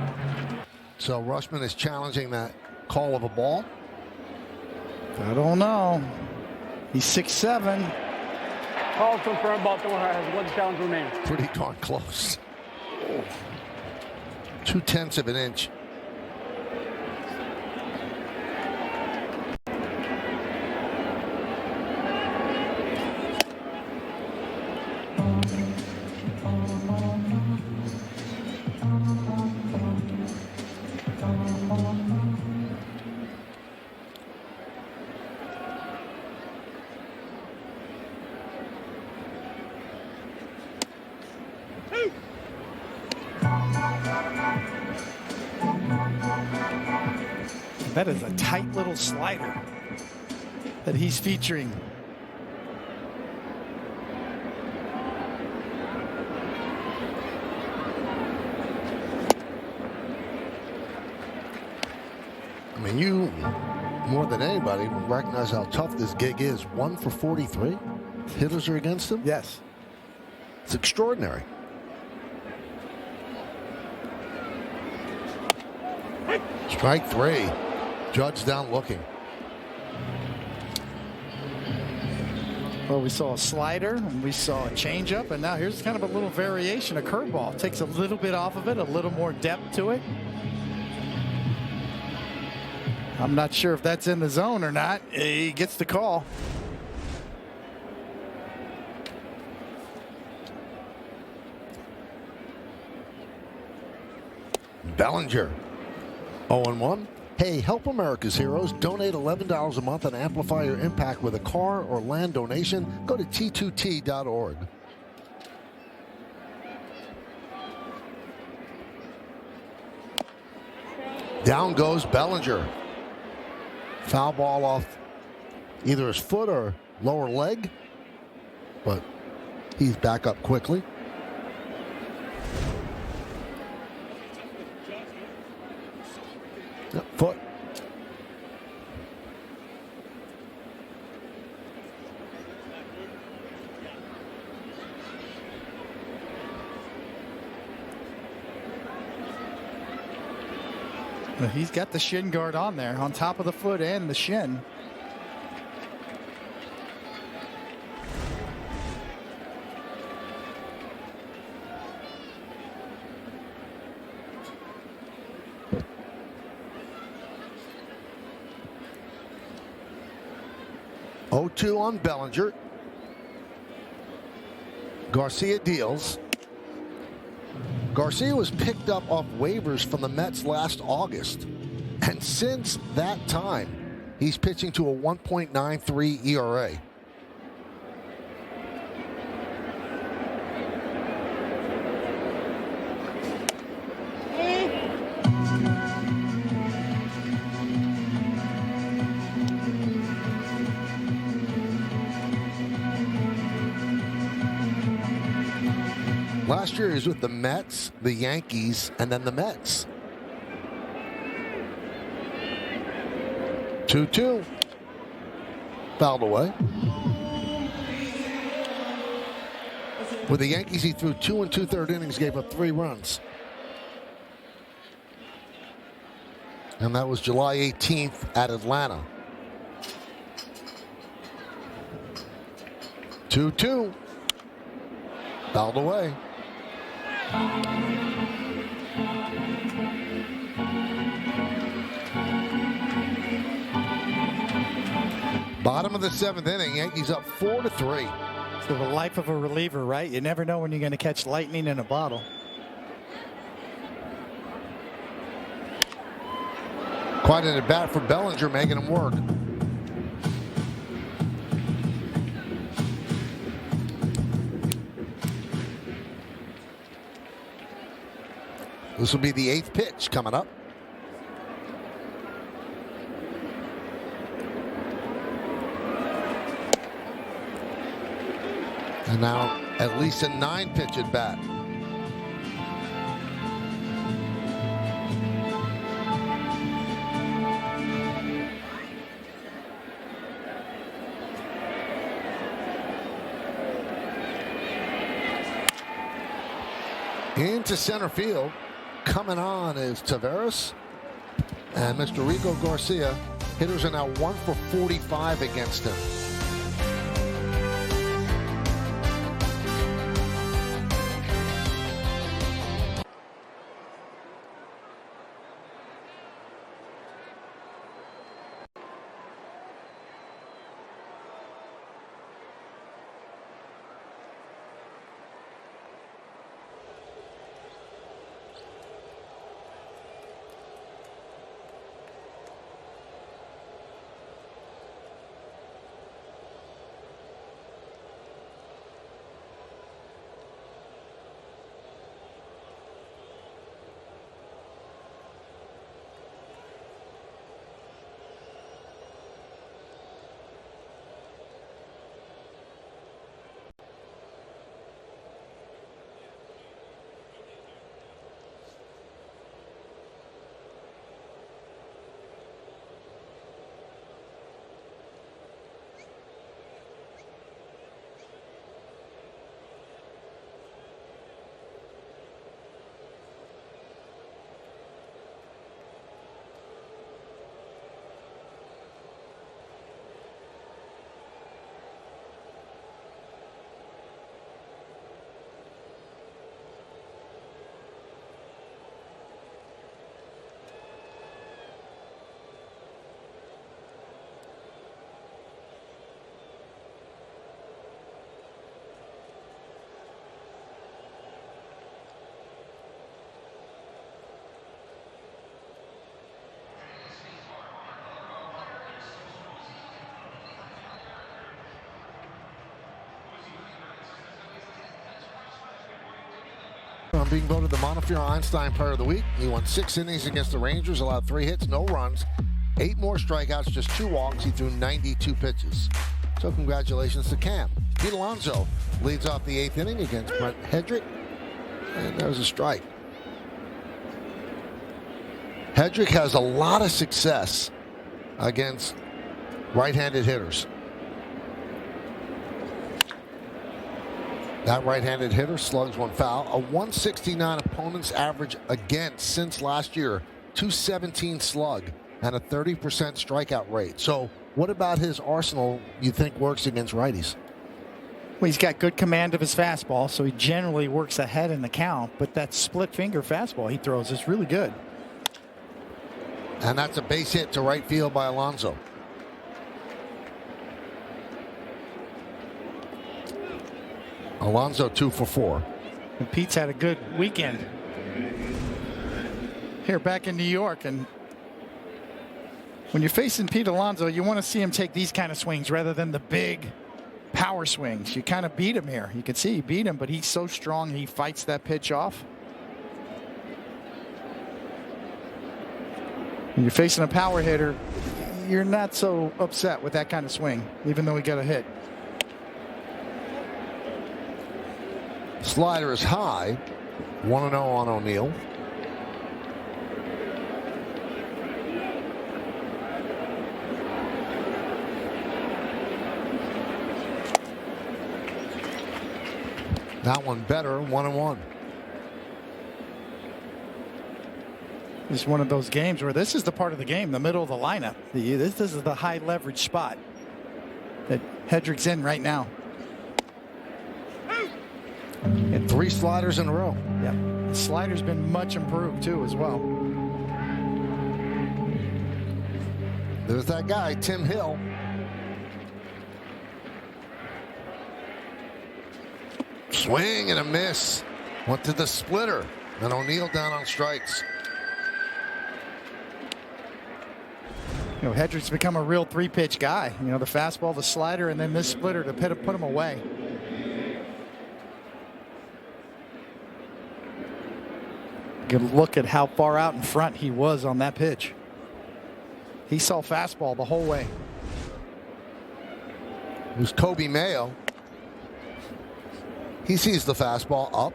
So Rushman is challenging that call of a ball. I don't know. He's 6'7". Calls confirmed. Baltimore has one challenge remaining. Pretty darn close. 0.2 of an inch. That is a tight little slider that he's featuring. I mean, you, more than anybody, recognize how tough this gig is. 1 for 43 hitters are against him. Yes. It's extraordinary. Strike 3. Judge down looking. Well, we saw a slider, and we saw a changeup, and now here's kind of a little variation, a curveball. Takes a little bit off of it, a little more depth to it. I'm not sure if that's in the zone or not. He gets the call. Bellinger. 0-1. Hey, help America's heroes. Donate $11 a month and amplify your impact with a car or land donation. Go to t2t.org. Down goes Bellinger. Foul ball off either his foot or lower leg, but he's back up quickly. Yep, foot. He's got the shin guard on there, on top of the foot and the shin. Oh-2 on Bellinger. Garcia deals. Garcia was picked up off waivers from the Mets last August. And since that time, he's pitching to a 1.93 ERA. Last year he was with the Mets, the Yankees, and then the Mets. 2-2. Fouled away. With the Yankees, he threw 2 2/3 innings, gave up 3 runs. And that was July 18th at Atlanta. 2-2. Fouled away. Bottom of the 7th inning, Yankees up 4-3. So the life of a reliever, right? You never know when you're going to catch lightning in a bottle. Quite an at-bat for Bellinger, making him work. This will be the 8th pitch coming up. And now at least a 9-pitch at bat. Into center field. Coming on is Taveras and Mr. Rico Garcia. Hitters are now 1 for 45 against him. Being voted the Montefiore Einstein Player of the Week. He won 6 innings against the Rangers, allowed 3 hits, no runs, 8 more strikeouts, just 2 walks. He threw 92 pitches. So congratulations to Cam. Pete Alonso leads off the 8th inning against Brent Hedrick, and there's a strike. Hedrick has a lot of success against right-handed hitters. That right-handed hitter slugs one foul. A 169 opponent's average against since last year. 217 slug and a 30% strikeout rate. So what about his arsenal you think works against righties? Well, he's got good command of his fastball, so he generally works ahead in the count. But that split finger fastball he throws is really good. And that's a base hit to right field by Alonso. Alonso 2 for 4. And Pete's had a good weekend here back in New York. And when you're facing Pete Alonso, you want to see him take these kind of swings rather than the big power swings. You kind of beat him here. You can see he beat him, but he's so strong he fights that pitch off. When you're facing a power hitter, you're not so upset with that kind of swing, even though he got a hit. Slider is high. 1-0 on O'Neill. That one better. 1-1. It's one of those games where this is the part of the game, the middle of the lineup. This is the high leverage spot that Hedrick's in right now. And 3 sliders in a row. Yep. The slider's been much improved too as well. There's that guy, Tim Hill. Swing and a miss. Went to the splitter. And O'Neill down on strikes. You know, Hedrick's become a real 3-pitch guy. You know, the fastball, the slider, and then this splitter to put him away. Good look at how far out in front he was on that pitch. He saw fastball the whole way. It was Kobe Mayo. He sees the fastball up.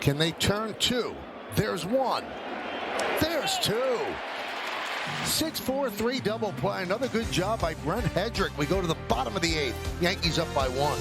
Can they turn two? There's one. There's two. 6-4-3 double play. Another good job by Brent Hedrick. We go to the bottom of the 8th. Yankees up by 1.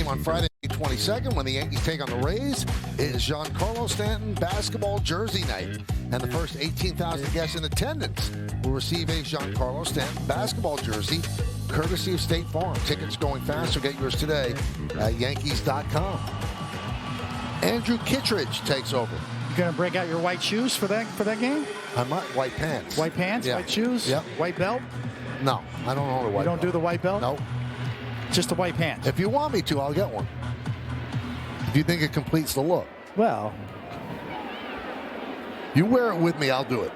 On Friday, 22nd, when the Yankees take on the Rays, is Giancarlo Stanton basketball jersey night. And the first 18,000 guests in attendance will receive a Giancarlo Stanton basketball jersey, courtesy of State Farm. Tickets going fast, so get yours today at Yankees.com. Andrew Kittredge takes over. You going to break out your white shoes for that game? I might. White pants. White pants? Yeah. White shoes? Yep. White belt? No, I don't own a white You don't belt. do the white belt? No. Just the white pants? If you want me to, I'll get one. If you think it completes the look. Well. You wear it with me, I'll do it.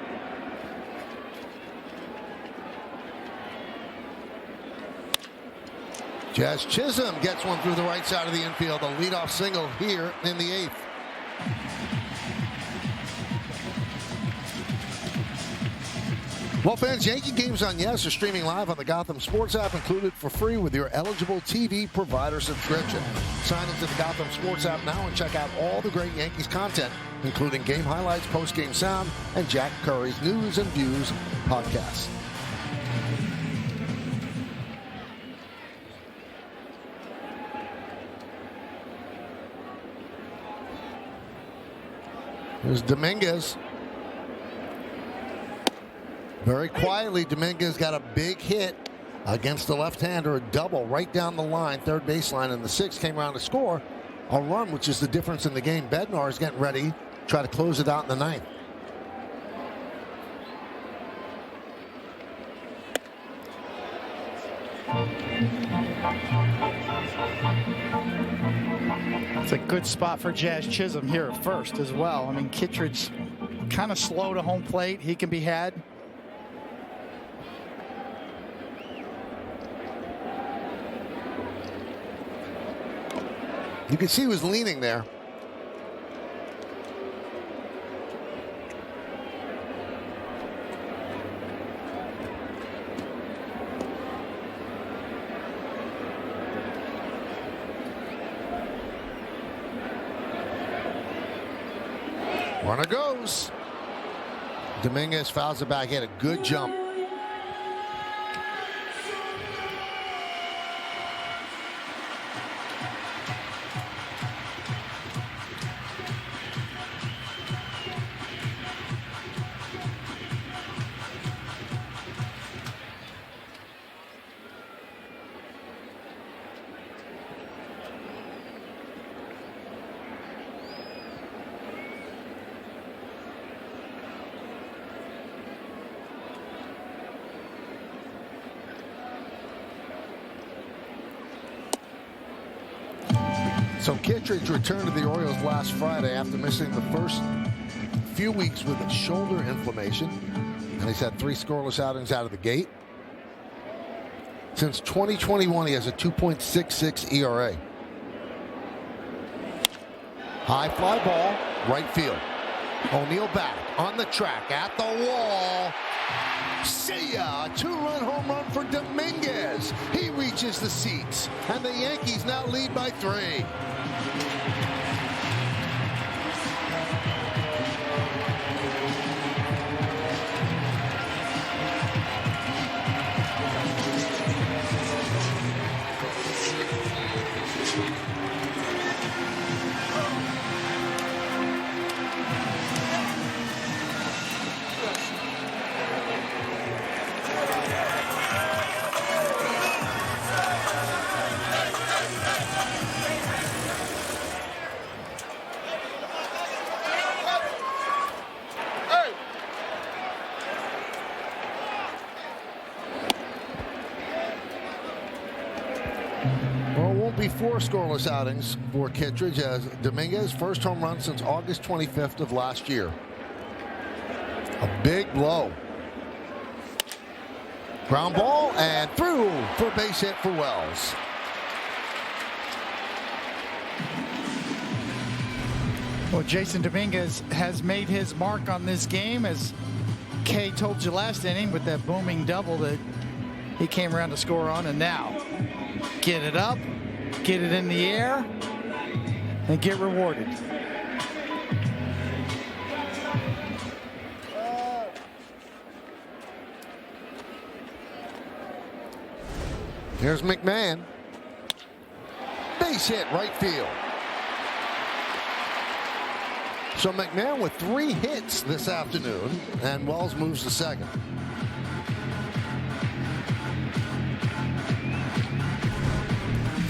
Jazz Chisholm gets one through the right side of the infield. A leadoff single here in the 8th. Well, fans, Yankee games on Yes are streaming live on the Gotham Sports app, included for free with your eligible TV provider subscription. Sign into the Gotham Sports app now and check out all the great Yankees content, including game highlights, post-game sound, and Jack Curry's News and Views podcasts. There's Dominguez. Very quietly, Dominguez got a big hit against the left-hander, a double right down the line, third baseline, and the 6th came around to score a run, which is the difference in the game. Bednar is getting ready, try to close it out in the 9th. It's a good spot for Jazz Chisholm here at first as well. I mean, Kittredge's kind of slow to home plate. He can be had. You can see he was leaning there. Runner goes. Dominguez fouls it back. He had a good jump. So Kittredge returned to the Orioles last Friday after missing the first few weeks with a shoulder inflammation. And he's had 3 scoreless outings out of the gate. Since 2021, he has a 2.66 ERA. High fly ball, right field. O'Neill back on the track at the wall. See ya! A 2-run home run for Dominguez. He reaches the seats, and the Yankees now lead by 3. Well, it won't be 4 scoreless outings for Kittredge as Dominguez first home run since August 25th of last year. A big blow. Ground ball and through for a base hit for Wells. Well, Jason Dominguez has made his mark on this game, as Kay told you last inning with that booming double that he came around to score on, and now get it up, get it in the air, and get rewarded. Here's McMahon. Base hit right field. So McMahon with 3 hits this afternoon, and Wells moves to second.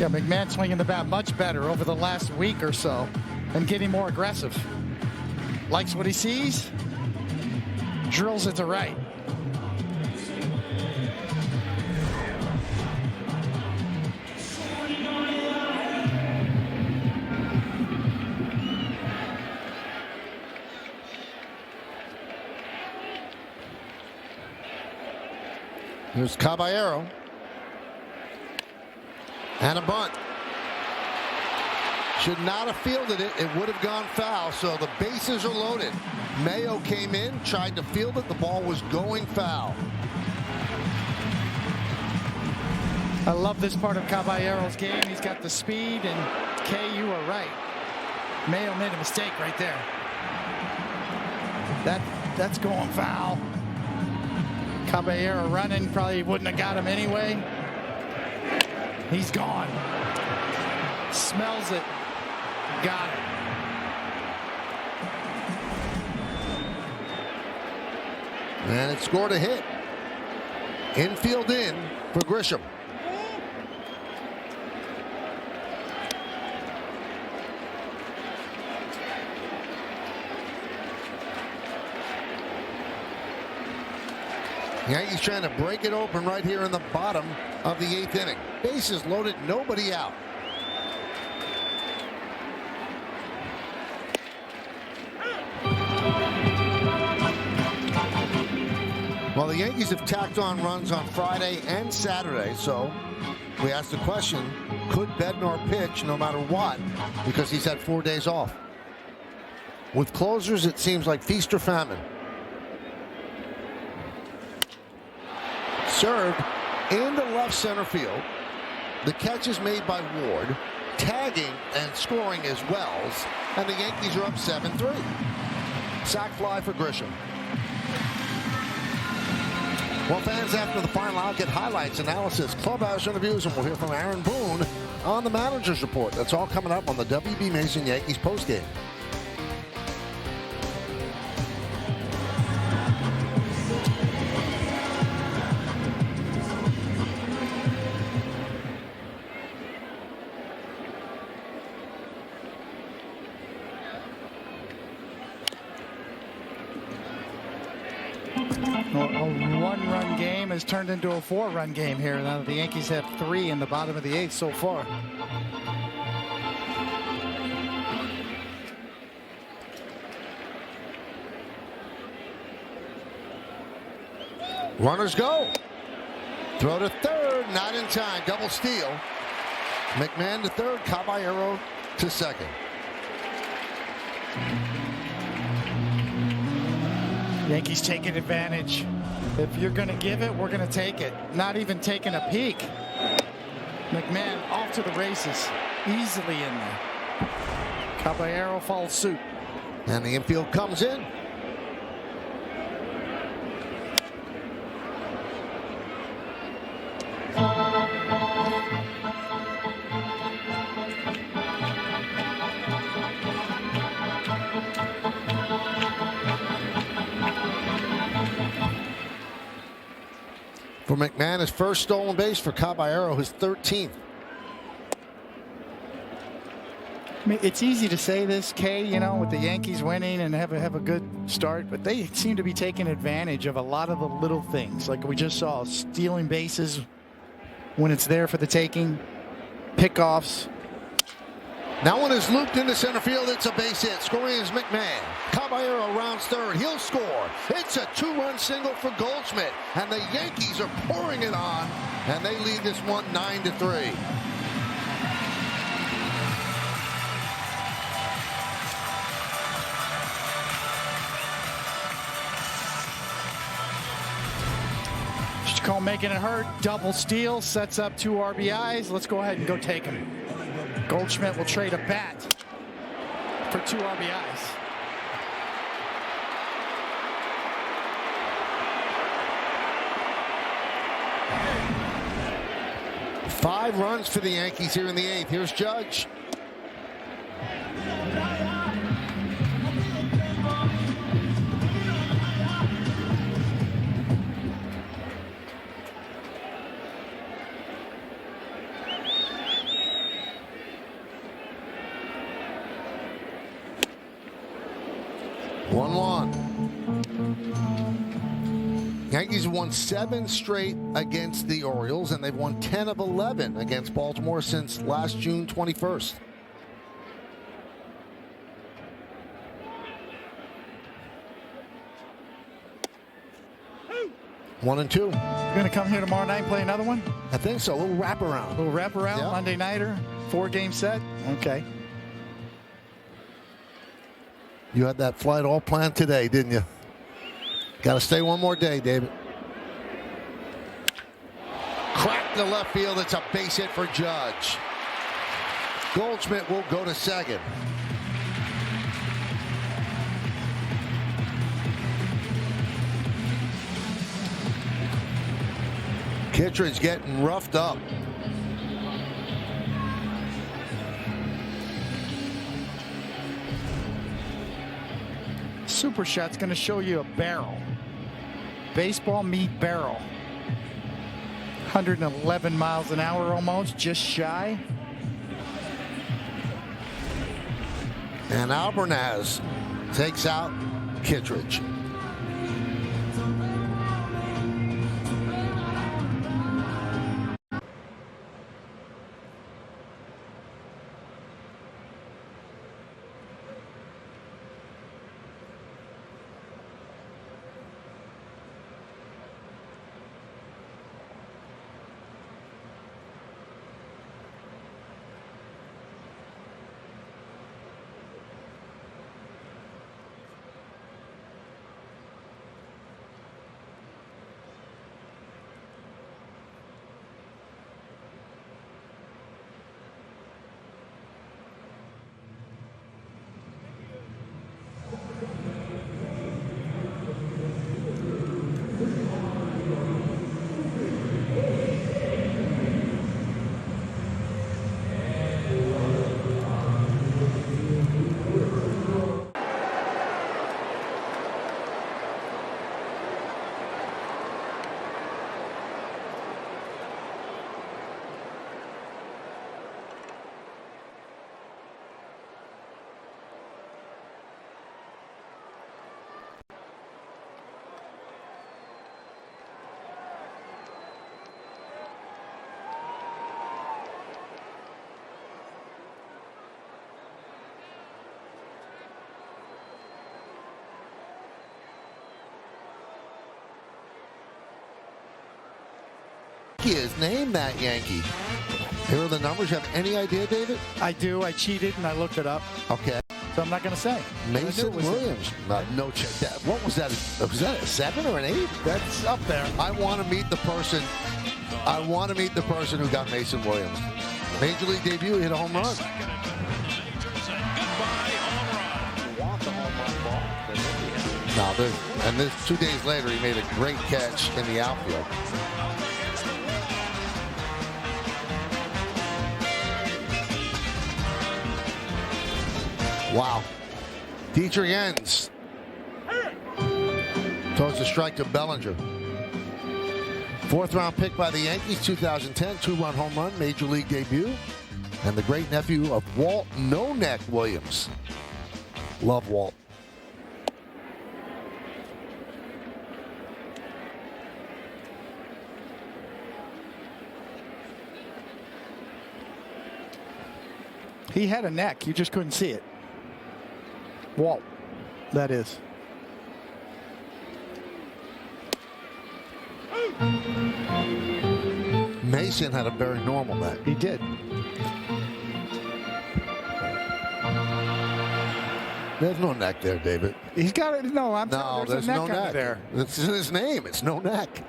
Yeah, McMahon swinging the bat much better over the last week or so and getting more aggressive. Likes what he sees, drills it to right. Here's Caballero. And a bunt. Should not have fielded it. It would have gone foul, so the bases are loaded. Mayo came in, tried to field it. The ball was going foul. I love this part of Caballero's game. He's got the speed, and Kay, you are right. Mayo made a mistake right there. That's going foul. Caballero running, probably wouldn't have got him anyway. He's gone. Smells it. Got it. And it scored a hit. Infield in for Grisham. Yankees trying to break it open right here in the bottom of the 8th inning. Bases loaded, nobody out. Well, the Yankees have tacked on runs on Friday and Saturday, so we asked the question, could Bednar pitch no matter what, because he's had 4 days off? With closers, it seems like feast or famine. Served into left center field. The catch is made by Ward. Tagging and scoring is Wells. And the Yankees are up 7-3. Sac fly for Grisham. Well, fans, after the final, I'll get highlights, analysis, clubhouse interviews, and we'll hear from Aaron Boone on the Manager's Report. That's all coming up on the W.B. Mason Yankees postgame. A one-run game has turned into a 4-run game here. Now the Yankees have 3 in the bottom of the 8th so far. Runners go. Throw to third, not in time. Double steal. McMahon to third, Caballero to second. Yankees taking advantage. If you're going to give it, we're going to take it. Not even taking a peek. McMahon off to the races. Easily in there. Caballero follows suit. And the infield comes in. For McMahon, his first stolen base. For Caballero, his 13th. I mean, it's easy to say this, Kay, you know, with the Yankees winning and have a good start, but they seem to be taking advantage of a lot of the little things. Like we just saw, stealing bases when it's there for the taking, pickoffs. That one is looped into center field. It's a base hit. Scoring is McMahon. Caballero rounds third. He'll score. It's a 2-run single for Goldschmidt. And the Yankees are pouring it on. And they lead this one 9-3. Just call making it hurt. Double steal. Sets up 2 RBIs. Let's go ahead and go take him. Goldschmidt will trade a bat for 2 RBIs. Five runs for the Yankees here in the 8th. Here's Judge. Yankees won 7 straight against the Orioles, and they've won 10 of 11 against Baltimore since last June 21st. One and two. You're going to come here tomorrow night and play another one? I think so. A little wraparound. A little wraparound, Yeah. Monday nighter, 4-game set? Okay. You had that flight all planned today, didn't you? Got to stay one more day, David. Cracked to left field. It's a base hit for Judge. Goldschmidt will go to second. Kittredge getting roughed up. Super Shot's going to show you a barrel. Baseball meet barrel. 111 miles an hour almost, just shy. And Albernaz takes out Kittredge. Yankee is. Name that Yankee. Here are the numbers. You have any idea, David? I do. I cheated and I looked it up. Okay. So I'm not going to say. Mason Williams. No check. What was that? Was that a 7 or an 8? That's up there. I want to meet the person. I want to meet the person who got Mason Williams. Major League debut, hit a home run. Now, and this 2 days later, he made a great catch in the outfield. Wow. Dietrich ends. Throws a strike to Bellinger. 4th round pick by the Yankees, 2010, 2-run home run, Major League debut. And the great nephew of Walt No Neck Williams. Love Walt. He had a neck. You just couldn't see it. Walt, that is. Mason had a very normal neck. He did. There's no neck there, David. He's got it. No, I'm no, there's no neck neck there. It's in his name. It's no neck.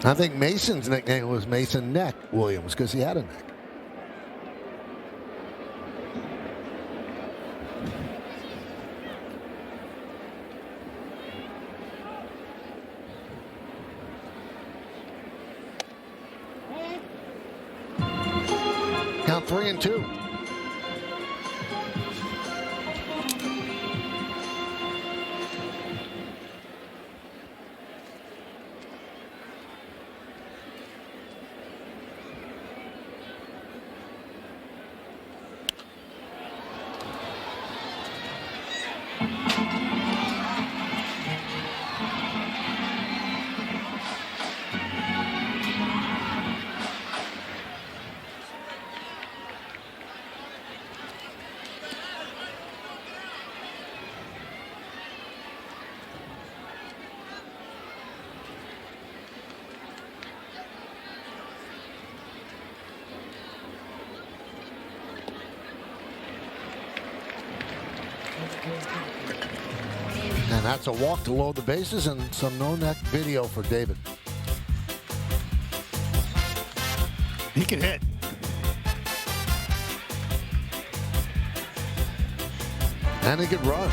I think Mason's nickname was Mason Neck Williams because he had a neck. Count 3-2. And that's a walk to load the bases and some no-neck video for David. He can hit. And he could run.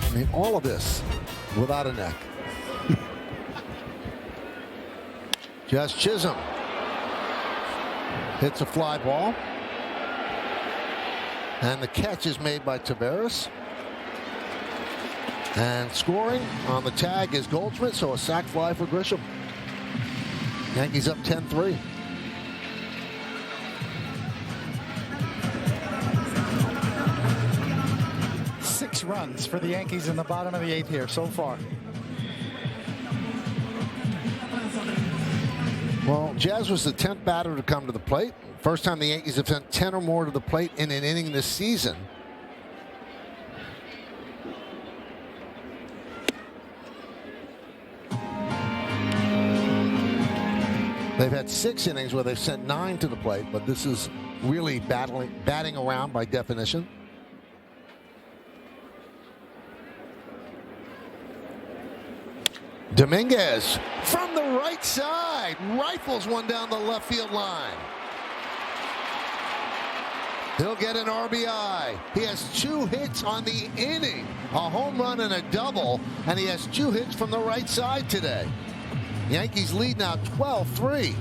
I mean, all of this without a neck. Just Chisholm hits a fly ball. And the catch is made by Taveras. And scoring on the tag is Goldschmidt, so a sac fly for Grisham. Yankees up 10-3. Six runs for the Yankees in the bottom of the 8th here so far. Well, Jazz was the 10th batter to come to the plate. First time the Yankees have sent 10 or more to the plate in an inning this season. They've had 6 innings where they've sent 9 to the plate, but this is really batting around by definition. Dominguez from the right side rifles one down the left field line. He'll get an RBI. He has 2 hits on the inning, a home run and a double, and he has 2 hits from the right side today. Yankees lead now 12-3.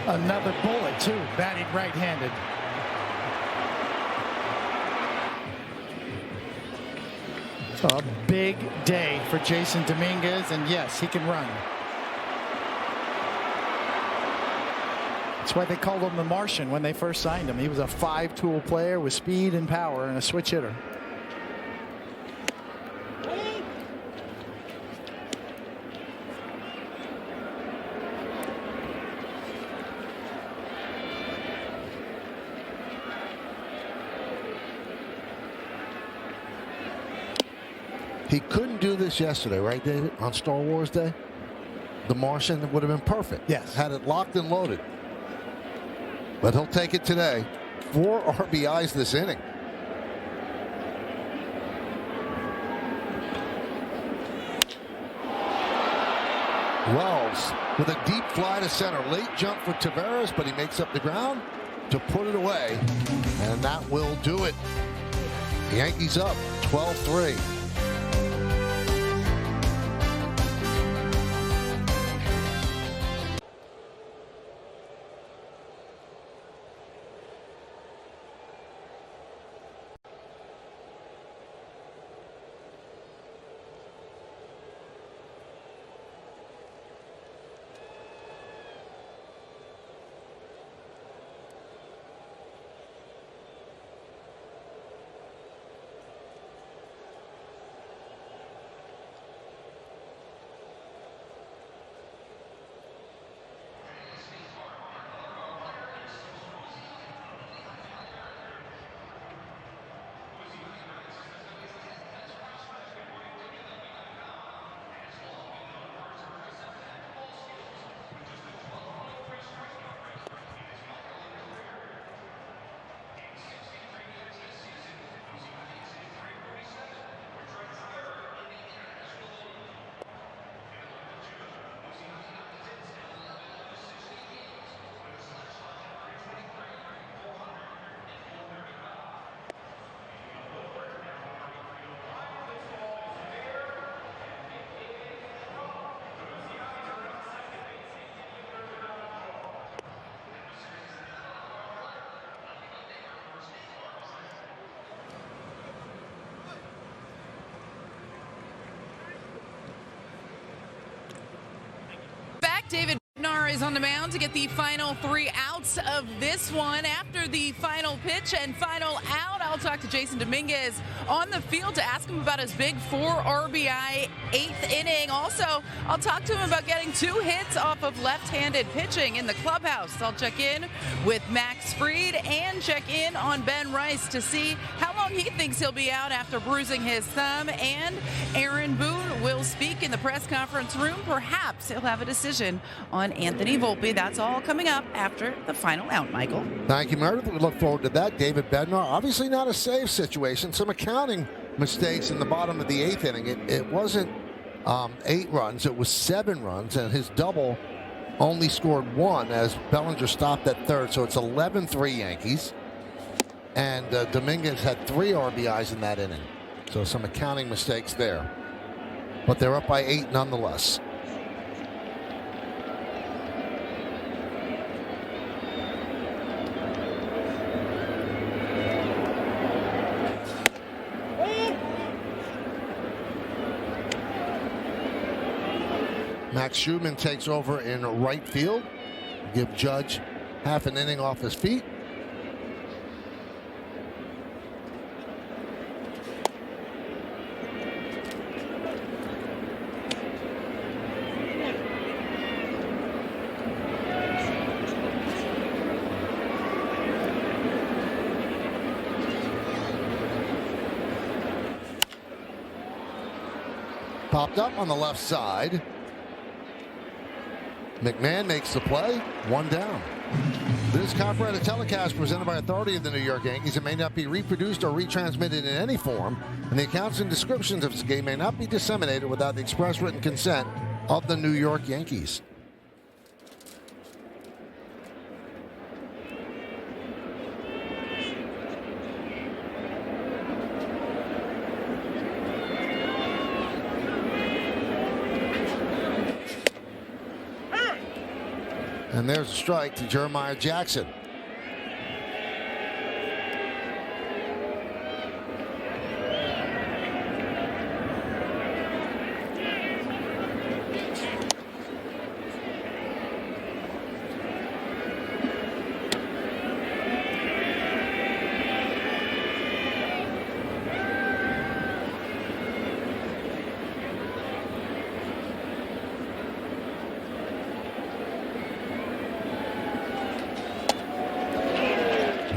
Another bullet, too, batting right-handed. A big day for Jason Dominguez, and yes, he can run. That's why they called him the Martian when they first signed him. He was a 5-tool player with speed and power and a switch hitter. He couldn't do this yesterday, right, David? On Star Wars Day? The Martian would have been perfect. Yes. Had it locked and loaded. But he'll take it today. 4 RBIs this inning. Wells with a deep fly to center. Late jump for Taveras, but he makes up the ground to put it away. And that will do it. The Yankees up 12-3. David Bednar is on the mound to get the final 3 outs of this one. After the final pitch and final out, I'll talk to Jason Dominguez on the field to ask him about his big 4 RBI 8th inning. Also, I'll talk to him about getting 2 hits off of left-handed pitching in the clubhouse. I'll check in with Max Fried and check in on Ben Rice to see how long he thinks he'll be out after bruising his thumb. And Aaron Boone will speak in the press conference room. Perhaps he'll have a decision on Anthony Volpe. That's all coming up after the final out, Michael. Thank you, Meredith. We look forward to that. David Bednar, obviously not a save situation. Some accounting mistakes in the bottom of the 8th inning. It wasn't 8 runs. It was 7 runs, and his double only scored 1 as Bellinger stopped at third. So it's 11-3 Yankees. And Dominguez had 3 RBIs in that inning. So some accounting mistakes there. But they're up by 8 nonetheless. Max Schumann takes over in right field. Give Judge half an inning off his feet. Popped up on the left side. McMahon makes the play, 1 down. This copyrighted telecast presented by authority of the New York Yankees. It may not be reproduced or retransmitted in any form, and the accounts and descriptions of this game may not be disseminated without the express written consent of the New York Yankees. And there's a strike to Jeremiah Jackson.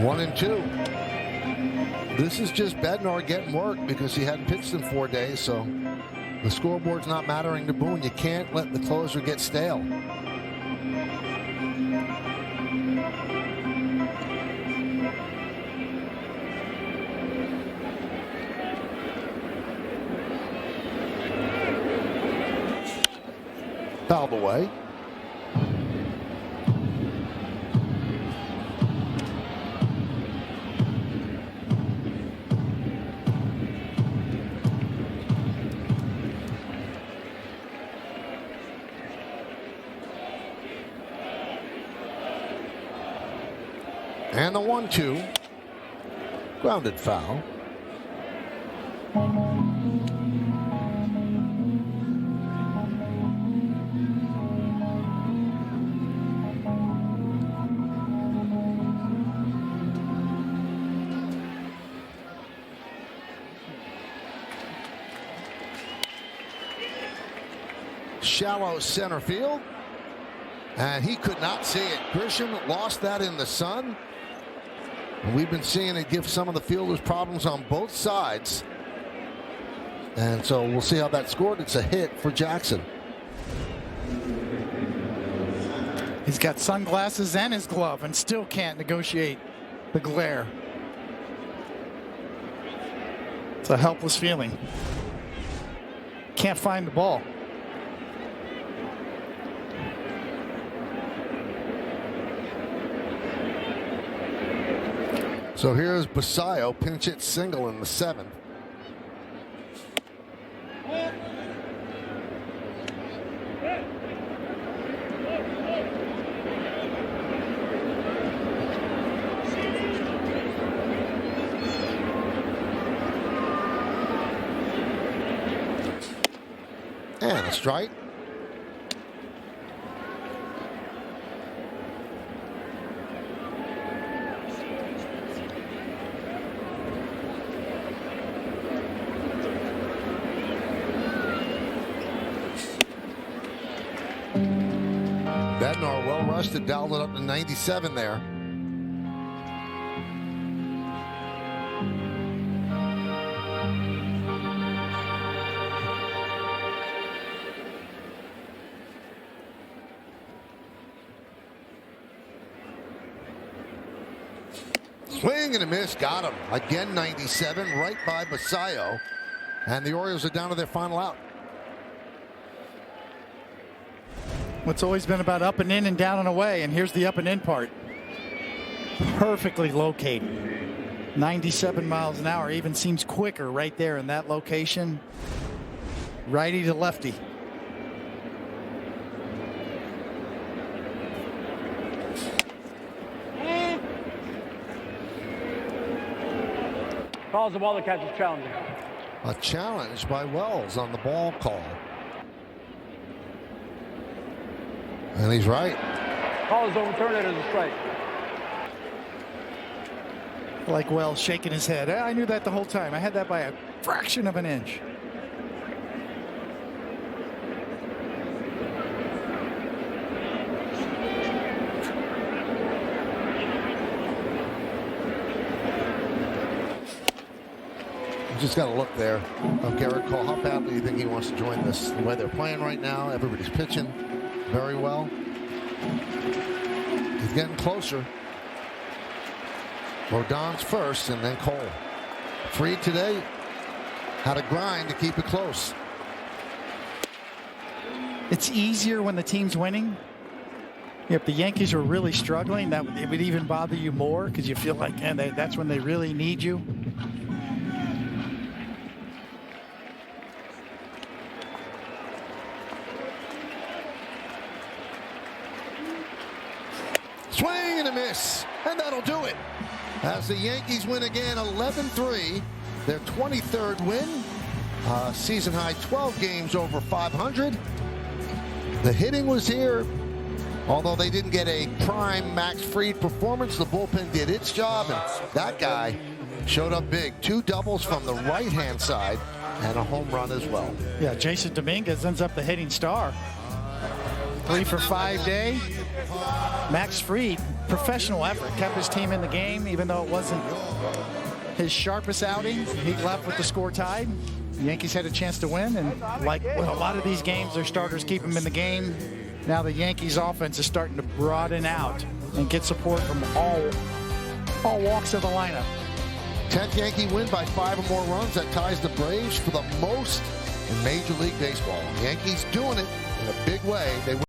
One and 2. This is just Bednar getting work because he hadn't pitched in 4 days, so The scoreboard's not mattering to Boone. You can't let the closer get stale. Fouled away. And the 1-2. Grounded foul. Shallow center field. And he could not see it. Grisham lost that in the sun. And we've been seeing it give some of the fielders problems on both sides. And so we'll see how that scored. It's a hit for Jackson. He's got sunglasses and his glove and still can't negotiate the glare. It's a helpless feeling. Can't find the ball. So here's Basayo, pinch hit single in the 7th. And a strike. Bednar well rushed it, dialed it up to 97 there. Swing and a miss, got him. Again 97, right by Basayo. And the Orioles are down to their final out. What's always been about up and in and down and away, and here's the up and in part. Perfectly located. 97 miles an hour, even seems quicker right there in that location. Righty to lefty. Calls the ball, the catch is challenging. A challenge by Wells on the ball call. And he's right. Call is overturned. It is a strike. Like Wells shaking his head. I knew that the whole time. I had that by a fraction of an inch. You just got to look there of Garrett Cole. How badly do you think he wants to join this? The way they're playing right now, everybody's pitching very well. He's getting closer. Rodon's first, and then Cole. Fried today had a grind to keep it close. It's easier when the team's winning. If the Yankees are really struggling, it would even bother you more because you feel like, man, that's when they really need you. Swing and a miss, and that'll do it. As the Yankees win again, 11-3, their 23rd win. Season high 12 games over 500. The hitting was here. Although they didn't get a prime Max Fried performance, the bullpen did its job, and that guy showed up big. 2 doubles from the right-hand side and a home run as well. Yeah, Jason Dominguez ends up the hitting star. 3 for 5 day. Max Fried, professional effort, kept his team in the game, even though it wasn't his sharpest outing. He left with the score tied. The Yankees had a chance to win, and like with a lot of these games, their starters keep them in the game. Now the Yankees offense is starting to broaden out and get support from all walks of the lineup. 10th Yankee win by 5 or more runs. That ties the Braves for the most in Major League Baseball. The Yankees doing it in a big way. They